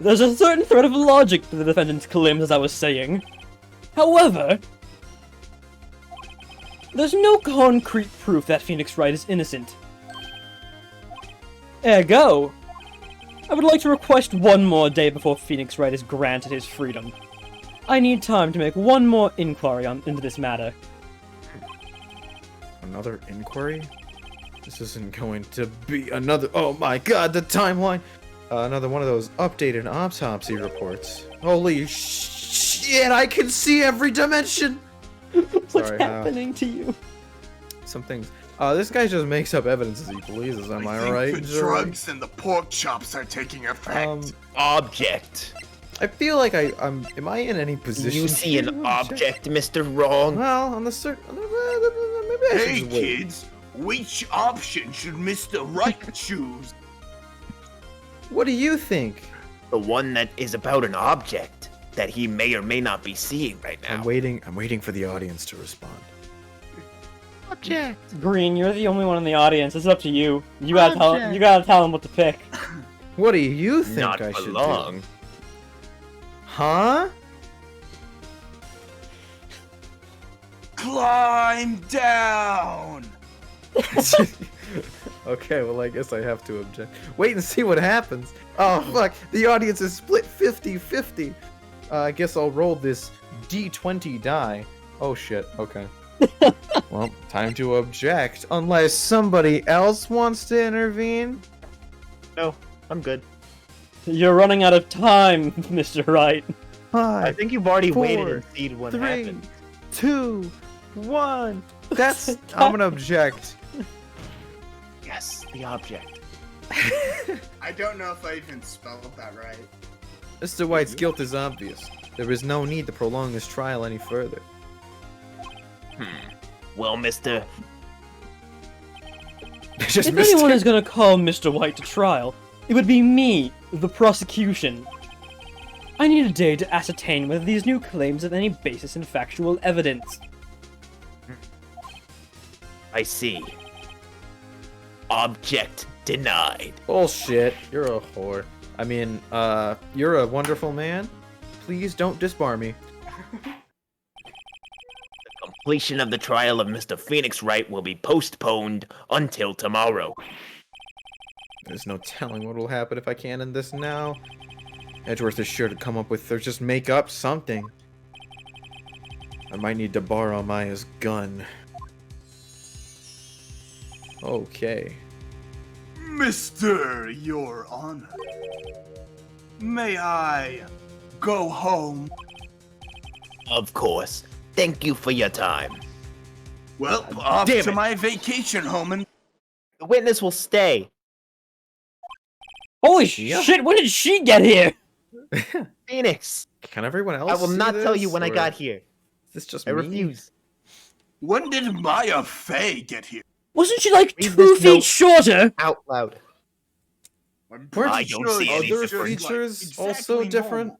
There's a certain thread of logic to the defendant's claims, as I was saying. However, there's no concrete proof that Phoenix Wright is innocent. Ergo, I would like to request one more day before Phoenix Wright is granted his freedom. I need time to make one more inquiry into this matter. Another inquiry? This isn't going to be another. Oh my God, the timeline! Another one of those updated autopsy reports. Holy shit! I can see every dimension. What's Sorry, happening to you? Some things. This guy just makes up evidence as he pleases. Am I think right? the Joey? drugs and the pork chops are taking effect. Object. I feel like I'm. Am I in any Do position? you see to an object, Mr. Wrong? Well, on the certain. Maybe I should Hey just wait. kids, which option should Mr. Wright choose? What do you think? The one that is about an object that he may or may not be seeing right now. I'm waiting for the audience to respond. Object. Green, you're the only one in the audience. It's up to you. You gotta tell him what to pick. What do you think Not I for should long. do? Huh? Climb down! Okay, well I guess I have to object. Wait and see what happens. Oh fuck, the audience is split 50-50. I guess I'll roll this D20 die. Oh shit, okay. Well, time to object, unless somebody else wants to intervene. No, I'm good. You're running out of time, Mr. Wright. I 5, think you've already 4, waited and seen what 3, happened. 2, 1. That's. I'm gonna object. Yes, the object. I don't know if I even spelled that right. Mr. White's guilt is obvious. There is no need to prolong this trial any further. Well, Mr. Just If missed anyone it. is gonna call Mr. White to trial, it would be me, the prosecution. I need a day to ascertain whether these new claims have any basis in factual evidence. I see. Object denied. Bullshit. You're a whore. I mean, you're a wonderful man. Please don't disbar me. Completion of the trial of Mr. Phoenix Wright will be postponed until tomorrow. There's no telling what will happen if I can't end this now. Edgeworth is sure to come up with or just make up something. I might need to borrow Maya's gun. Okay. Mr. Your Honor, may I go home? Of course. Thank you for your time. Well, off damn to it. my vacation home and The witness will stay. Holy Yeah. shit, when did she get here? Phoenix, Can everyone else I will see not tell you this, when I or got here. Is this just I me? refuse. when did Maya Fey get here? Wasn't she like Read 2 this feet note. shorter? Out loud. I'm Weren't I don't see any other difference. features also different?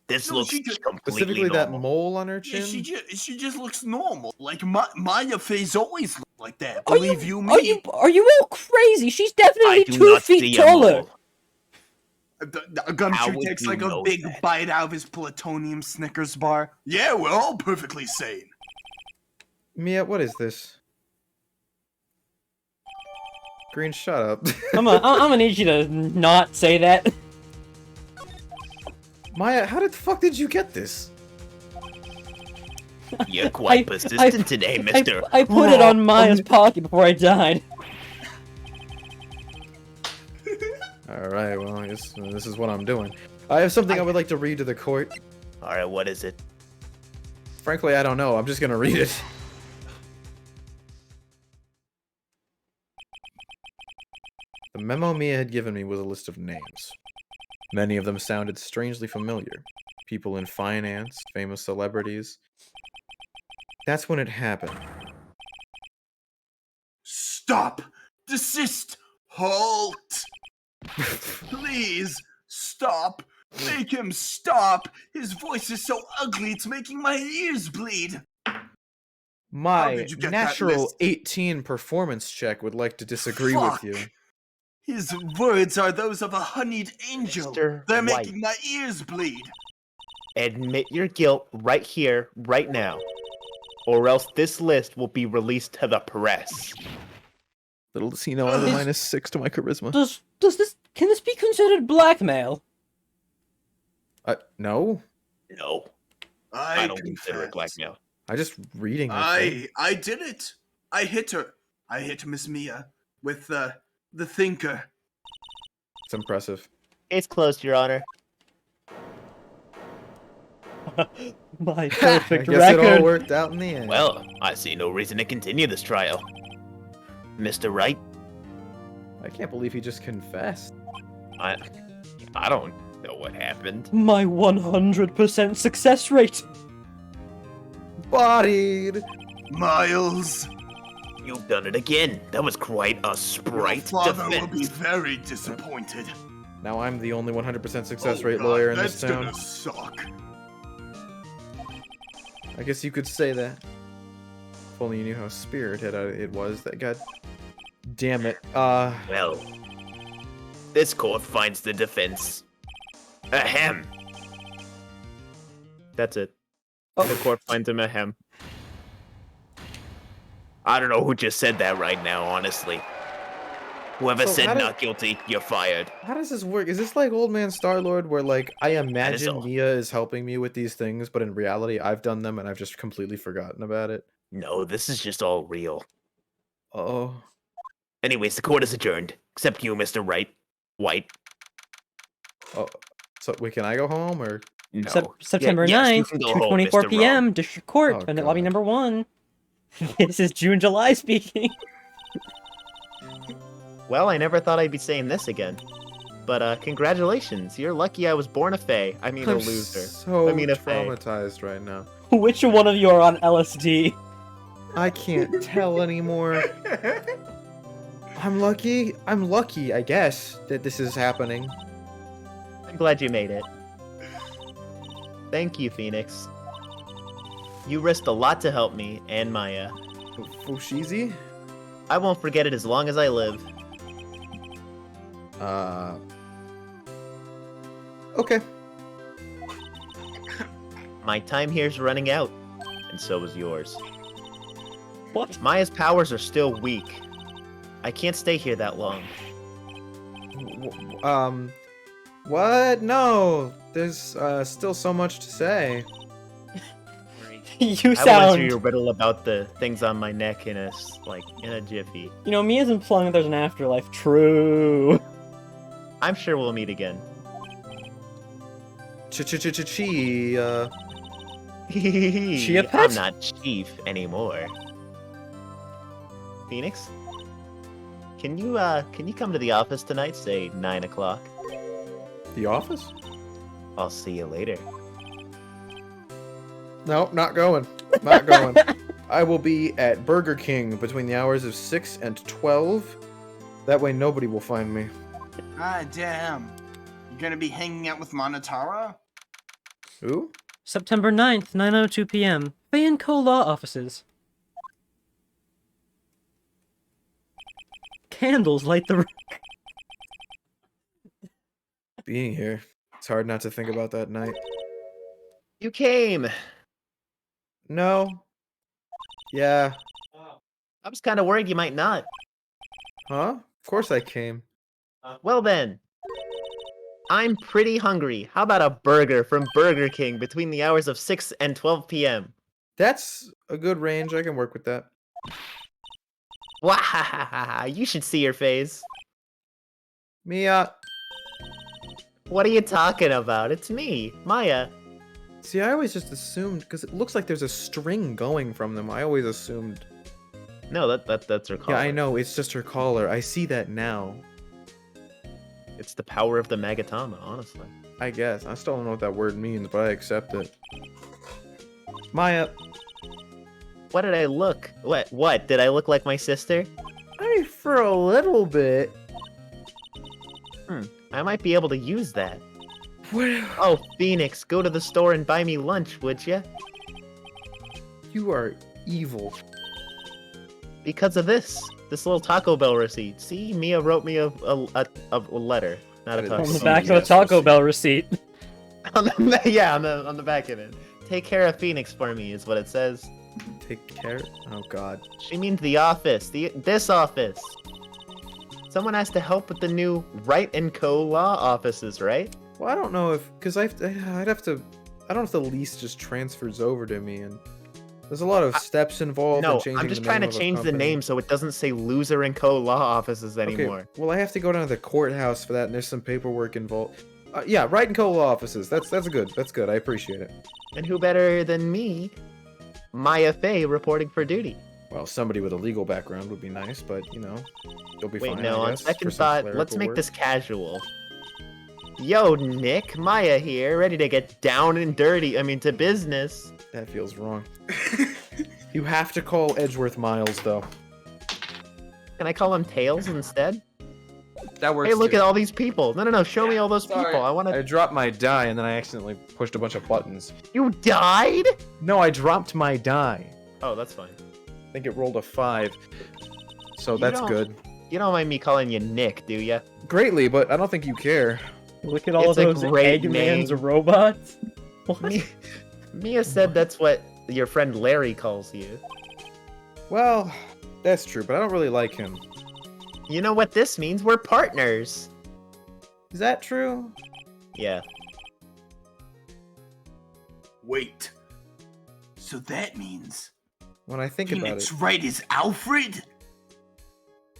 This No, looks she just- completely Specifically that normal. mole on her Yeah, chin? she just looks normal. Like Maya Fey's always looked like that. Are Believe you me. Are you all crazy? She's I definitely do 2 not see feet a taller. mole. How Gumshoe would takes you like a know big that? bite out of his plutonium Snickers bar. Yeah, we're all perfectly sane. Mia, what is this? Green, shut up. I'm gonna need you to not say that. Maya, how the fuck did you get this? You're quite persistent today, mister. I put it on Maya's pocket before I died. Alright, well, I guess this is what I'm doing. I have something I would like to read to the court. Alright, what is it? Frankly, I don't know. I'm just gonna read it. The memo Mia had given me was a list of names. Many of them sounded strangely familiar. People in finance, famous celebrities. That's when it happened. Stop! Desist! Halt! Please, stop! Make him stop! His voice is so ugly, it's making my ears bleed! My did you get that natural list? 18 performance check would like to disagree Fuck. with you. His words are those of a honeyed angel. Mr. They're White. making my ears bleed. Admit your guilt right here, right now. Or else this list will be released to the press. Little does he know I have a -6 to my charisma. Can this be considered blackmail? No. No, I don't consider it blackmail. I just reading the thing. I did it. I hit her. I hit Miss Mia with the thinker. It's impressive. It's closed, Your Honor. My I perfect guess it all record. worked out in the end. Well, I see no reason to continue this trial. Mr. Wright, I can't believe he just confessed. I don't know what happened. My 100% success rate. Bodied! Miles, You've done it again. That was quite a your sprite father will be defense. very disappointed. Now I'm the only 100% success Oh, rate God, lawyer in that's this town. gonna suck. I guess you could say that. If only you knew how spirited it was that got... Damn it. Well, this court finds the defense. Ahem. That's it. The court finds him ahem. I don't know who just said that right now, honestly. Whoever So said how did- not guilty, you're fired. How does this work? Is this like Old Man Star-Lord where, like, I imagine all. Mia is helping me with these things, but in reality I've done them and I've just completely forgotten about it? No, this is just all real. Oh. Anyways, the court is adjourned. Except you, Mr. Wright. White. Oh. So, wait, can I go home, or...? No. September Yes, you 9th, can go home, 2:24 Mr. p.m., District Court, Oh, defendant lobby God. number 1. This is June July speaking. Well, I never thought I'd be saying this again. But congratulations, you're lucky I was born a fae. I mean a I'm loser. so I mean a fae. traumatized right now. Which one of you are on LSD? I can't tell anymore. I'm lucky, I guess, that this is happening. I'm glad you made it. Thank you, Phoenix. You risked a lot to help me and Maya. Fushizi? I won't forget it as long as I live. Okay. My time here's running out, and so is yours. What? Maya's powers are still weak. I can't stay here that long. What? No. There's, still so much to say. You I will answer sound... your riddle about the things on my neck in a jiffy. You know, Mia's implying that there's an afterlife. True. I'm sure we'll meet again. Chia. Chia I'm pet? not chief anymore. Phoenix? Can you come to the office tonight, say 9 o'clock? The office? I'll see you later. No, not going. Not going. I will be at Burger King between the hours of 6 and 12. That way nobody will find me. Ah, damn. You gonna be hanging out with Monotara? Who? September 9th, 9:02 p.m. Bay & Co. Law Offices. Candles light the... Being here. It's hard not to think about that night. You came! No. Yeah. I was kind of worried you might not. Huh? Of course I came. Well then. I'm pretty hungry. How about a burger from Burger King between the hours of 6 and 12 p.m.? That's a good range. I can work with that. Wahahaha, you should see your face. Mia. What are you talking about? It's me, Maya. See, I always just assumed, because it looks like there's a string going from them. I always assumed. No, that's her collar. Yeah, I know. It's just her collar. I see that now. It's the power of the Magatama, honestly. I guess. I still don't know what that word means, but I accept it. Maya. What did I look? What? Did I look like my sister? I mean, for a little bit. I might be able to use that. What? Oh, Phoenix, go to the store and buy me lunch, would ya? You are evil. Because of this little Taco Bell receipt. See, Mia wrote me a letter, not a That is Taco On the Oh, back of the yes, Taco receipt. Bell receipt. Yeah, on the back of it. Take care of Phoenix for me, is what it says. Take care. Oh, God. She means the office, this office. Someone has to help with the new Wright and Co. law offices, right? Well, I don't know if... Because I'd have to... I don't know if the lease just transfers over to me, and... There's a lot of steps involved in No, changing I'm just the trying to name of a change the company. name so it doesn't say Loser and Co. law offices anymore. Okay, well, I have to go down to the courthouse for that, and there's some paperwork involved. Yeah, Wright and Co. law offices. That's good. That's good. I appreciate it. And who better than me, Maya Fey, reporting for duty? Well, somebody with a legal background would be nice, but, you know, you'll be Wait, fine, no, I on guess, for second some thought, let's clerical make work. this casual. Yo, Nick, Maya here, ready to get down and dirty, to business. That feels wrong. You have to call Edgeworth Miles, though. Can I call him Tails instead? That works. Hey, look too. at all these people. No, show me all those Sorry. people. I want I to... dropped my die, and then I accidentally pushed a bunch of buttons. You died? No, I dropped my die. Oh, that's fine. I think it rolled a 5. So You that's don't- good. You don't mind me calling you Nick, do ya? Greatly, but I don't think you care. Look at all It's a those great Eggman's name. robots. What? Mia said that's what your friend Larry calls you. Well, that's true, but I don't really like him. You know what this means? We're partners. Is that true? Yeah. Wait. So that means When I think about Phoenix it, Wright is Alfred?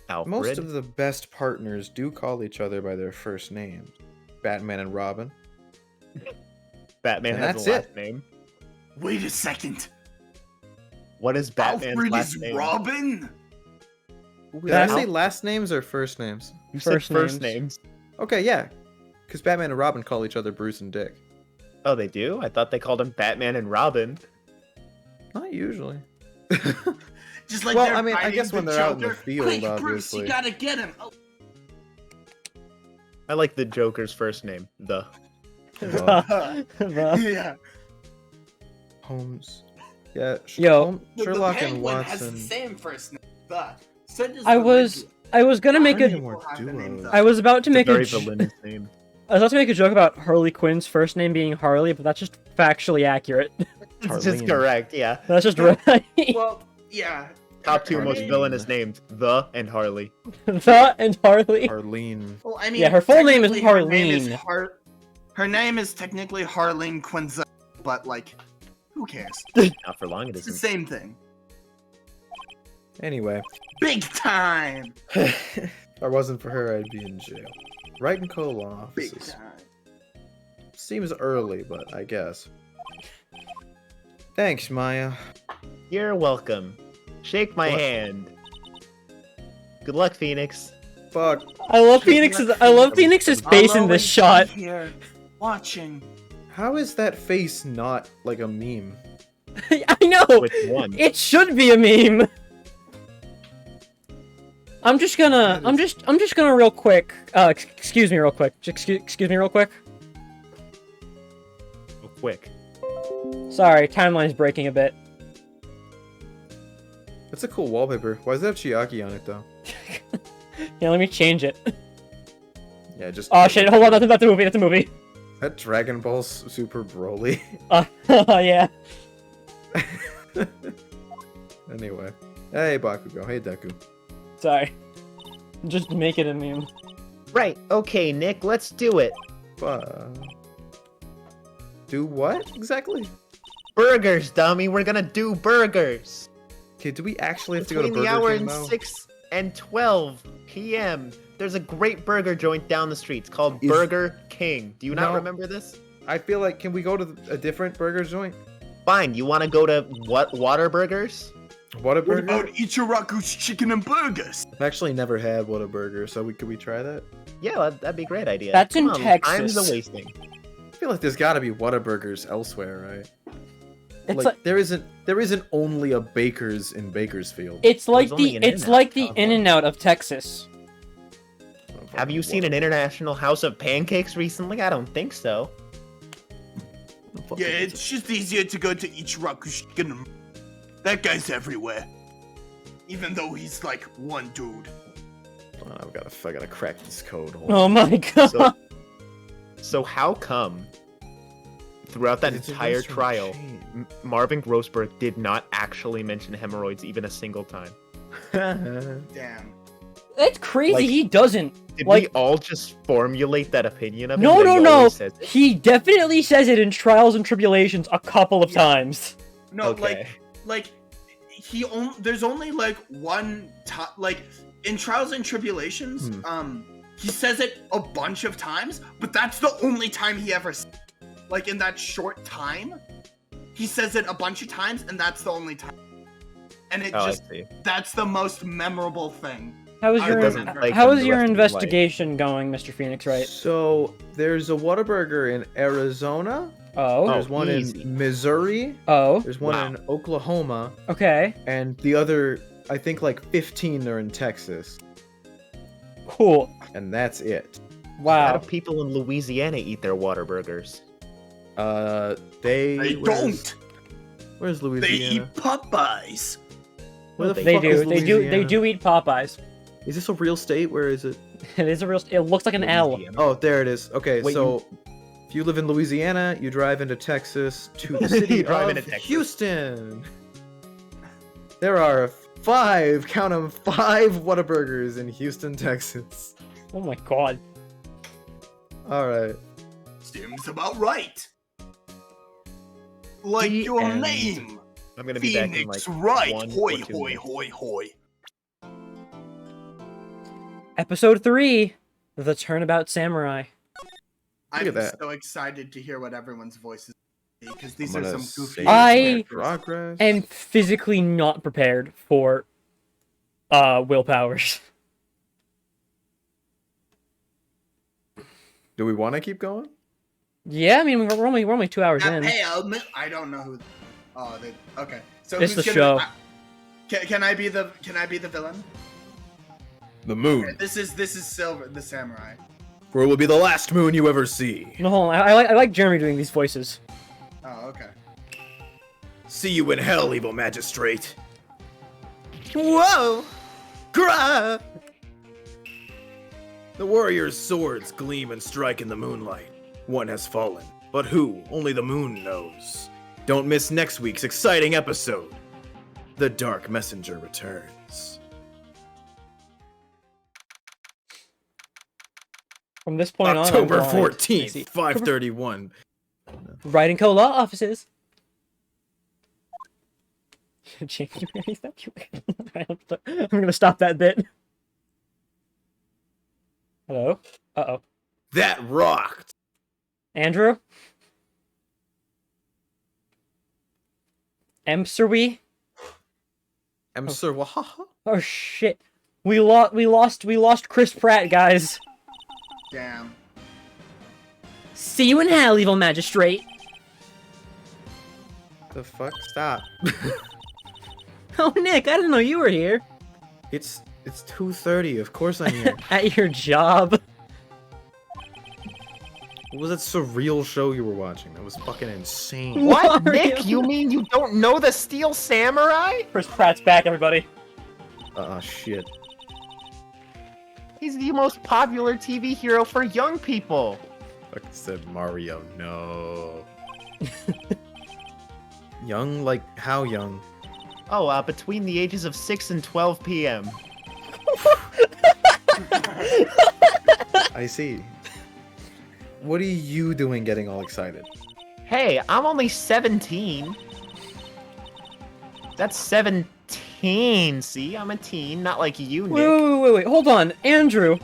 Alfred. most of the best partners do call each other by their first names. Batman and Robin. Batman and has that's a last it. name. Wait a second. What is Batman's Alfred last is name? Robin? Did I That- say last names or first names? You said First first names. names. Okay, yeah. Because Batman and Robin call each other Bruce and Dick. Oh, they do? I thought they called him Batman and Robin. Not usually. Just like Well, they're I mean, I fighting guess when the they're out in the Joker. field, Quick, Bruce, obviously. you gotta get him. Oh, I like the Joker's first name. The. yeah. Holmes. Yeah, Yo. The Sherlock and Penguin has the Watson. same first name. So does I the was Riddler. I was gonna make How many a more Have the name duos? though. I was about to It's a make very a villainous name. I was about to make a joke about Harley Quinn's first name being Harley, but that's just factually accurate. It's just Harleen. correct, yeah. That's just right. Well, yeah. Top two Her most name- villainous names: The and Harley. The and Harley. Arlene. Well, I mean, Yeah, her full name is technically her name is Harleen. Her name is technically Harleen Quinzel, but like, who cares? Not for long, it It's the isn't. same thing. Anyway, Big time. if I wasn't for her, I'd be in jail. Wright and Co. law Big offices. time. Seems early, but I guess. Thanks, Maya. You're welcome. Shake my What? hand. Good luck, Phoenix. Fuck. I love Phoenix's face I'll in always this shot. be here, watching. How is that face not like a meme? I know. Which one? It should be a meme. I'm just gonna real quick. Excuse me real quick. Excuse me real quick. Oh, quick. Sorry, timeline's breaking a bit. That's a cool wallpaper. Why does it have Chiaki on it, though? Yeah, let me change it. Yeah, just... Oh shit, hold on, that's a movie, that's a movie. That Dragon Ball Super Broly. Yeah. Anyway. Hey, Bakugo. Hey, Deku. Sorry. Just make it a meme. Right, okay, Nick, let's do it. Do what, exactly? Burgers, dummy. We're gonna do burgers. Okay, do we actually have to go to Between Burger the hour King, and though? 6 and 12 p.m. There's a great burger joint down the street. It's called Is- Burger King. Do you not No. remember this? I feel like, can we go to a different burger joint? Fine. You want to go to what? Whataburgers? What a What burger? about Ichiraku's Chicken and Burgers? I've actually never had What a Burger, so could we try that? Yeah, that'd be a great idea. That's in Come on, Texas. Time's a wasting. I feel like there's got to be What a Burgers elsewhere, right? It's like, there isn't only a Baker's in Bakersfield. It's like There's only the an it's In-N-Out. like the Oh. In-N-Out of Texas. Have you seen an International House of Pancakes recently? I don't think so. Yeah, it's just easier to go to Ichiraku's Chicken and... That guy's everywhere. Even though he's like one dude. Hold on, I gotta crack this code. Hold Oh on. my god. So, so how come throughout that It's a entire restaurant trial, chain. Marvin Grossberg did not actually mention hemorrhoids even a single time? Damn. That's crazy. Like- He doesn't. Did Like- we all just formulate that opinion of him? No, that no, he no. always says it? He definitely says it in Trials and Tribulations a couple of times. No, Okay. like there's only like one time, like in Trials and Tribulations, he says it a bunch of times, but that's the only time he ever like in that short time, he says it a bunch of times, and that's the only time. And it Oh, just I see. that's the most memorable thing. How is I your doesn't break how him is the your rest of his life. investigation going, Mr. Phoenix? Right. So there's a Whataburger in Arizona. Oh. There's one easy. in Missouri. Oh. There's one Wow. in Oklahoma, Okay. and the other, I think, like 15 are in Texas, Cool. and that's it. How Wow. do people in Louisiana eat their Whataburgers? They don't. Where's They Louisiana? eat Popeyes. Where the They fuck do. is They do. They Louisiana? do eat Popeyes. Is this a real state? Where is it? It is a real. It looks like an L. Louisiana. Oh, there it is. Okay, Wait, so if you live in Louisiana, you drive into Texas to the city You drive of into Texas. Houston. There are 5, count 'em, 5 Whataburgers in Houston, Texas. Oh my god. All right. Seems about right. Like The your end. name. I'm gonna be back in Phoenix like Wright. 1 Hoi, or 2 hoi, minutes. hoi, hoi. Episode 3, The Turnabout Samurai. I'm at that. so excited to hear what everyone's voices because I'm these are gonna some goofy. save I progress. am physically not prepared for Will Powers. Do we want to keep going? Yeah, I mean we're only 2 hours in. Hey, I don't know who. Oh, okay. So It's who's the gonna- show. Can I be the villain? The moon, This is Silver, the samurai. where it will be the last moon you ever see. No, hold on. I like Jeremy doing these voices. Oh, okay. See you in hell, evil magistrate. Whoa! Gra! The warriors' swords gleam and strike in the moonlight. One has fallen, but who? Only the moon knows. Don't miss next week's exciting episode. The Dark Messenger returns. From this point October on, I'm blind. 14th, Easy. 5:31. Wright and Co. Law offices. January, February. I'm gonna stop that bit. Hello? Uh-oh. That rocked. Andrew? Emserwe? Sir Wahaha? Oh shit. We lost Chris Pratt, guys. Damn. See you in hell, evil magistrate. The fuck? Stop. Oh Nick, I didn't know you were here. It's 2:30. Of course I'm here. At your job. What was that surreal show you were watching? That was fucking insane. What, Mario. Nick? You mean you don't know the Steel Samurai? Chris Pratt's back, everybody. Shit. He's the most popular TV hero for young people. Fuck said Mario. No. Young? Like, how young? Oh, between the ages of 6 and 12 p.m. I see. What are you doing getting all excited? Hey, I'm only 17. That's 17. See, I'm a teen, not like you, Nick. Wait, hold on, Andrew.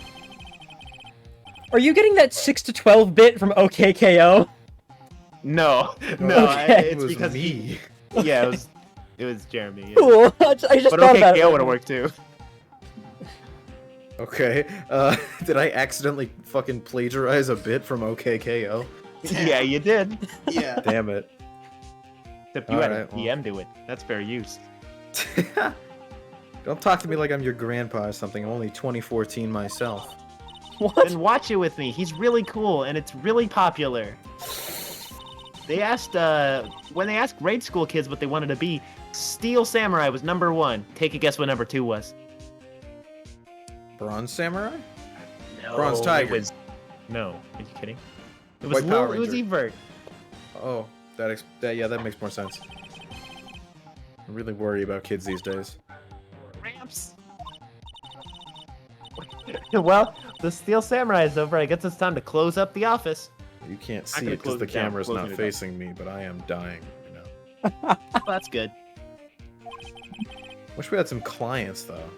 Are you getting that 6 to 12 bit from OKKO? No, Okay. It it's was because me. yeah, it was Jeremy. Yeah. Cool. I just But thought about it. OKKO would have worked too. Okay. Did I accidentally fucking plagiarize a bit from OKKO? Yeah, you did. Yeah. Damn it. Except you had a Alright, well. PM to it. That's fair use. Don't talk to me like I'm your grandpa or something. I'm only 2014 myself. What? Then watch it with me. He's really cool and it's really popular. They asked, when they asked grade school kids what they wanted to be, Steel Samurai was number 1. Take a guess what number 2 was. Bronze Samurai? No, Bronze Tiger. It was... No, are you kidding? It was White Power Lil Uzi Ranger. Vert. Oh, that makes more sense. I really worry about kids these days. Ramps. Well, the Steel Samurai is over. I guess it's time to close up the office. You can't I'm see gonna it because close the it down, camera's closing not it up. facing me, but I am dying right now. Well, that's good. Wish we had some clients, though.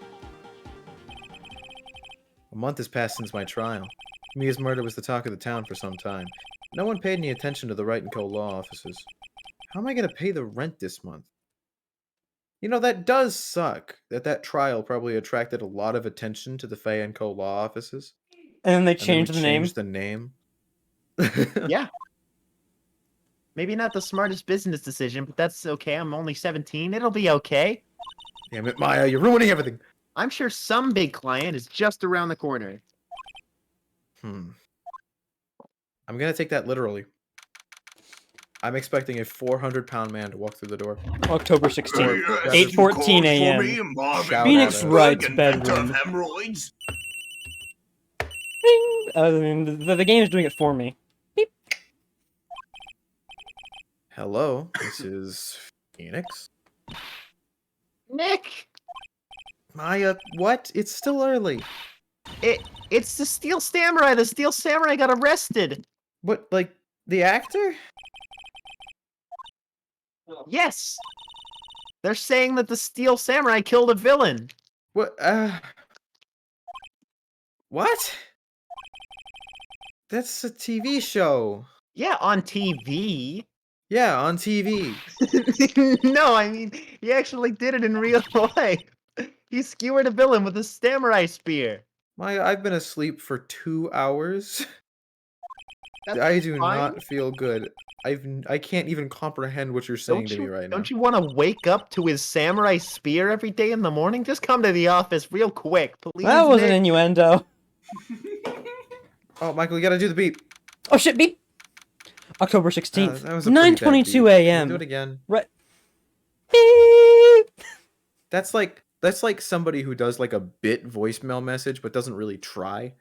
A month has passed since my trial. Mia's murder was the talk of the town for some time. No one paid any attention to the Wright & Co. law offices. How am I going to pay the rent this month? You know, that does suck. That trial probably attracted a lot of attention to the Fay & Co. law offices. And then they And then we changed the name. changed the name. Yeah. Maybe not the smartest business decision, but that's okay. I'm only 17. It'll be okay. Damn it, Maya, you're ruining everything. I'm sure some big client is just around the corner. I'm gonna take that literally. I'm expecting a 400-pound man to walk through the door. October 16th, Yes, 8:14 you called for a.m. me, Marvin Shout Phoenix out. Wright's inventor of bedroom. hemorrhoids. Ding! The game's doing it for me. Hello, this is Phoenix. Nick! Maya, what? It's still early. It's the Steel Samurai. The Steel Samurai got arrested. What, like, the actor? Yes. They're saying that the Steel Samurai killed a villain. What, What? That's a TV show. Yeah, on TV. Yeah, on TV. No, I mean, he actually did it in real life. He skewered a villain with a samurai spear. Maya, I've been asleep for 2 hours. That's I do fine. not feel good. I can't even comprehend what you're saying to me right now. Don't you want to wake up to his samurai spear every day in the morning? Just come to the office real quick, please. That was an Nick. innuendo. Oh, Michael, you gotta do the beep. Oh shit, beep! October 16th, That was a pretty bad 9:22 beep. Do a.m. it again. Right. Beep! That's like somebody who does like a bit voicemail message but doesn't really try.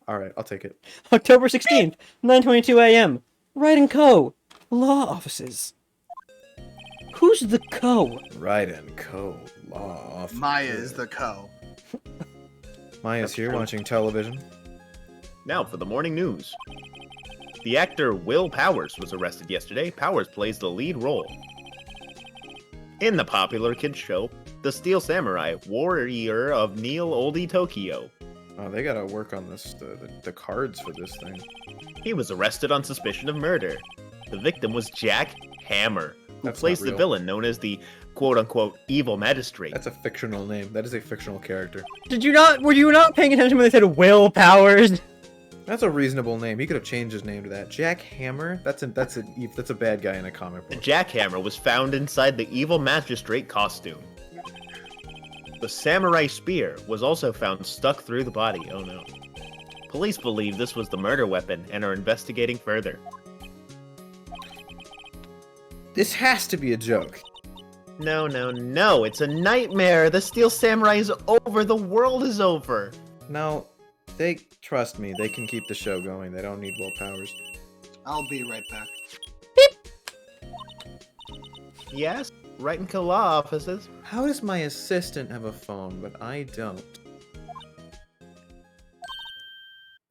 All right, I'll take it. October 16th, 9:22 a.m. Wright & Co. Law offices. Who's the Co? Wright & Co. Law office. Maya is the co. Maya's here watching television. Now for the morning news. The actor Will Powers was arrested yesterday. Powers plays the lead role. In the popular kids show, The Steel Samurai, Warrior of Neo Oldie Tokyo. Oh, they gotta work on this the cards for this thing. He was arrested on suspicion of murder. The victim was Jack Hammer, who That's plays not the real. villain known as the quote-unquote evil magistrate. That's a fictional name. That is a fictional character. Were you not paying attention when they said Will Powers? That's a reasonable name. He could have changed his name to that. Jack Hammer. That's a bad guy in a comic The book. Jack Hammer was found inside the evil magistrate costume. The samurai spear was also found stuck through the body. Oh no. Police believe this was the murder weapon and are investigating further. This has to be a joke. No, it's a nightmare. The Steel Samurai is over. The world is over. No, trust me. They can keep the show going. They don't need Will Powers. I'll be right back. Yes, Wright & Co. law offices. How does my assistant have a phone, but I don't?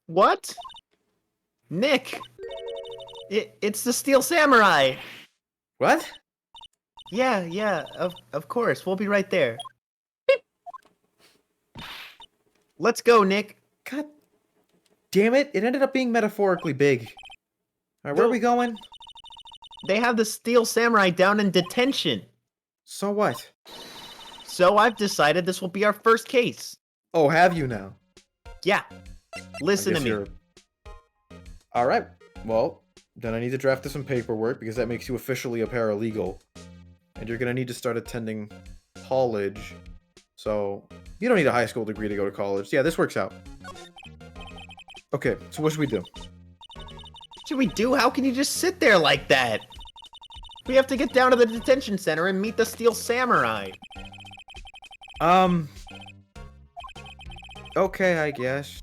What? Nick, It's the Steel Samurai. What? Yeah, of course. We'll be right there. Let's go, Nick. God damn it! It ended up being metaphorically big. All right, where are we going? They have the Steel Samurai down in detention. So what? So I've decided this will be our first case. Oh, have you now? Yeah. Listen I to guess me. you're- All right. Well, then I need to draft some paperwork because that makes you officially a paralegal, and you're gonna need to start attending college. So you don't need a high school degree to go to college. Yeah, this works out. Okay, so what should we do? What should we do? How can you just sit there like that? We have to get down to the detention center and meet the Steel Samurai. Okay, I guess.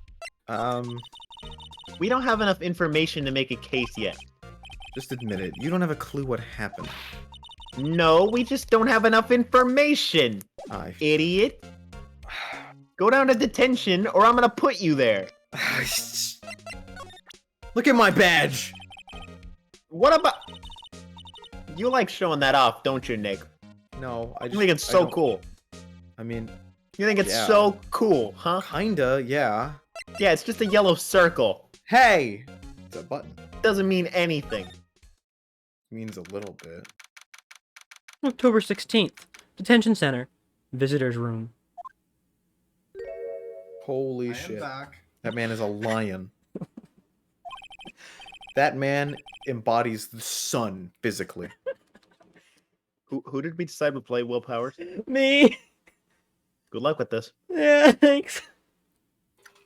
We don't have enough information to make a case yet. Just admit it. You don't have a clue what happened. No, we just don't have enough information. I... Idiot. Go down to detention or I'm gonna put you there. Look at my badge! What about... You like showing that off, don't you, Nick? No, I You just... think it's I so don't- cool. I mean, You think it's Yeah. so cool, huh? kinda, yeah. Yeah, it's just a yellow circle. Hey! It's a button. Doesn't mean anything. Means a little bit. October 16th. Detention Center. Visitor's Room. Holy I am shit. back. That man is a lion. That man embodies the sun physically. Who did we decide would play Will Powers? Me! Good luck with this. Yeah, thanks.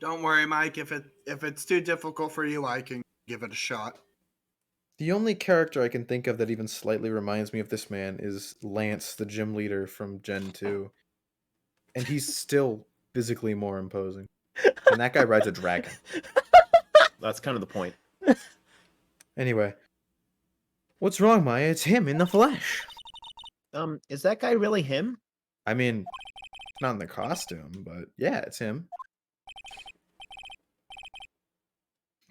Don't worry, Mike. If it's too difficult for you, I can give it a shot. The only character I can think of that even slightly reminds me of this man is Lance, the gym leader from Gen 2. And he's still physically more imposing. And that guy rides a dragon. That's kind of the point. Anyway. What's wrong, Maya? It's him in the flesh. Is that guy really him? I mean, not in the costume, but yeah, it's him.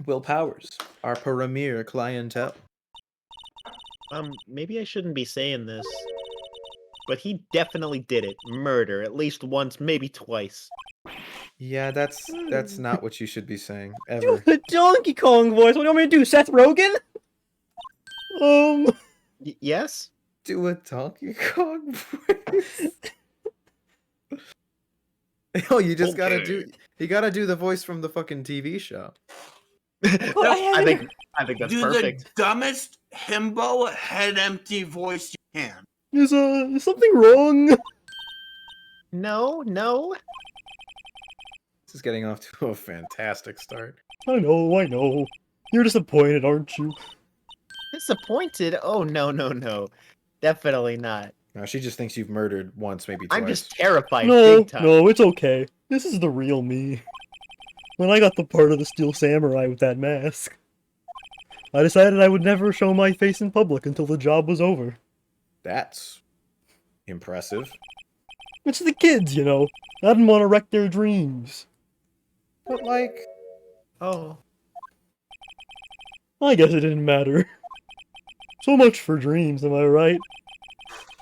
Will Powers, our premier clientele. Maybe I shouldn't be saying this. But he definitely did it. Murder, at least once, maybe twice. Yeah, that's not what you should be saying, Do ever. a Donkey Kong voice. What do you want me to do? Seth Rogen? Yes? Do a Donkey Kong voice. Oh, you just gotta do. You gotta do the voice from the fucking TV show. I think that's Do perfect. the dumbest himbo head empty voice you can. Is something wrong? No. This is getting off to a fantastic start. I know. You're disappointed, aren't you? Disappointed? Oh, no. Definitely not. No, she just thinks you've murdered once, maybe twice. I'm just terrified No, big time. no, it's okay. This is the real me. When I got the part of the Steel Samurai with that mask, I decided I would never show my face in public until the job was over. That's impressive. It's the kids, you know. I didn't want to wreck their dreams. But like, Oh. I guess it didn't matter. So much for dreams, am I right?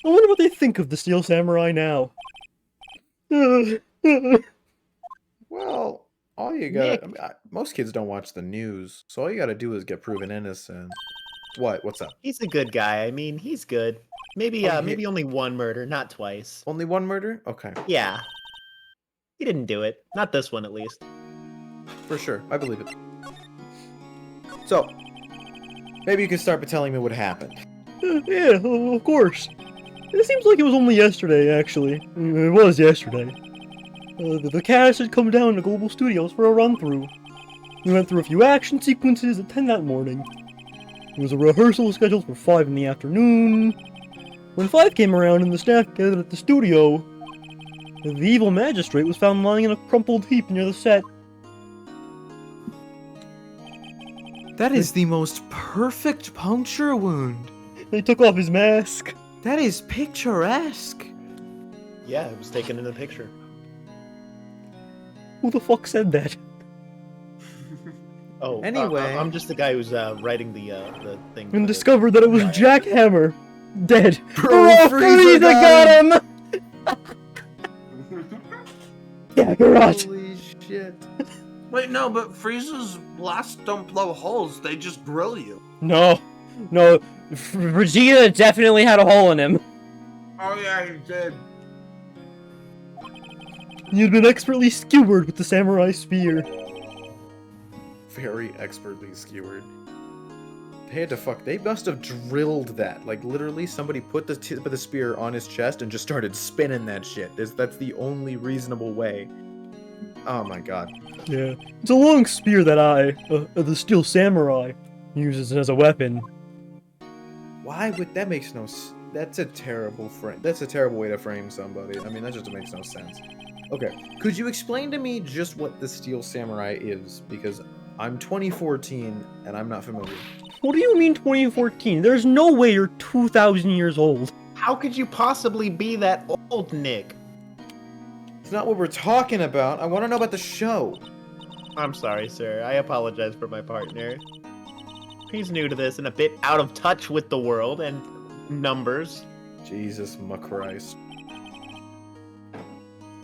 I wonder what they think of the Steel Samurai now. well, all you gotta. Nick. I mean, most kids don't watch the news, so all you gotta do is get proven innocent. What? What's up? He's a good guy. I mean, he's good. Maybe, Oh, maybe only one murder, not twice. Only one murder? Okay, Yeah. He didn't do it. Not this one, at least. for sure. I believe it. So, maybe you can start by telling me what happened. Yeah, of course. It seems like it was only yesterday, actually. It was yesterday. The cast had come down to Global Studios for a run-through. We went through a few action sequences at 10 that morning. There was a rehearsal scheduled for 5 in the afternoon. When 5 came around and the staff gathered at the studio, the evil magistrate was found lying in a crumpled heap near the set. That is the most perfect puncture wound. They took off his mask. That is picturesque. Yeah, it was taken in the picture. Who the fuck said that? Oh, Anyway. I'm just the guy who's writing the thing. And discovered that it was Jack Hammer. Dead. Bro, Oh, Frieza Frieza got him! Kakarot! Holy shit. Wait, no, but Frieza's blasts don't blow holes, they just grill you. No. Vegeta definitely had a hole in him. Oh yeah, he did. He had been expertly skewered with the samurai spear. Very expertly skewered. They must have drilled that. Like, literally, somebody put the tip of the spear on his chest and just started spinning that shit. That's the only reasonable way. Oh my god. Yeah. It's a long spear that the Steel Samurai, uses as a weapon. Why would that makes no that's a terrible frame. That's a terrible way to frame somebody. I mean, that just makes no sense. Okay, could you explain to me just what the Steel Samurai is? Because I'm 2014 and I'm not familiar. What do you mean 2014? There's no way you're 2,000 years old. How could you possibly be that old, Nick? It's not what we're talking about. I want to know about the show. I'm sorry, sir. I apologize for my partner. He's new to this and a bit out of touch with the world and numbers. Jesus Christ.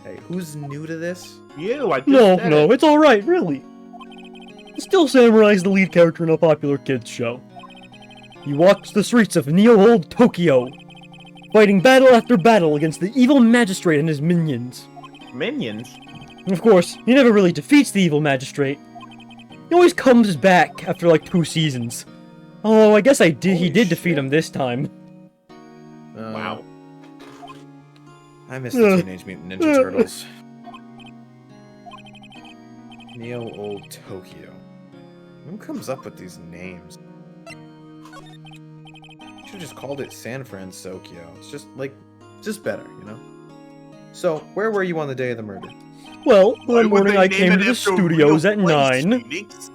Hey, who's new to this? You, I just No, said it. it's alright, really. The Steel Samurai is the lead character in a popular kids show. He walks the streets of neo-old Tokyo, fighting battle after battle against the evil magistrate and his minions. Minions? And of course, he never really defeats the evil magistrate. He always comes back after like 2 seasons. Oh, I guess he did defeat him this time. Wow. I miss the Teenage Mutant Ninja Turtles. Neo-old Tokyo. Who comes up with these names? Should've just called it San Francisco. It's just better, you know? So, where were you on the day of the murder? Well, Why one would morning they I name came it to the after a studios real at place, 9. Phoenix?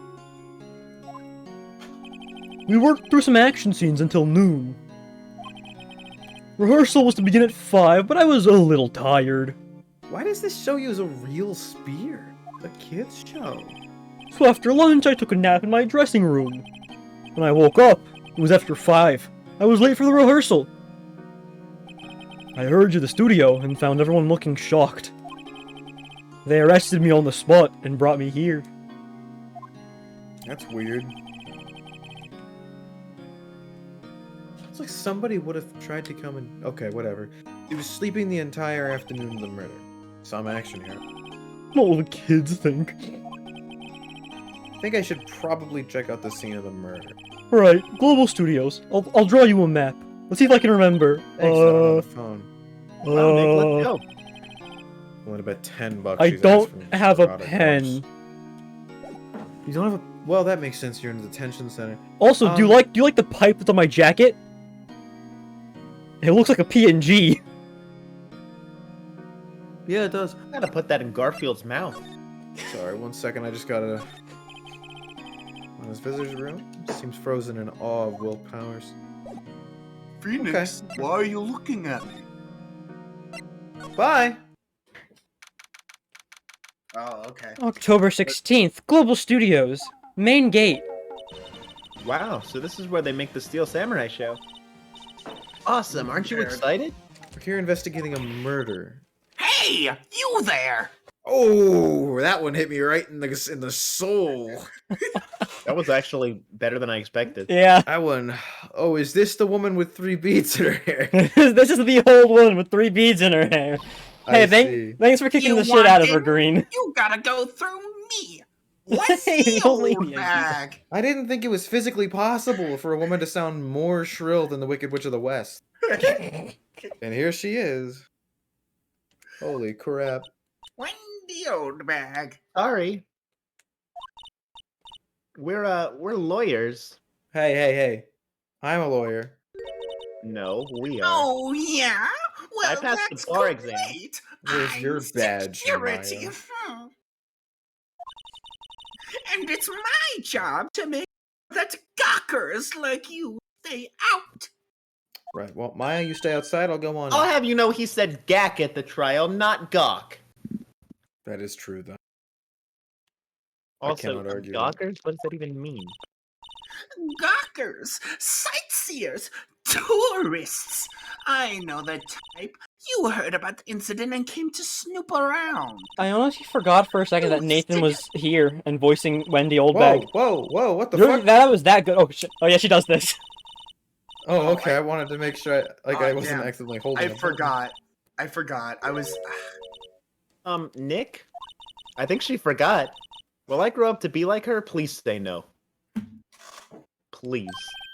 We worked through some action scenes until noon. Rehearsal was to begin at 5, but I was a little tired. Why does this show use a real spear? It's a kid's show. So after lunch, I took a nap in my dressing room. When I woke up, it was after 5. I was late for the rehearsal. I hurried to the studio and found everyone looking shocked. They arrested me on the spot and brought me here. That's weird. It's like somebody would have tried to come and... Okay, whatever. He was sleeping the entire afternoon of the murder. Some action here. What will the kids think? I think I should probably check out the scene of the murder. Right, Global Studios. I'll draw you a map. Let's see if I can remember. Thanks, not on the phone. Wow, Nick, let's go. I'm gonna bet $10. I she's don't asked for have a product pen. notes. You don't have a... Well, that makes sense. You're in the detention center. Also, do you like the pipe that's on my jacket? It looks like a PNG. Yeah, it does. I gotta put that in Garfield's mouth. Sorry, 1 second. I just gotta... On this visitor's room? Seems frozen in awe of Will Powers. Phoenix, why are you looking at me? Bye! Oh, okay. October 16th, Global Studios. Main gate. Wow, so this is where they make the Steel Samurai show. Awesome, aren't you excited? We're here investigating a murder. Hey, you there! Oh, that one hit me right in the soul. That was actually better than I expected. Yeah. That one. Oh, is this the woman with 3 beads in her hair? This is the old one with 3 beads in her hair. Hey, I see. thanks for kicking You the shit out of want her, in? Green. You gotta go through me! What's Hey, the don't leave old me, bag? I didn't think it was physically possible for a woman to sound more shrill than the Wicked Witch of the West. And here she is. Holy crap. When the old bag? Sorry. We're lawyers. Hey. I'm a lawyer. No, we are. Oh, yeah? Well, I passed the that's bar exam. great. Where's I'm your badge, security. Maya? And it's my job to make that gawkers like you stay out. Right, well, Maya, you stay outside, I'll go on. I'll have you know he said gack at the trial, not gawk. That is true, though. Also, cannot argue. gawkers? What does that even mean? Gawkers, sightseers, tourists. I know the type. You heard about the incident and came to snoop around. I honestly forgot for a second that Nathan was here and voicing Wendy Oldbag. Whoa! What the Really? fuck? That was that good. Oh, shit. Oh, yeah, she does this. Oh, okay. I wanted to make sure I wasn't damn. accidentally holding I it. forgot. I was. Nick? I think she forgot. Will I grow up to be like her? Please say no. Please.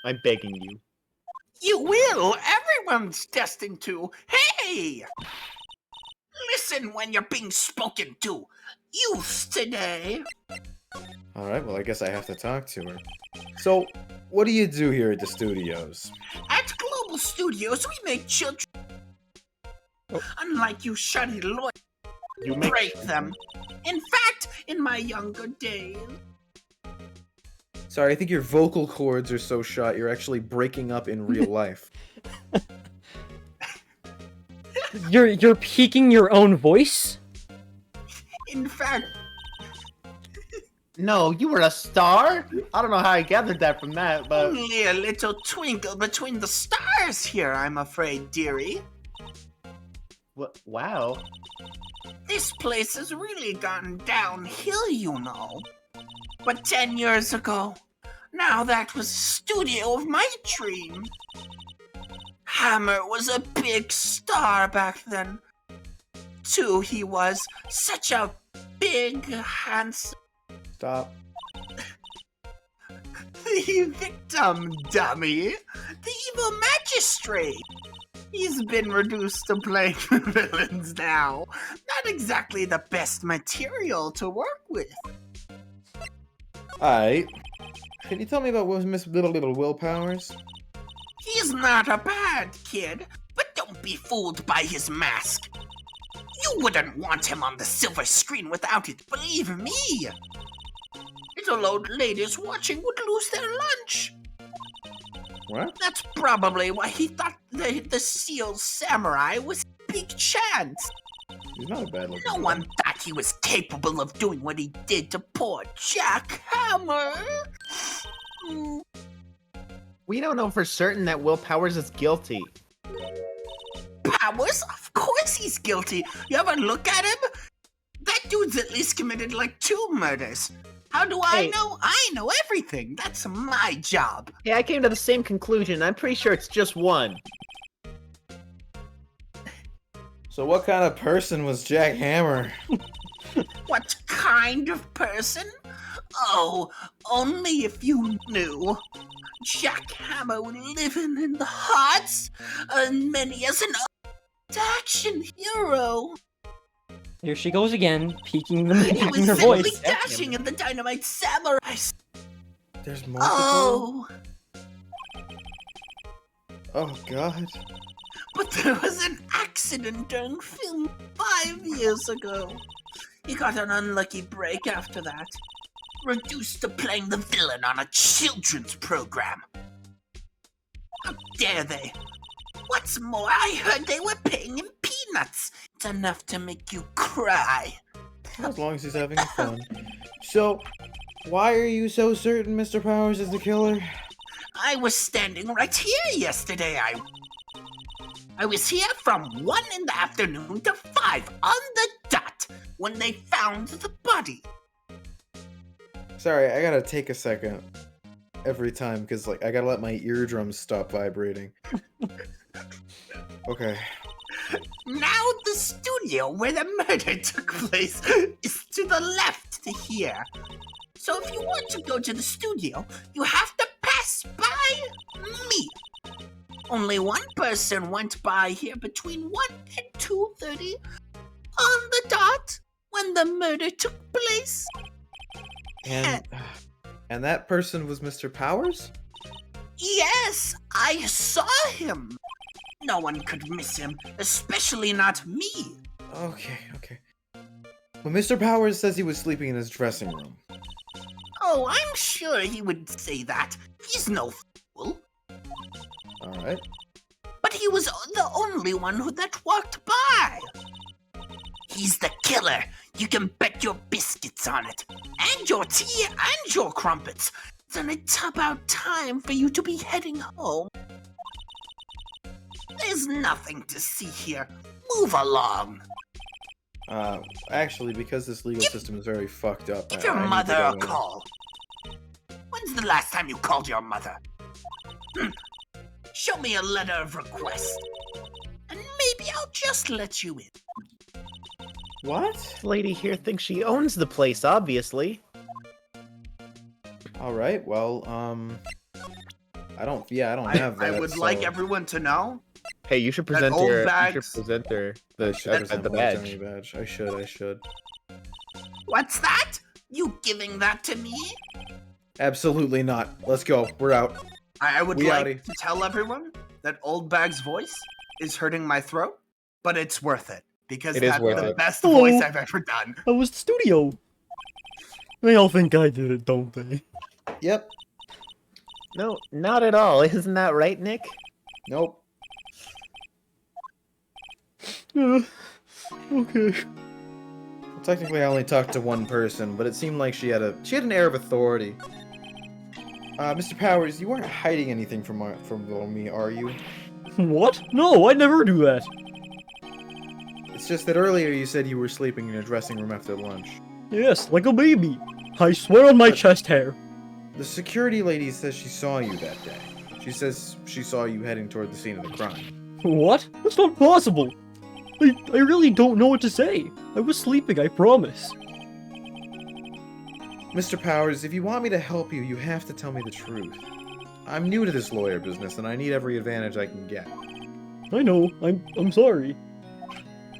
I'm begging you. You will. Everyone's destined to. Hey! Listen when you're being spoken to. Youths today. All right. Well, I guess I have to talk to her. So, what do you do here at the studios? At Global Studios, we make children. Oh. Unlike you shuddy lawyers, You make break them. In fact, in my younger days. Sorry, I think your vocal cords are so shot you're actually breaking up in real life. You're peaking your own voice? In fact, No, you were a star? I don't know how I gathered that from that, but... only a little twinkle between the stars here, I'm afraid, dearie. Wow. This place has really gone downhill, you know. But 10 years ago, now that was the studio of my dream. Hammer was a big star back then. Too, he was such a big, handsome... Stop. The victim, dummy. The evil magistrate. He's been reduced to playing villains now. Not exactly the best material to work with. Alright. Can you tell me about Miss Little Willpowers? He's not a bad kid, but don't be fooled by his mask. You wouldn't want him on the silver screen without it, believe me. Little old ladies watching would lose their lunch. What? That's probably why he thought the Seal Samurai was a big chance. He's not a bad looking No guy. one thought he was capable of doing what he did to poor Jack Hammer. Mm, We don't know for certain that Will Powers is guilty. Powers? Of course he's guilty. You ever look at him? That dude's at least committed like 2 murders. How do I Hey. know? I know everything. That's my job. Yeah, I came to the same conclusion. I'm pretty sure it's just one. So what kind of person was Jack Hammer? What kind of person? Oh, only if you knew. Jack Hammer would live in the hearts of many as an action hero. Here she goes again, peaking He was her simply voice. dashing in the Dynamite Samurai. There's multiple? Oh, Oh, God. but there was an accident during film 5 years ago. He got an unlucky break after that. Reduced to playing the villain on a children's program. How dare they? What's more, I heard they were paying him peanuts. It's enough to make you cry. As long as he's having fun. So, why are you so certain Mr. Powers is the killer? I was standing right here yesterday. I was here from 1 in the afternoon to 5 on the dot when they found the body. Sorry, I gotta take a second every time because, like, I gotta let my eardrums stop vibrating. Okay. Now the studio where the murder took place is to the left here. So if you want to go to the studio, you have to pass by me. Only one person went by here between 1 and 2:30 on the dot when the murder took place. And that person was Mr. Powers? Yes, I saw him. No one could miss him, especially not me. Okay. Well, Mr. Powers says he was sleeping in his dressing room. Oh, I'm sure he would say that. He's no fool. Alright. But he was the only one that walked by. He's the killer. You can bet your biscuits on it. and your tea and your crumpets. Then it's about time for you to be heading home. There's nothing to see here. Move along. Actually, because this legal system is very fucked up. Give your I need to mother go a in. call. When's the last time you called your mother? Show me a letter of request. And maybe I'll just let you in. What? This lady here thinks she owns the place, obviously. All right. Well, I don't have that. I would so like everyone to know. Hey, you should That present old her. You should bags- present her I the, should present the my badge. attorney badge. I should. What's that? You giving that to me? Absolutely not. Let's go. We're out. I would We like outie. to tell everyone that Old Bag's voice is hurting my throat, but it's worth it because It is that's worth the it. best Hello. voice I've ever done. I was the studio. They all think I did it, don't they? Yep. No, not at all. Isn't that right, Nick? Nope. Okay. Well, technically, I only talked to one person, but it seemed like she had an air of authority. Mr. Powers, you weren't hiding anything from me, are you? What? No, I'd never do that. It's just that earlier you said you were sleeping in your dressing room after lunch. Yes, like a baby. I swear on my But- chest hair. The security lady says she saw you that day. She says she saw you heading toward the scene of the crime. What? That's not possible. I really don't know what to say. I was sleeping, I promise. Mr. Powers, if you want me to help you, you have to tell me the truth. I'm new to this lawyer business, and I need every advantage I can get. I know, I'm sorry.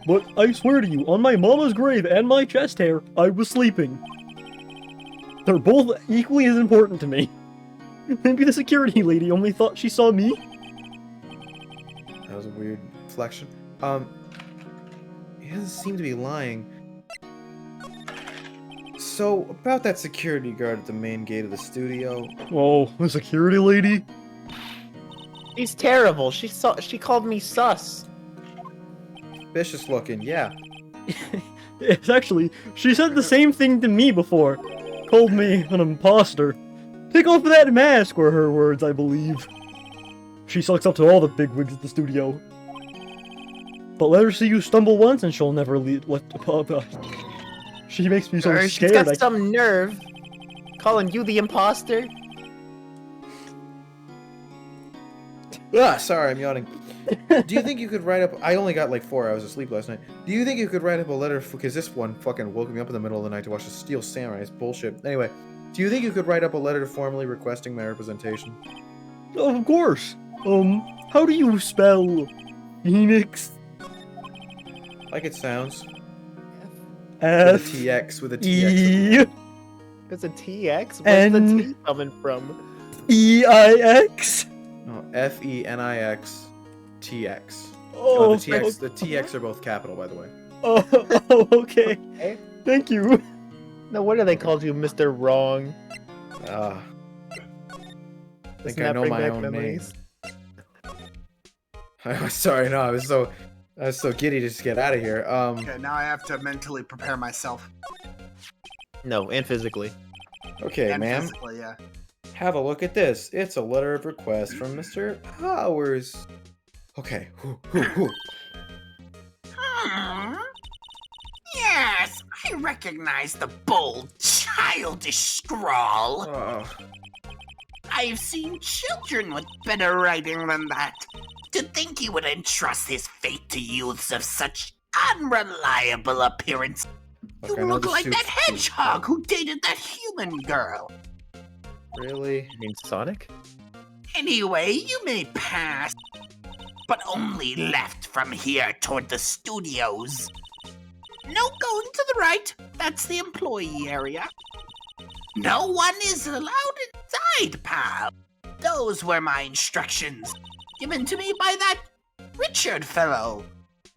But I swear to you, on my mama's grave and my chest hair, I was sleeping. They're both equally as important to me. Maybe the security lady only thought she saw me? That was a weird flexion. He doesn't seem to be lying. So, about that security guard at the main gate of the studio. Oh, the security lady? She's terrible. She called me sus. Vicious looking, yeah. Yes, actually, she said the same thing to me before. Called me an imposter. Take off that mask, were her words, I believe. She sucks up to all the bigwigs at the studio. But let her see you stumble once and she'll never let She makes me so She's scared. got some nerve. Calling you the imposter? Ah, sorry, I'm yawning. Do you think you could write up... I only got like 4 hours of sleep last night. Do you think you could write up a letter... Because this one fucking woke me up in the middle of the night to watch the Steel Samurai. It's bullshit. Anyway, do you think you could write up a letter formally requesting my representation? Of course. How do you spell Phoenix? Like it sounds. With a F TX, with a TX. E It's a TX? Where's the N- T coming from? EIX. No, FENIX TX. Oh, the TX are both capital, by the way. oh, okay. Okay. Thank you. No wonder they called you Mr. Wrong. I think Doesn't I that know bring my back own memories? name. Sorry, no, I was so giddy to just get out of here. Okay, now I have to mentally prepare myself. No, and physically. Okay, And ma'am. physically, yeah. Have a look at this. It's a letter of request from Mr. Powers. Okay. Whew. Yes, I recognize the bold, childish scrawl. Oh, I've seen children with better writing than that. To think he would entrust his fate to youths of such unreliable appearance. You I know look the like that suit's- hedgehog who dated that human girl. Really? You mean Sonic? Anyway, you may pass, but only left from here toward the studios. No going to the right, that's the employee area. No one is allowed inside, pal. Those were my instructions, given to me by that Richard fellow.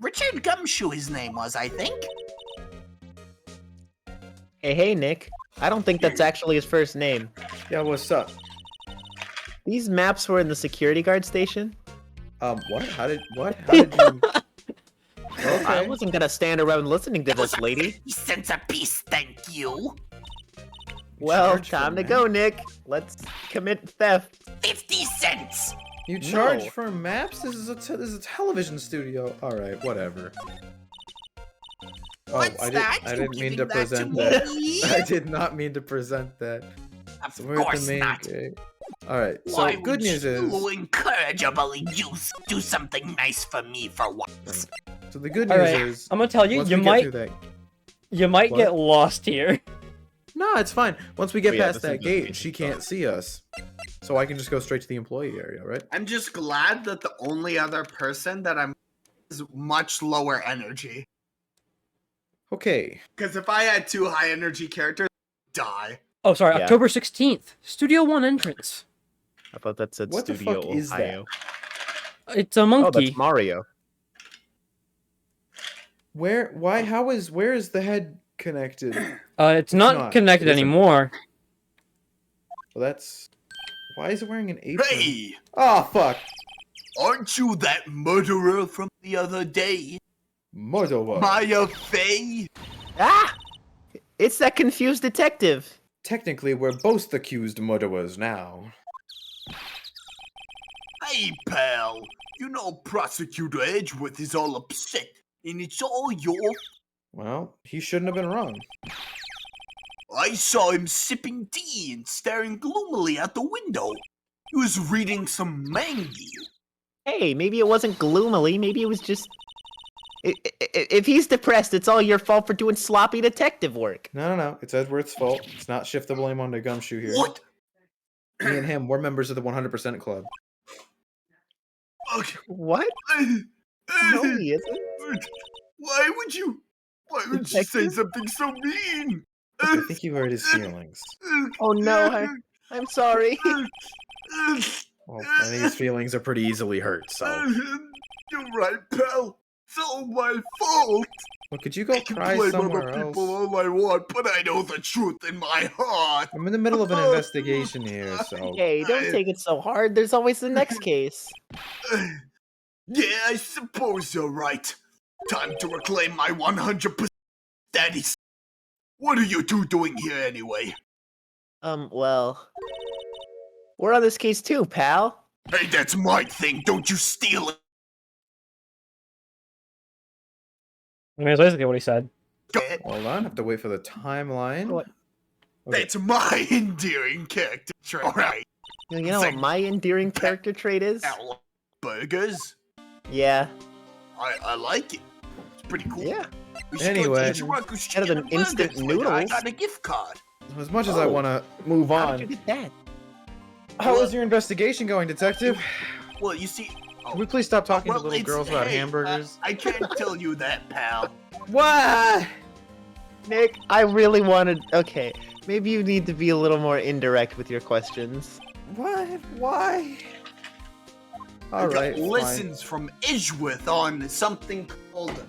Richard Gumshoe his name was, I think. Hey, Nick. I don't think that's actually his first name. Yeah, what's up? These maps were in the security guard station. What? How did you... I Okay. wasn't gonna stand around listening to this lady. Sense of peace, thank you. Well, charge for time to maps? go, Nick. Let's commit theft. 50 cents! You charge No. for maps? This is a television studio. All right, whatever. Oh, What's that? I You didn't mean to giving that present to that. me? I did not mean to present that. Of So we're at course the main not. gate. All right. So Why good would news is. you incorrigibly do something nice for me for once? So the good All news right, is. I'm gonna tell you, once you we get might through that. What? get lost here. No, it's fine. Once we get Oh, yeah, past this that is gate, just she basic can't see us. So I can just go straight to the employee area, right? I'm just glad that the only other person that I'm is much lower energy. Okay. Because if I had too high energy characters, I'd die. Oh, sorry, Yeah. October 16th. Studio 1 entrance. I thought that said What the Studio fuck is that? Ohio. It's a Oh, monkey. that's Mario. Where? Why? How is? Where is the head connected? It's not not. connected It isn't. anymore. Well, that's. Why is it wearing an apron? Hey! Oh fuck! Aren't you that murderer from the other day? Murderer. Maya Fey? Ah! It's that confused detective. Technically, we're both accused murderers now. Hey, pal. You know Prosecutor Edgeworth is all upset, and it's all your... Well, he shouldn't have been wrong. I saw him sipping tea and staring gloomily out the window. He was reading some manga. Hey, maybe it wasn't gloomily. Maybe it was just. If he's depressed, it's all your fault for doing sloppy detective work. No. It's Edward's fault. It's not shift the blame onto Gumshoe here. What? Me and him, we're members of the 100% Club. Okay. What? No, he isn't. Why would you say Detective? something so mean? I think you hurt his feelings. Oh no, I'm sorry. Well, I think his feelings are pretty easily hurt, so. You're right, pal. It's all my fault. Well, could you go I can cry blame somewhere other else? people all I want, but I know the truth in my heart. I'm in the middle of an investigation here, so. Hey, don't take it so hard. There's always the next case. Yeah, I suppose you're right. Time to reclaim my 100% status. What are you two doing here anyway? Well, we're on this case too, pal. Hey, that's my thing. Don't you steal it. I mean, that's basically what he said. Hold on, have to wait for the timeline. What? Okay. That's my endearing character trait. Alright. You know what my endearing character trait is? Now, burgers. Yeah. I like it. It's pretty cool. Yeah. We should Anyway, go to Ichiraku's better than Chicken and instant Burgers later. I noodles. got a gift card. As much as I Oh. want to move How did you on, get that? how is your investigation going, detective? Well, you see. Can we please stop talking to little it's- girls about hey, hamburgers? I can't tell you that, pal. What? Nick, I really wanted. Okay, maybe you need to be a little more indirect with your questions. What? Why? I All got right, fine. lessons from Edgeworth on something called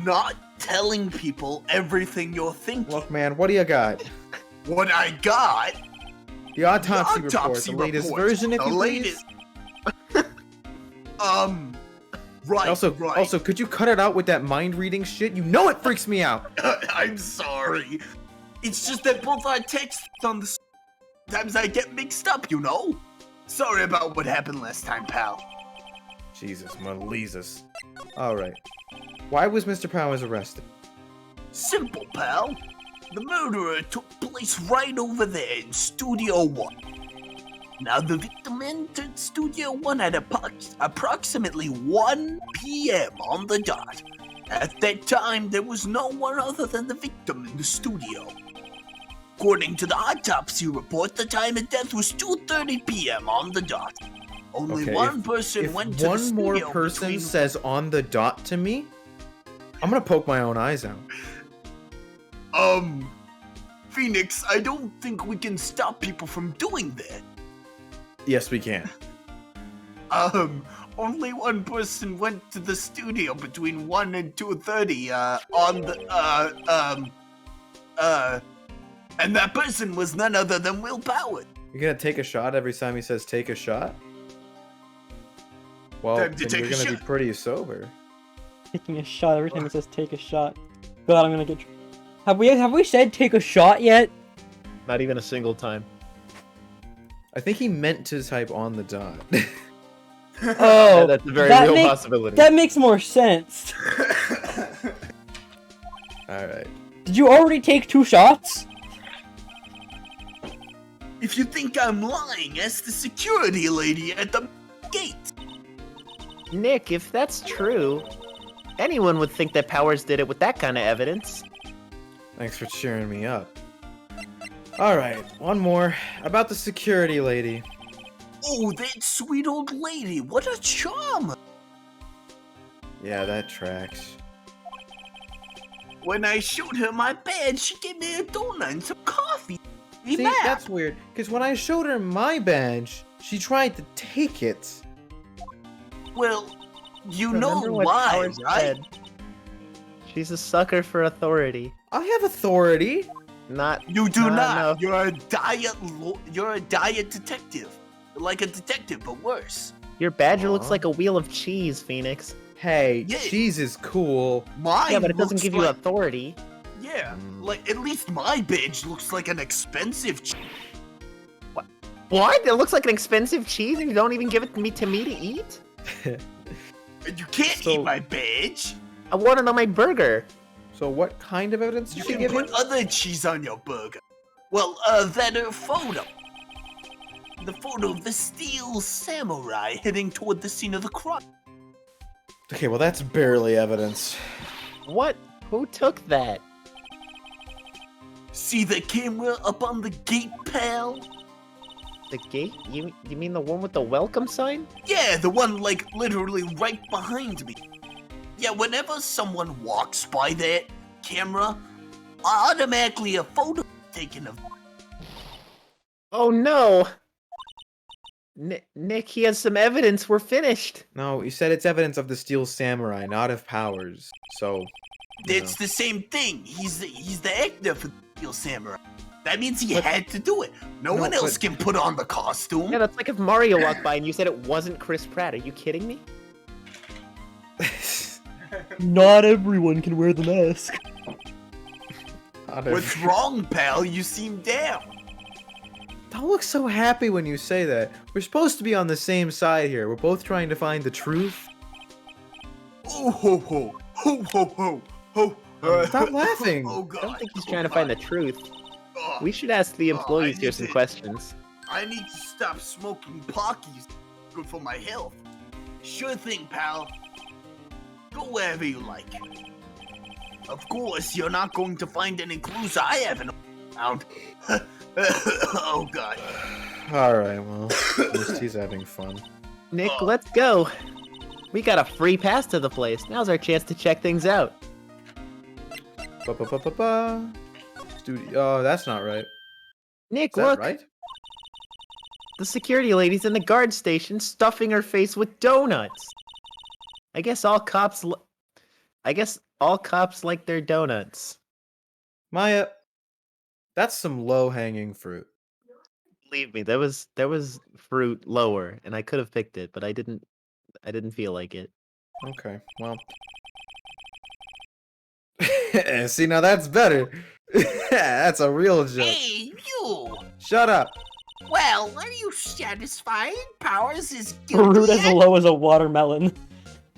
not telling people everything you're thinking. Look, man, what do you got? What I got, The autopsy, report, autopsy the latest report. version, if The you latest- please. right. Also, right. could you cut it out with that mind reading shit? You know it freaks me out. I'm sorry. It's just that both our texts on the. Sometimes I get mixed up, you know. Sorry about what happened last time, pal. Jesus, Maleezus. All right. Why was Mr. Powers arrested? Simple, pal. The murderer took place right over there in Studio 1. Now, the victim entered Studio 1 at approximately 1 p.m. on the dot. At that time, there was no one other than the victim in the studio. According to the autopsy report, the time of death was 2:30 p.m. on the dot. Only Okay, one person If went to the one studio more person between... says on the dot to me, I'm gonna poke my own eyes out. Phoenix, I don't think we can stop people from doing that. Yes, we can. Only one person went to the studio between 1 and 2:30, on the, and that person was none other than Will Power. You're gonna take a shot every time he says take a shot? Well, Time to then take you're a gonna be shot. pretty sober. Taking a shot every time it says take a shot. God, I'm gonna get. Have we said take a shot yet? Not even a single time. I think he meant to type on the dot. Oh, That's a very that real makes- possibility. That makes more sense. Alright. Did you already take 2 shots? If you think I'm lying, ask the security lady at the gate. Nick, if that's true, anyone would think that Powers did it with that kind of evidence. Thanks for cheering me up. Alright, one more. About the security lady. Oh, that sweet old lady. What a charm. Yeah, that tracks. When I showed her my badge, she gave me a donut and some coffee. Be See, mad. that's weird, because when I showed her my badge, she tried to take it. Well, you Remember know what why, Powers right? said. She's a sucker for authority. I have authority. Not. You do No, not. no. You're a diet detective. You're like a detective, but worse. Your badger Aw. looks like a wheel of cheese, Phoenix. Hey, Yeah. cheese is cool. Mine Yeah, but it doesn't looks give you like, authority. Yeah, Mm. like at least my badge looks like an expensive. What? It looks like an expensive cheese and you don't even give it to me to eat? You can't So- eat my badge. I want it on my burger. So what kind of evidence You did she can give you? put other cheese on your burger. Well, that photo. The photo of the steel samurai heading toward the scene of the crime. Okay, well that's barely evidence. What? Who took that? See the camera up on the gate, pal? The gate? You mean the one with the welcome sign? Yeah, the one like literally right behind me. Yeah, whenever someone walks by that camera, automatically a photo is taken of. Oh no! Nick, he has some evidence. We're finished. No, you said it's evidence of the Steel Samurai, not of Powers. So, It's the same thing. He's the actor for the Steel Samurai. That means he had to do it. No No, one else but- can put on the costume. Yeah, that's like if Mario walked by and you said it wasn't Chris Pratt. Are you kidding me? Not everyone can wear the mask. What's wrong, pal? You seem down. Don't look so happy when you say that. We're supposed to be on the same side here. We're both trying to find the truth. Oh ho ho ho ho ho ho. Stop laughing. Oh god. I don't think he's trying to find the truth. Oh, We should ask the employees I here need some to- questions. I need to stop smoking pockies. Good for my health. Sure thing, pal. Go wherever you like. Of course, you're not going to find any clues I haven't found. Oh god. Alright, well, at least he's having fun. Nick, Oh. let's go. We got a free pass to the place. Now's our chance to check things out. Ba-ba-ba-ba-ba. Studio. Oh, that's not right. Nick, Is that look. right? The security lady's in the guard station stuffing her face with donuts. I guess all cops like their donuts. Maya, that's some low-hanging fruit. Believe me, there was fruit lower and I could have picked it, but I didn't feel like it. Okay, well. See, now that's better. That's a real joke. Hey, you! Shut up. Well, are you satisfied? Powers is Fruit guilty. as low as a watermelon.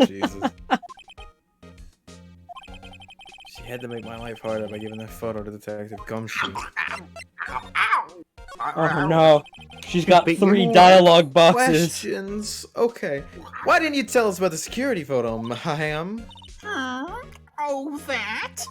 Jesus. She had to make my life harder by giving that photo to Detective Gumshoe. Oh no. She's got But 3 you- dialogue boxes. Questions? Okay. Why didn't you tell us about the security photo, ma'am? Oh, that?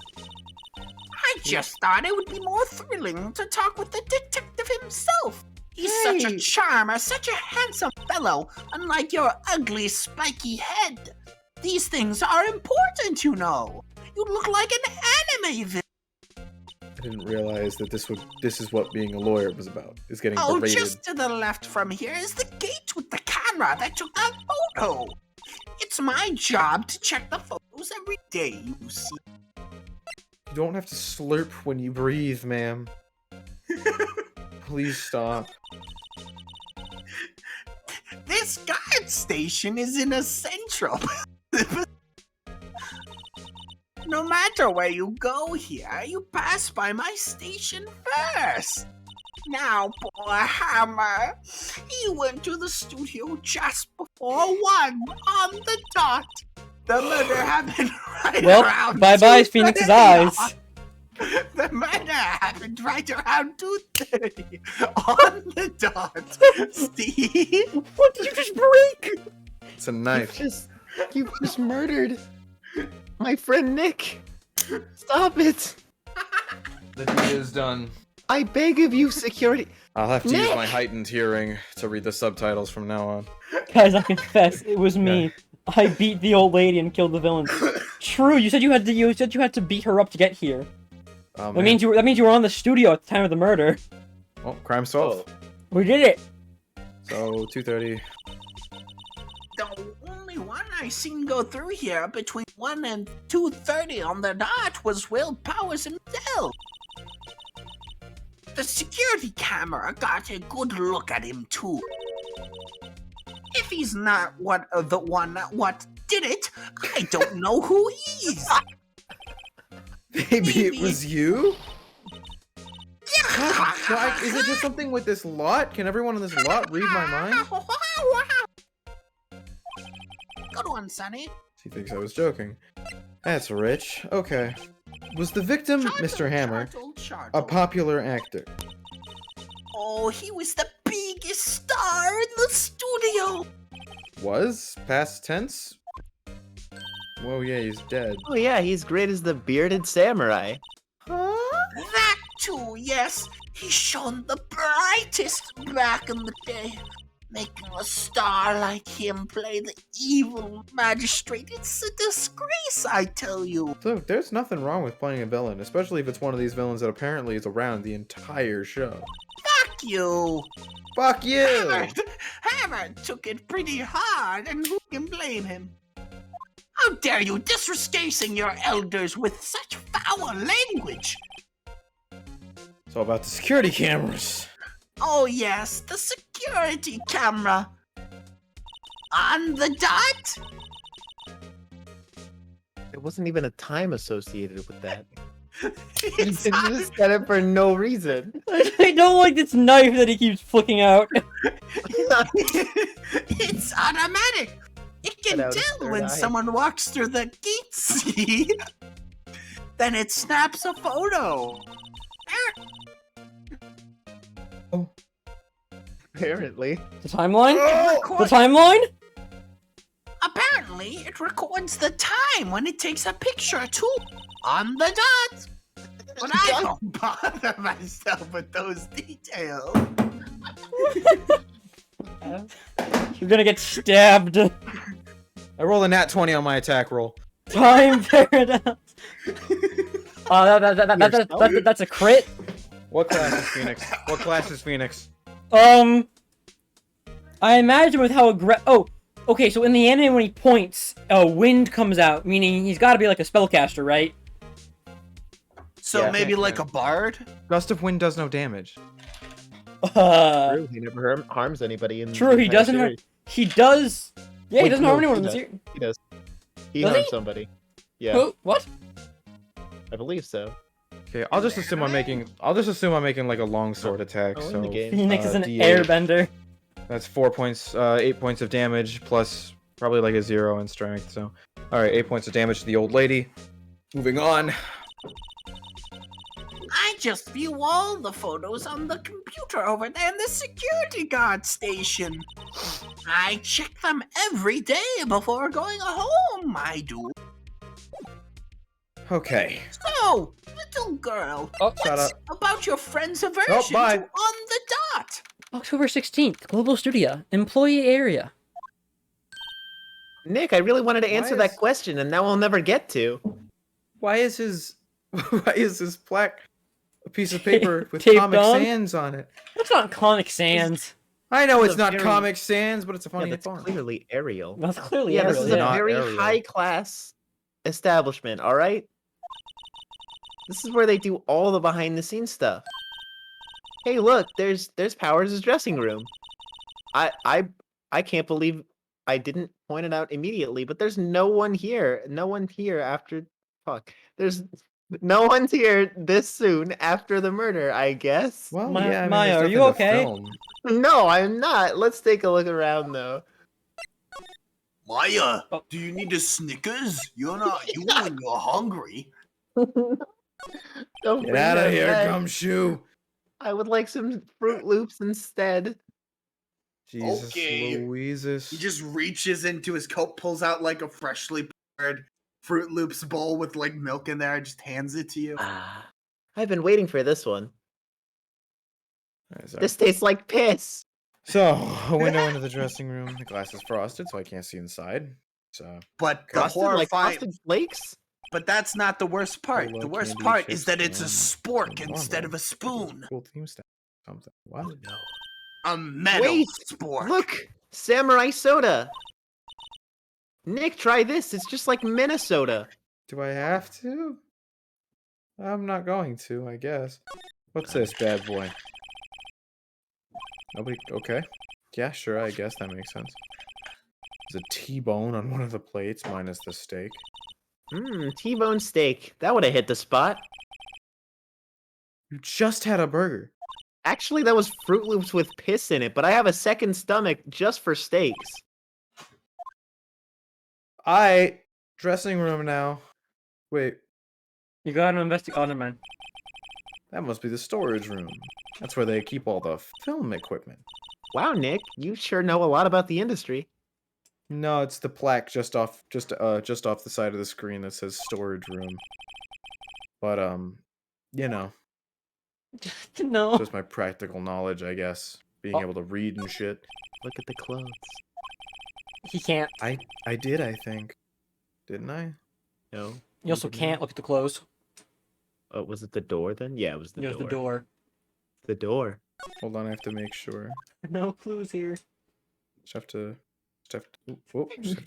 I just thought it would be more thrilling to talk with the detective himself. He's such a Hey. charmer, such a handsome fellow, unlike your ugly, spiky head. These things are important, you know. You look like an anime villain. I didn't realize that this is what being a lawyer was about. Is getting Oh, berated. just to the left from here is the gate with the camera that took that photo. It's my job to check the photos every day, you see. You don't have to slurp when you breathe, ma'am. Please stop. This guard station is in a central. No matter where you go here, you pass by my station first. Now, poor Hammer. He went to the studio just before 1 on the dot. The murder happened right Well, around bye-bye, 2:30 Phoenix's eyes. The murder happened right around 2:30 on the dot. Steve? What did you just break? It's a knife. You've just murdered my friend Nick. Stop it. The deed is done. I beg of you, security. I'll have to use Nick! my heightened hearing to read the subtitles from now on. Guys, I confess, it was me. I beat the old lady and killed the villain. True, you said you had to beat her up to get here. Oh, That means you were on the studio at the time of the murder. Oh, crime solved. We did it. So 2:30. The only one I seen go through here between 1 and 2:30 on the dot was Will Powers himself. The security camera got a good look at him too. If he's not the one what did it, I don't know who he is. Maybe it was you? Is it just something with this lot? Can everyone in this lot read my mind? Good one, Sonny. He thinks I was joking. That's rich. Okay. Was the victim, Mr. Hammer, a popular actor? Oh, he was the biggest star in the studio. Was? Past tense? Whoa, yeah, he's dead. Oh yeah, he's great as the bearded samurai. That too, yes. He shone the brightest back in the day. Making a star like him play the evil magistrate, it's a disgrace, I tell you. So, there's nothing wrong with playing a villain, especially if it's one of these villains that apparently is around the entire show. Fuck you. Fuck you! Hammer took it pretty hard, and who can blame him? How dare you disrespecting your elders with such foul language? It's all about the security cameras. Oh yes, the security camera. On the dot? There wasn't even a time associated with that. You It's, just said it for no reason. I don't like this knife that he keeps flicking out. it's automatic. It can Cut out his tell third when eye. someone walks through the gate, see? Then it snaps a photo. Apparently. The timeline? Oh! The timeline? Apparently, it records the time when it takes a picture too. On the dot. But I don't bother myself with those details. You're gonna get stabbed. I rolled a nat 20 on my attack roll. Time paradox. That's a crit. What class is Phoenix? What class is Phoenix? I imagine with how Oh, okay. So in the anime, when he points, wind comes out, meaning he's got to be like a spellcaster, right? So Yeah. maybe like a bard? Gust of wind does no damage. True, he never harms anybody in True. the He entire doesn't. series. He does. Yeah, he Wait, doesn't no, harm anyone in he the does. series. He does. He Does harms he? somebody. Yeah, Who? What? I believe so. Okay, I'll just assume I'm making like a long sword attack. Oh, in So the game. Phoenix is an D8. airbender. That's 4 points, 8 points of damage plus probably like a 0 in strength. So, all right, 8 points of damage to the old lady. Moving on. I just view all the photos on the computer over there in the security guard station. I check them every day before going home, I do. Okay. So, little girl, Oh, shut what's up. about your friend's aversion bye. to On the Dot? October 16th, Global Studio, employee area. Nick, I really wanted to answer Why that is- question, and now I'll never get to. Why is his plaque a piece of paper with Taped Comic on? Sans on it? That's not Comic Sans. I know This it's is a not very- Comic Sans, but it's a Yeah, funny that's font. clearly Arial. That's clearly Yeah, this Arial, is a Not very Arial. high-class establishment, all right? This is where they do all the behind-the-scenes stuff. Hey, look, there's Powers' dressing room. I can't believe I didn't point it out immediately, but there's no one here. No one here after. Fuck. There's No one's here this soon after the murder, I guess. Well, Ma- yeah, I mean, Maya, there's are nothing you to okay? film. No, I'm not. Let's take a look around though. Maya, Oh. do you need a Snickers? You when you're hungry. Don't Get bring out of that here, back. Gumshoe! I would like some Fruit Loops instead. Jesus Okay. Louises. He just reaches into his coat, pulls out like a freshly prepared Fruit Loops bowl with like milk in there, and just hands it to you. Ah, I've been waiting for this one. Alright, sorry. This tastes like piss. So, a window into the dressing room. The glass is frosted, so I can't see inside. So, But the Frosted like horrifying, frosted flakes? but that's not the worst part. Cola, The worst candy, part chips, is that it's a jam, spork and instead of normal. a spoon. Cool theme stuff. Something. What? No. A metal Wait, spork. look! Samurai soda! Nick, try this. It's just like Minnesota. Do I have to? I'm not going to, I guess. What's this bad boy? Nobody. Okay. Yeah, sure. I guess that makes sense. There's a T-bone on one of the plates, minus the steak. Mmm, T-bone steak. That would have hit the spot. You just had a burger. Actually, that was Fruit Loops with piss in it, but I have a second stomach just for steaks. Dressing room now. Wait, You gotta investigate. Oh, never mind. that must be the storage room. That's where they keep all the film equipment. Wow, Nick, you sure know a lot about the industry. No, it's the plaque just off the side of the screen that says storage room. But you know, No. just my practical knowledge, I guess. Being able to read and shit. Look at the clothes. He can't. I did, I think. Didn't I? No. You also can't look at the clothes. Oh, was it the door then? Yeah, it was the There's door. the door. The door. Hold on, I have to make sure. No clues here. Just have to make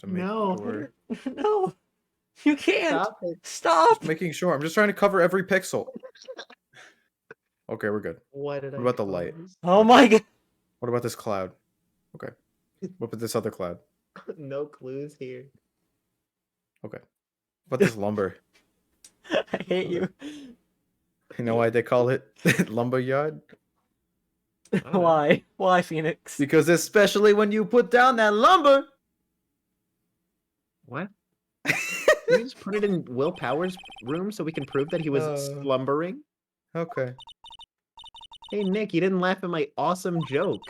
No. sure. No. You can't. Stop it. Stop. Just making sure. I'm just trying to cover every pixel. Okay, we're good. What did What I about the light? close? Oh my god. What about this cloud? Okay. What about this other cloud? No clues here. Okay. What about this lumber? I hate you. You know why they call it lumberyard? Why? Why, Phoenix? Because especially when you put down that lumber. What? Can we just put it in Will Power's room so we can prove that he was slumbering? Okay. Hey, Nick, you didn't laugh at my awesome joke.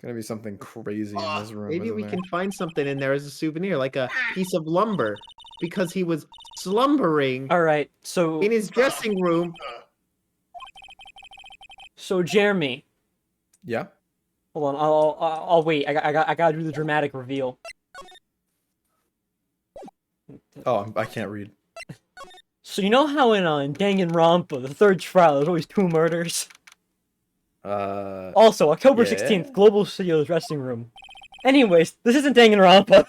Gonna be something crazy in this room. Maybe isn't we there? can find something in there as a souvenir, like a piece of lumber, because he was slumbering All right. So in his dressing room. Jeremy, Yeah. hold on. I'll wait. I gotta do the dramatic reveal. Oh, I can't read. So you know how in Danganronpa, the third trial, there's always 2 murders. Also, October Yeah. 16th, Global Studios dressing room. Anyways, this isn't Danganronpa.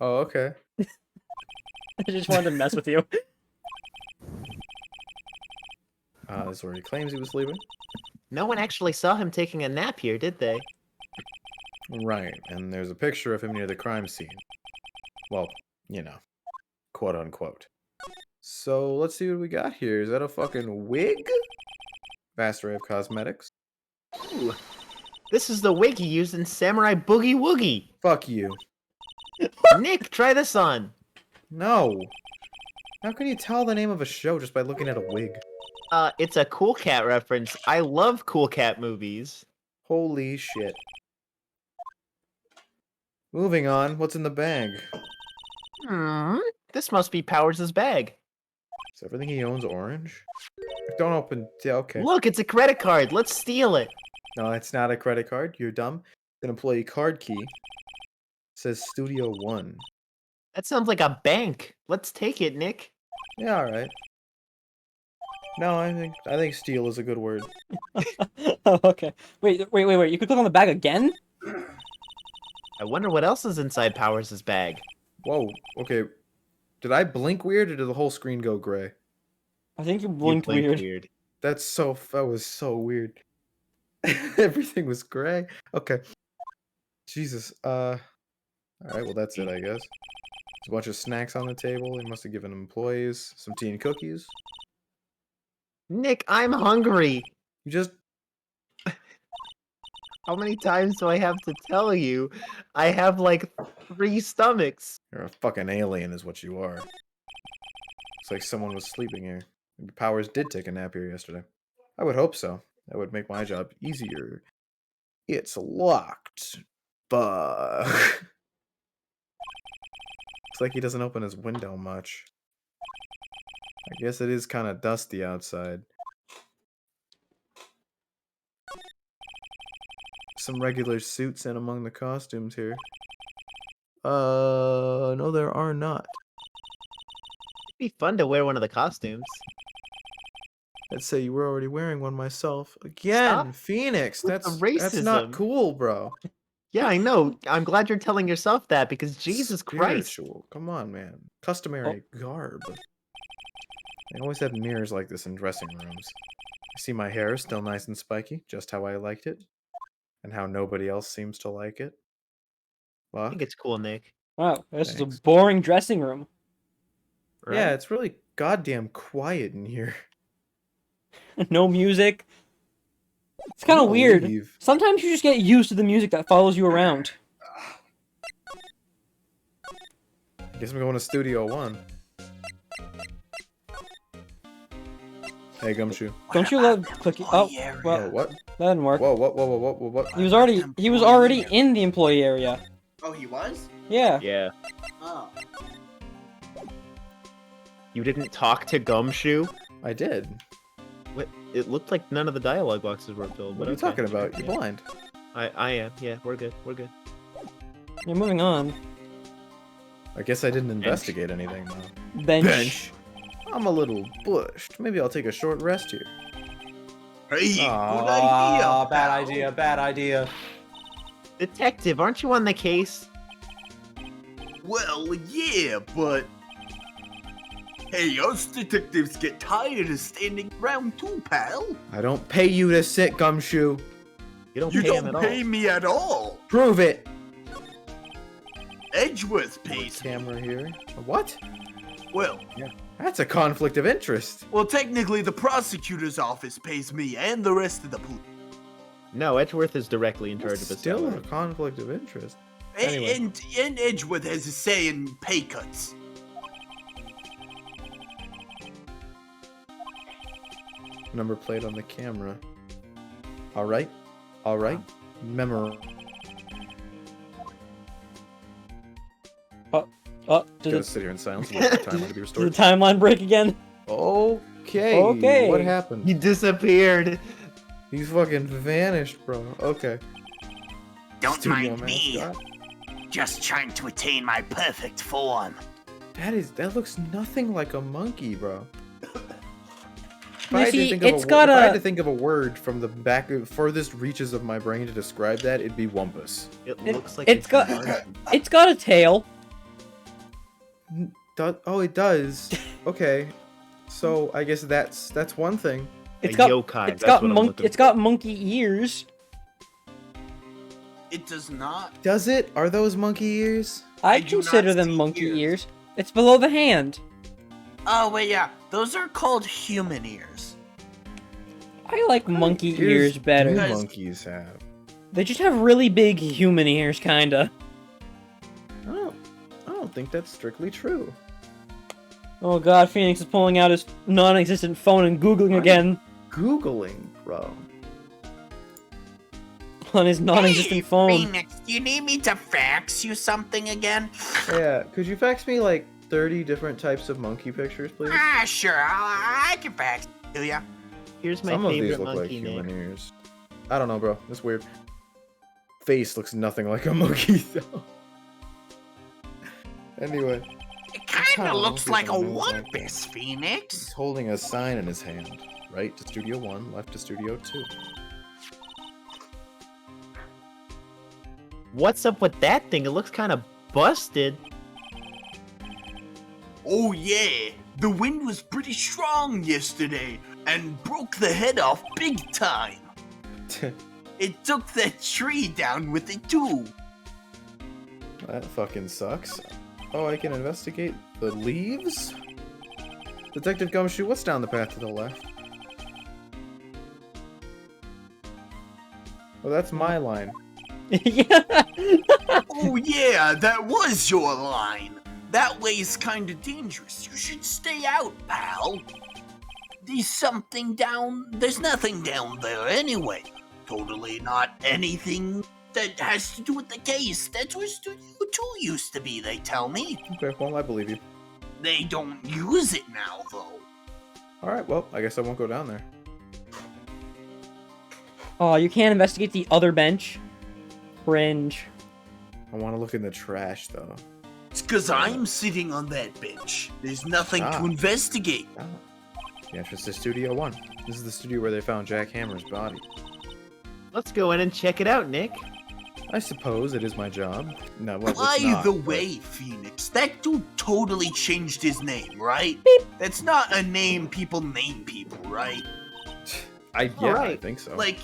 Oh, okay. I just wanted to mess with you. This is where he claims he was sleeping. No one actually saw him taking a nap here, did they? Right, and there's a picture of him near the crime scene. Well, you know, quote unquote. So let's see what we got here. Is that a fucking wig? Vast array of cosmetics. Ooh, this is the wig he used in Samurai Boogie Woogie. Fuck you. Nick, try this on. No. How can you tell the name of a show just by looking at a wig? It's a Cool Cat reference. I love Cool Cat movies. Holy shit. Moving on, what's in the bag? This must be Powers' bag. Is everything he owns orange? Don't open. Yeah, okay. Look, it's a credit card. Let's steal it. No, it's not a credit card. You're dumb. It's an employee card key. It says Studio One. That sounds like a bank. Let's take it, Nick. Yeah, all right. No, I think steal is a good word. Oh, okay. Wait. You could click on the bag again? I wonder what else is inside Powers' bag. Whoa. Okay. Did I blink weird or did the whole screen go gray? I think you You blinked blinked weird. That was so weird. Everything was gray. Okay. Jesus. All right. Well, that's it, I guess. Is A bunch of snacks on the table. He must have given employees some tea and cookies. Nick, I'm hungry. You just How many times do I have to tell you? I have like 3 stomachs. you're a fucking alien, is what you are. It's like someone was sleeping here. Maybe Powers did take a nap here yesterday. I would hope so. That would make my job easier. It's locked. Fuck. Looks like he doesn't open his window much. I guess it is kind of dusty outside. Some regular suits in among the costumes here. No, there are not. It'd be fun to wear one of the costumes. I'd say you were already wearing one myself. Again, Stop Phoenix. with the That's not racism. cool, bro. Yeah, I know. I'm glad you're telling yourself that because Jesus Christ. Spiritual. Come on, man. Customary garb. They always have mirrors like this in dressing rooms. You see my hair is still nice and spiky, just how I liked it. And how nobody else seems to like it. I Fuck. think it's cool, Nick. Wow, this is Thanks. a boring dressing room. Yeah, Right? it's really goddamn quiet in here. No music. It's kind of I'll weird. leave. Sometimes you just get used to the music that follows you around. I guess I'm going to Studio One. Hey, Gumshoe. Don't you love clicking? Oh, Whoa, well, what? that didn't work. Whoa, what? He was already in the employee area. Oh, he was? Yeah. Yeah. Oh. You didn't talk to Gumshoe? I did. What? It looked like none of the dialogue boxes were filled. What But are you okay. talking about? You're Yeah. blind. I am. Yeah, we're good. We're good. You're moving on. I guess I didn't investigate anything, though. Bench. I'm a little bushed. Maybe I'll take a short rest here. Hey, good Aw, idea. bad pal. idea, bad idea. Detective, aren't you on the case? Well, yeah, but... Hey, us detectives get tired of standing around too, pal. I don't pay you to sit, Gumshoe. You don't You pay him don't at pay all. me at all. Prove it. Edgeworth Put pays me. camera here. What? Well, That's a conflict of interest. technically the prosecutor's office pays me and the rest of the police. No, Edgeworth is directly in charge That's of his still a salary. conflict of interest. And, Anyway. and Edgeworth has a say in pay cuts. Number plate on the camera. All right. All right. Memory. Did Gotta the, sit here in silence and wait for the timer to be did the restored. timeline break again? Okay. Okay. What happened? He disappeared. He's fucking vanished, bro. Okay. Don't Studio mind me. mascot. Just trying to attain my perfect form. That looks nothing like a monkey, bro. If You I had to see, think of it's a got if I had a- to think of a word from the furthest reaches of my brain to describe that, it'd be wumpus. It It- looks like it's got- It's got a tail. Oh, it does. Okay. So I guess that's one thing. It's A got yokai, it's that's got what I'm monk looking it's for. got monkey ears. It does not. Does it? Are those monkey ears? I do not consider them see monkey ears. ears. It's below the hand. Oh, wait, yeah. Those are called human ears. I like monkey Ears ears do better. Because- monkeys have. They just have really big human ears, kinda. I don't think that's strictly true. Oh god, Phoenix is pulling out his non-existent phone and googling Right. again Googling, bro. on his non-existent phone. Phoenix, do you need me to fax you something again? Yeah, could you fax me like 30 different types of monkey pictures, please? Ah, sure. I can fax it to ya. Here's my Some of these favorite look like monkey, human Nick. ears. I don't know, bro. It's weird. Face looks nothing like a monkey, though. Anyway, It kinda kinda looks monkey like a from the inside. wumpus, Phoenix. he's holding a sign in his hand. Right to Studio 1, left to Studio 2. What's up with that thing? It looks kind of busted. Oh yeah, the wind was pretty strong yesterday and broke the head off big time. It took that tree down with it too. That fucking sucks. Oh, I can investigate the leaves? Detective Gumshoe, what's down the path to the left? Oh, that's my line. Yeah. Oh yeah, that was your line. That way's kinda dangerous. You should stay out, pal. There's nothing down there anyway. Totally not anything that has to do with the case. That's where Studio 2 used to be, they tell me. Okay, well, I believe you. They don't use it now, though. Alright, well, I guess I won't go down there. Oh, you can't investigate the other bench. Cringe. I want to look in the trash, though. It's because I'm sitting on that bench. There's nothing Ah. to investigate. Ah. The entrance to Studio 1. This is the studio where they found Jack Hammer's body. Let's go in and check it out, Nick. I suppose it is my job. No, well, By it's not, the but- way, Phoenix, that dude totally changed his name, right? That's not a name people name people, right? I Alright. think so. Like,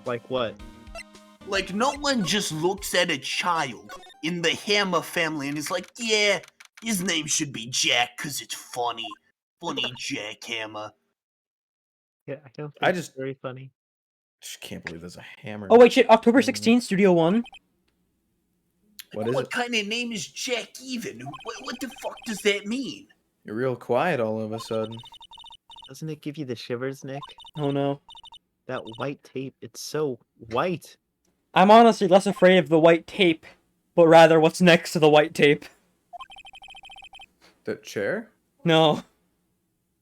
Like what? no one just looks at a child in the Hammer family and is like, yeah, his name should be Jack because it's funny. Funny Jack Hammer. Yeah, I don't think I it's just- very funny. Just can't believe there's a hammer. Oh wait, shit! October 16th, Studio 1. What is What it? kind of name is Jack even? What the fuck does that mean? You're real quiet all of a sudden. Doesn't it give you the shivers, Nick? Oh no. That white tape, it's so white. I'm honestly less afraid of the white tape, but rather what's next to the white tape. That chair? No.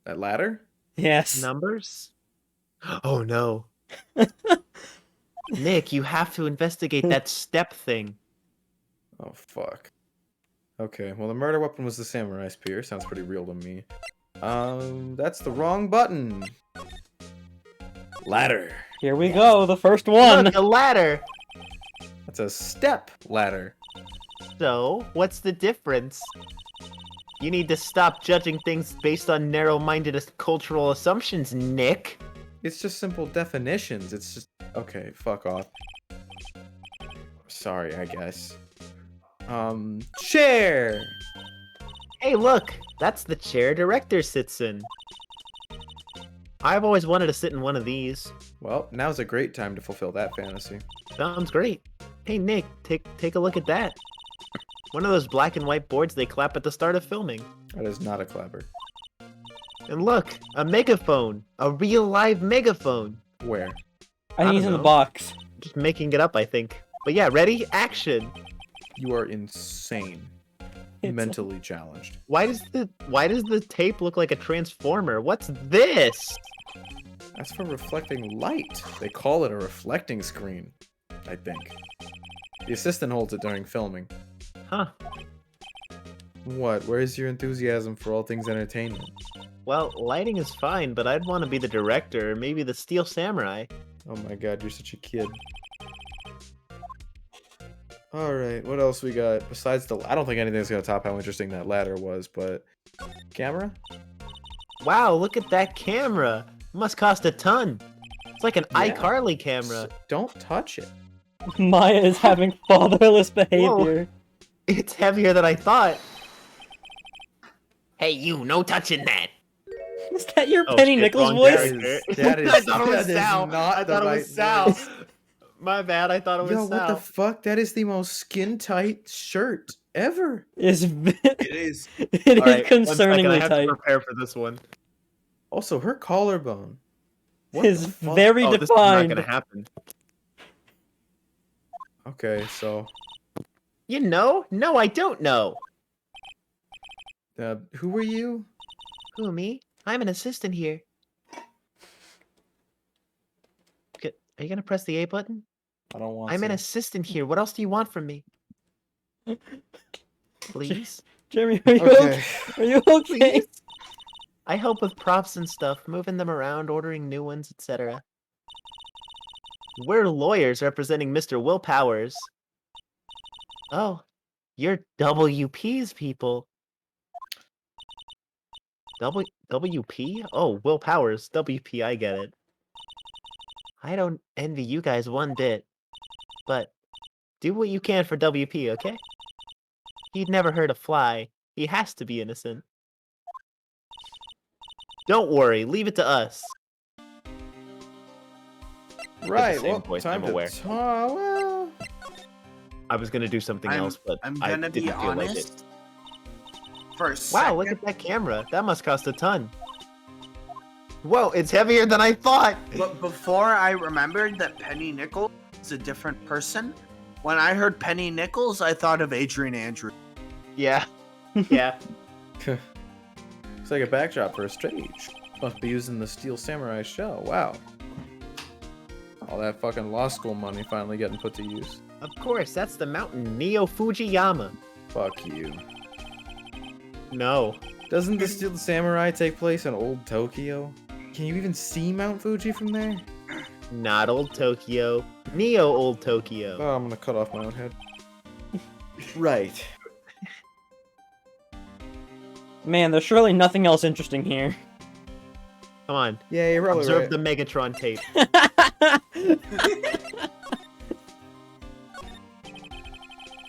That ladder? Yes. Numbers? Oh no. Nick, you have to investigate that step thing. Oh, fuck. Okay, well, the murder weapon was the samurai spear. Sounds pretty real to me. That's the wrong button. Ladder. Here we go, the first one. Look, a ladder! That's a step ladder. So, what's the difference? You need to stop judging things based on narrow-minded cultural assumptions, Nick. It's just simple definitions. It's just... Okay, fuck off. Sorry, I guess. Chair! Hey, look! That's the chair director sits in. I've always wanted to sit in one of these. Well, now's a great time to fulfill that fantasy. Sounds great. Hey, Nick, take a look at that. One of those black and white boards they clap at the start of filming. That is not a clapper. And look, a megaphone! A real live megaphone! Where? I think he's don't in the know. box. Just making it up, I think. But yeah, ready? Action! You are insane. It's- Mentally challenged. Why does the tape look like a transformer? What's this? That's for reflecting light. They call it a reflecting screen, I think. The assistant holds it during filming. Huh. What? Where's your enthusiasm for all things entertainment? Well, lighting is fine, but I'd want to be the director, or maybe the Steel Samurai. Oh my god, you're such a kid. Alright, what else we got? Besides the... I don't think anything's gonna top how interesting that ladder was, but... Camera? Wow, look at that camera! It must cost a ton. It's like an Yeah. iCarly camera. Don't touch it. Maya is having fatherless behavior. It's heavier than I thought. Hey, you! No touching that. Is that your Oh, Penny shit, Nichols wrong voice? character. That is- I thought it was that is Sal. not I the thought it right was Sal. voice. My bad. I thought it was Yo, Sal. what the fuck? That is the most skin-tight shirt ever. Is It is. it is All right, 1 second, concerningly I have tight. to prepare for this one. Also, her collarbone. What Is the fuck? very Oh, this is not defined. gonna happen. Okay, so... You know? No, I don't know. who were you? Who, me? I'm an assistant here. Okay, are you gonna press the A button? I don't want I'm an to. assistant here. What else do you want from me? Please? Jeremy, are you Okay. okay? Are you okay? Please? I help with props and stuff, moving them around, ordering new ones, etc. We're lawyers representing Mr. Will Powers. Oh, you're WP's people. WP? Oh, Will Powers. WP, I get it. I don't envy you guys one bit. But Do what you can for WP, okay? He'd never hurt a fly. He has to be innocent. Don't worry, leave it to us. Right, same well, voice, time I'm to aware. talk. Well, I was gonna do something else, but I'm I gonna didn't be feel like it. honest. For a Wow, second, look at that camera. That must cost a ton. Whoa, it's heavier than I thought! but before I remembered that Penny Nichols is a different person, when I heard Penny Nichols, I thought of Adrian Andrews. Yeah. Yeah. it's like a backdrop for a stage. Must be using the Steel Samurai shell. Wow. All that fucking law school money finally getting put to use. Of course, that's the mountain Neo Fujiyama. Fuck you. No. Doesn't the Steel Samurai take place in old Tokyo? Can you even see Mount Fuji from there? Not old Tokyo. Neo old Tokyo. Oh, I'm gonna cut off my own head. Right. Man, there's surely nothing else interesting here. Come on. Yeah, you're probably Observe right. the Megatron tape.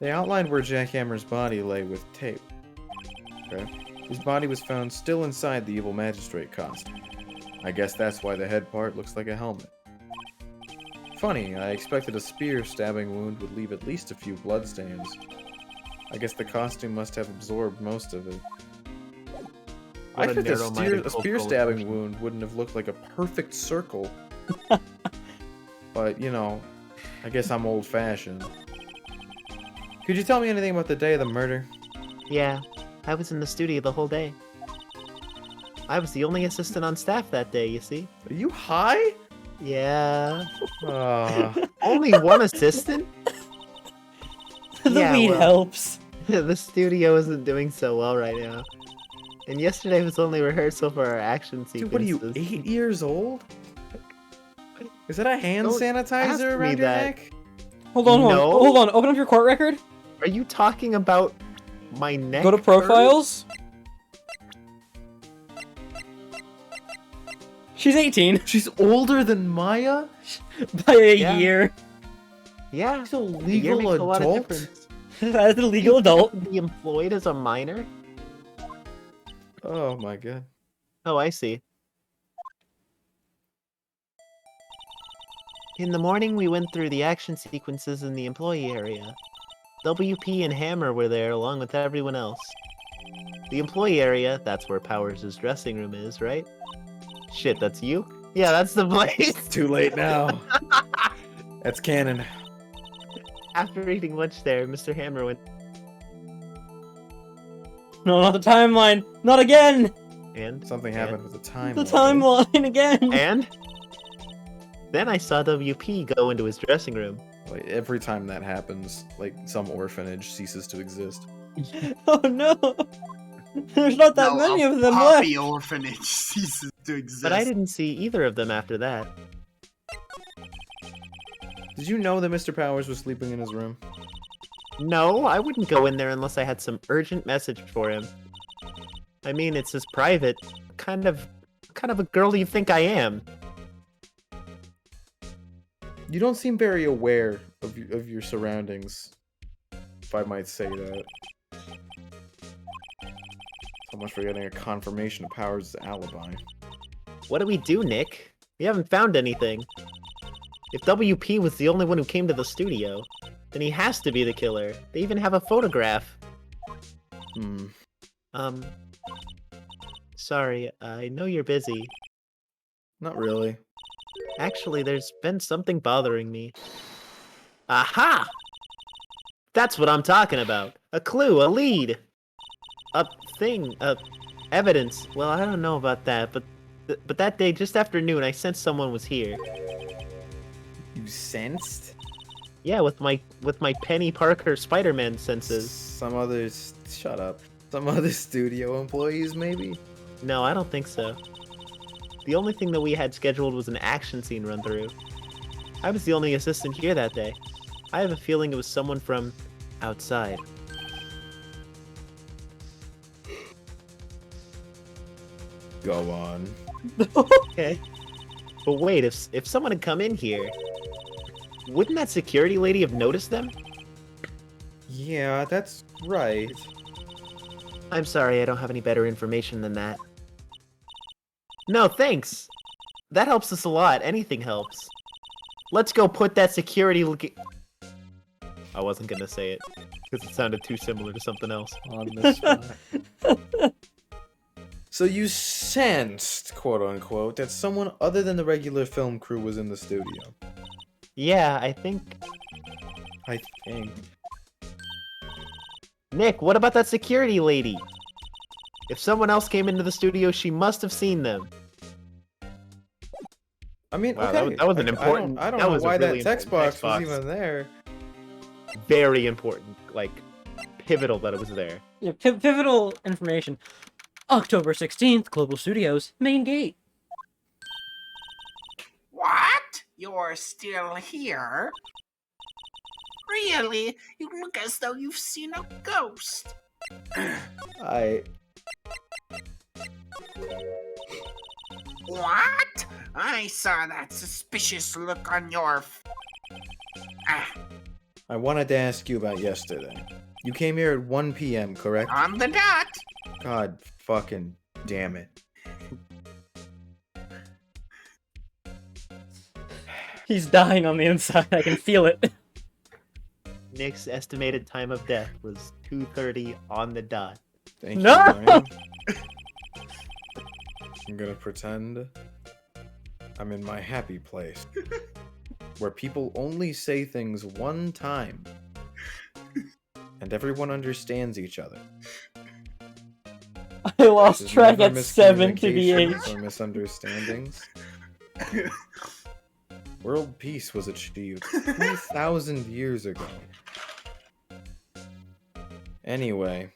They outlined where Jackhammer's body lay with tape. Okay. His body was found still inside the evil magistrate costume. I guess that's why the head part looks like a helmet. Funny, I expected a spear stabbing wound would leave at least a few bloodstains. I guess the costume must have absorbed most of it. I What a expect narrow-minded a spear cultural stabbing assumption. wound wouldn't have looked like a perfect circle. But, you know, I guess I'm old-fashioned. Could you tell me anything about the day of the murder? Yeah, I was in the studio the whole day. I was the only assistant on staff that day, you see? Are you high? Yeah. Uh, Only one assistant? The Yeah, weed well. helps. The studio isn't doing so well right now. And yesterday was only rehearsal for our action sequences. dude, what are you, 8 years old? Is that a hand Don't ask sanitizer me around your that. neck? Hold on, No. hold on. Open up your court record. Are you talking about my neck? Go to hurt? profiles. She's 18 She's older than Maya? by a Yeah. year. Yeah. She's a A year legal makes a lot of adult? difference. As a legal adult. Be employed as a minor? Oh my god. Oh, I see. In the morning, we went through the action sequences in the employee area. WP and Hammer were there along with everyone else. The employee area, that's where Powers' dressing room is, right? Shit, that's you? Yeah, that's the place. It's too late now. That's canon. After eating lunch there, Mr. Hammer went No, not the timeline. Not again. and Something happened with the time. The timeline again. and then I saw WP go into his dressing room. Like, every time that happens, like, some orphanage ceases to exist. Oh no. There's not that No, many a of them left. Poppy orphanage ceases to exist. But I didn't see either of them after that. Did you know that Mr. Powers was sleeping in his room? No, I wouldn't go in there unless I had some urgent message for him. I mean, it's his private. Kind of a girl do you think I am? You don't seem very aware of your surroundings, if I might say that. So much for getting a confirmation of Powers' alibi. What do we do, Nick? We haven't found anything. If WP was the only one who came to the studio, then he has to be the killer. They even have a photograph. Sorry, I know you're busy. Not really. Actually, there's been something bothering me. Aha! That's what I'm talking about. A clue, a lead. A thing, evidence. Well, I don't know about that, but that day, just after noon, I sensed someone was here. You sensed? Yeah, with my Penny Parker Spider-Man senses. Some others... Shut up. Some other studio employees, maybe? No, I don't think so. The only thing that we had scheduled was an action scene run-through. I was the only assistant here that day. I have a feeling it was someone from outside. Go on. Okay. But wait, if someone had come in here, wouldn't that security lady have noticed them? Yeah, that's right. I'm sorry, I don't have any better information than that. No, thanks. That helps us a lot. Anything helps. Let's go put that security I wasn't gonna say it, because it sounded too similar to something else. On the spot. So you sensed, quote unquote, that someone other than the regular film crew was in the studio. Yeah, I think... I think. Nick, what about that security lady? If someone else came into the studio, she must have seen them. I mean, Wow, okay. that was an important... I don't that know was a why really that text important box was even there. Very important. Like, pivotal that it was there. Yeah, pivotal information. October 16th, Global Studios, main gate. What? You're still here? Really? You look as though you've seen a ghost. What? I saw that suspicious look on your I wanted to ask you about yesterday. You came here at 1 p.m., correct? on the dot. God fucking damn it. He's dying on the inside, I can feel it. Nick's estimated time of death was 2:30 on the dot. Thank No! you, Ryan. I'm gonna pretend I'm in my happy place. Where people only say things one time. And everyone understands each other. I lost There's track never at 7 to the miscommunications 8. or misunderstandings. World peace was achieved 2,000 years ago. Anyway,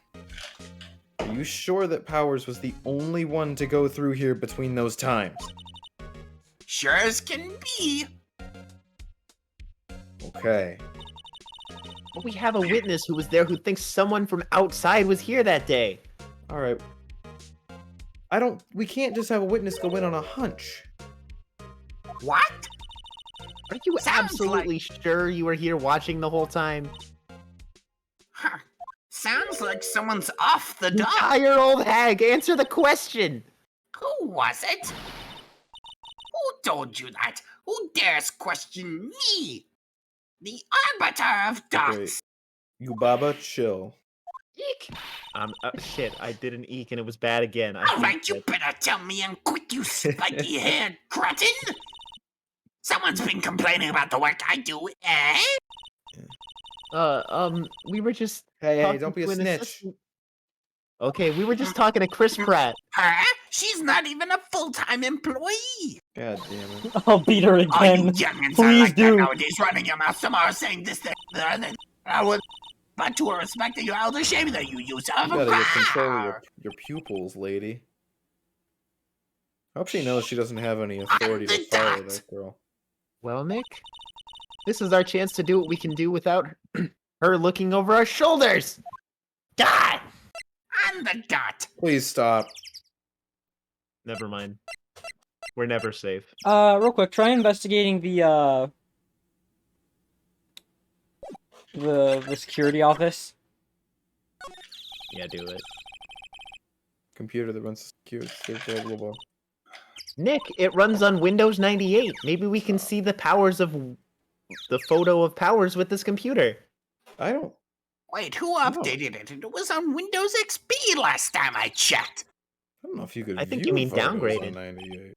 are you sure that Powers was the only one to go through here between those times? Sure as can be. Okay. But we have a witness who was there who thinks someone from outside was here that day. Alright. We can't just have a witness go in on a hunch. What? Are you Sounds absolutely sure you were here watching the whole time? Huh. Sounds like someone's off the You dot. tired old hag, answer the question! Who was it? Who told you that? Who dares question me? The arbiter of dots. Okay. You Baba, chill. Eek! Shit, I did an eek and it was bad again. I Alright, hate you it. better tell me and quick, you spiky-haired cretin! Someone's been complaining about the work I do, eh? We were just Hey, talking don't be a to an snitch. assistant- Okay, we were just talking to Chris Pratt. Huh? She's not even a full-time employee! God damn it. I'll beat her Oh, you again. youngins are Please like do. that nowadays, running your mouth tomorrow saying this, that, and then I would... But to a respect of your elder, shame that you use You gotta get control of your pupils, lady. I hope she knows she doesn't have any authority to the fire dot. that girl. Well, Nick, this is our chance to do what we can do without her looking over our shoulders. God! On the dot! Please stop. Never mind. We're never safe. Real quick, try investigating the security office. Yeah, do it. Computer that runs secure, blah, blah, blah. Nick, it runs on Windows 98. Maybe we can see the powers of the photo of Powers with this computer. I don't. Wait, who updated it? It was on Windows XP last time I checked. I don't know if you could. I think view you mean photos on downgraded. 98.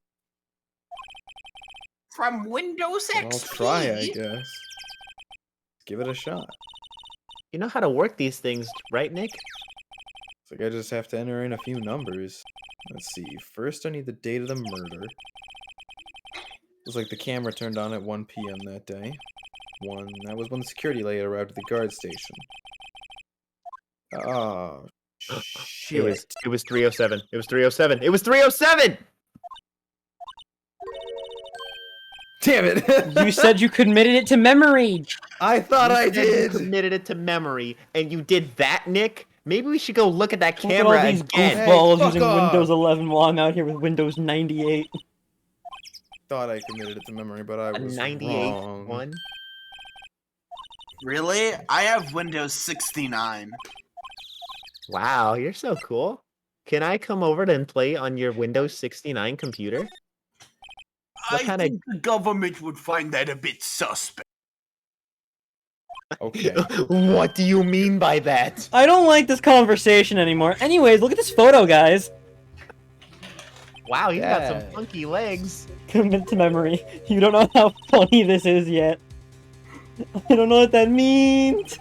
From Windows Well, XP? I'll try, I guess. Give it a shot. You know how to work these things, right, Nick? It's like I just have to enter in a few numbers. Let's see. First, I need the date of the murder. Looks like the camera turned on at 1 p.m. that day. That was when the security lady arrived at the guard station. Oh, shit. It was 307. It was 307. It was 307! Damn it! You said you committed it to memory. I thought I You said you did! committed it to memory, and you did that, Nick? Maybe we should go look at that Look at camera all these again. goofballs Hey, fuck using off. Windows 11 while I'm out here with Windows 98. Thought I committed it to memory, but I A was 98 wrong. one. Really? I have Windows 69. Wow, you're so cool. Can I come over and play on your Windows 69 computer? What I kinda- think the government would find that a bit suspect. Okay. What do you mean by that? I don't like this conversation anymore. Anyways, look at this photo, guys. Wow, he's got some Yeah. funky legs. Commit to memory. You don't know how funny this is yet. I don't know what that means.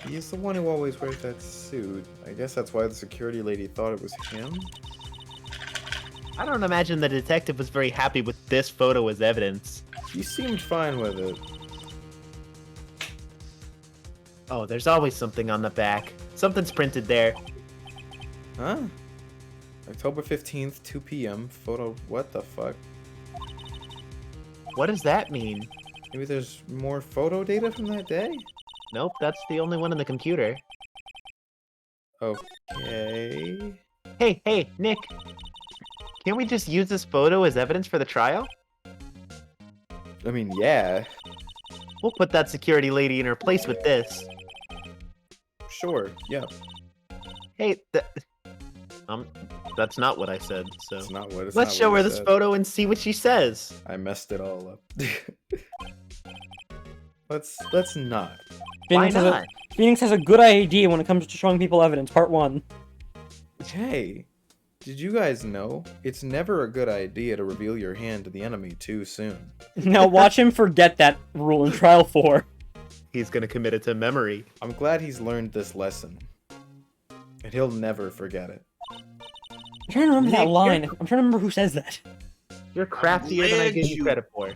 He's the one who always wears that suit. I guess that's why the security lady thought it was him. I don't imagine the detective was very happy with this photo as evidence. He seemed fine with it. Oh, there's always something on the back. Something's printed there. Huh? October 15th, 2 p.m. Photo. What the fuck? What does that mean? Maybe there's more photo data from that day? Nope, that's the only one in the computer. Okay. Hey, Nick. Can't we just use this photo as evidence for the trial? I mean, yeah. We'll put that security lady in her place with this. Sure. Yeah. Hey, that's not what I said, so... It's not what it's Let's not show what her it this said. photo and see what she says. I messed it all up. Let's not. Why Phoenix not? Phoenix has a good idea when it comes to showing people evidence. Part 1. Hey, did you guys know it's never a good idea to reveal your hand to the enemy too soon? Now watch him forget that rule in Trial 4. He's gonna commit it to memory. I'm glad he's learned this lesson. And he'll never forget it. I'm trying to remember that Nick, line. I'm trying to remember who says that. You're craftier than I glad gave you you- credit for.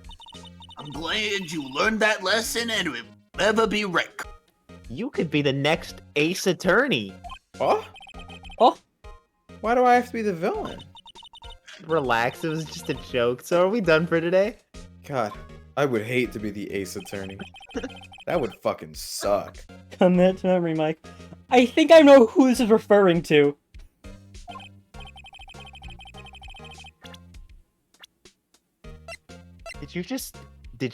I'm glad you learned that lesson and it will never be Rick. You could be the next ace attorney. Oh? Oh? Why do I have to be the villain? Relax, it was just a joke. So are we done for today? God, I would hate to be the ace attorney. That would fucking suck. Commit to memory, Mike. I think I know who this is referring to. Did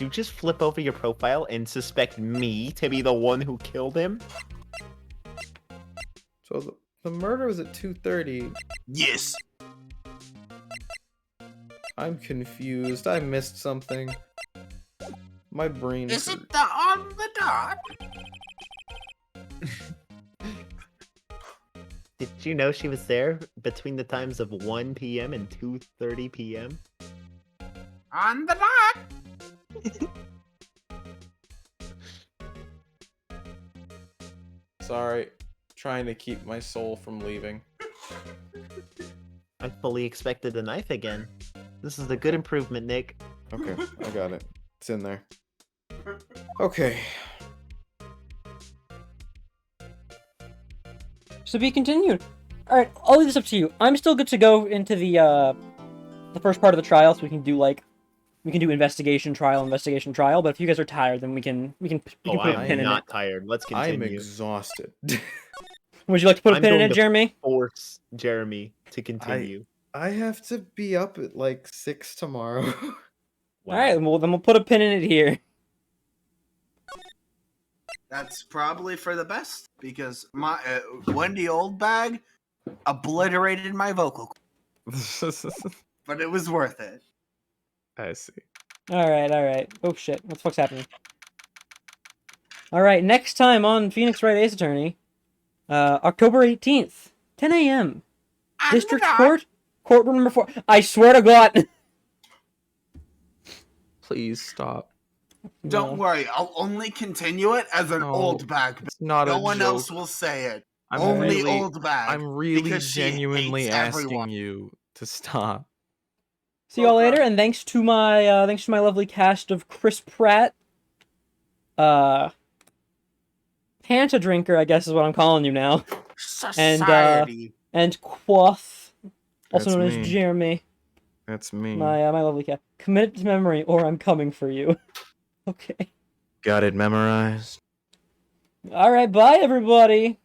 you just flip over your profile and suspect me to be the one who killed him? So the murder was at 2:30. Yes. I'm confused. I missed something. My brain. Is it the on the dot? Did you know she was there between the times of 1 p.m. and 2:30 p.m.? On the dot. Sorry. Trying to keep my soul from leaving. I fully expected a knife again. This is a good improvement, Nick. Okay, I got it. It's in there. Okay. So be continued. Alright, I'll leave this up to you. I'm still good to go into the first part of the trial, so we can do investigation trial, but if you guys are tired, then we can put a I'm pin in not it. tired. Let's I'm continue. exhausted. Would you like to put a I'm pin in going it, to- Jeremy? Force Jeremy to continue. I have to be up at like 6 tomorrow. Wow. Alright, well then we'll put a pin in it here. That's probably for the best because my Wendy Oldbag obliterated my vocal, but it was worth it. I see. Alright. Oh shit, what the fuck's happening? Alright, next time on Phoenix Wright Ace Attorney, October 18th, 10 a.m. District Court, courtroom number 4. I swear to God! Please stop. Don't No. worry, I'll only continue it as an No, old bag. It's not No a one joke. else will say it. I'm Only really, old bag. I'm really because she genuinely hates asking everyone. you to stop. See y'all Okay. later, and thanks to my lovely cast of Chris Pratt, Panta Drinker, I guess is what I'm calling you now, Society. and Quoth, also That's known me. as Jeremy, That's me. my lovely cat. Commit it to memory, or I'm coming for you. Okay. Got it memorized. All right, bye everybody.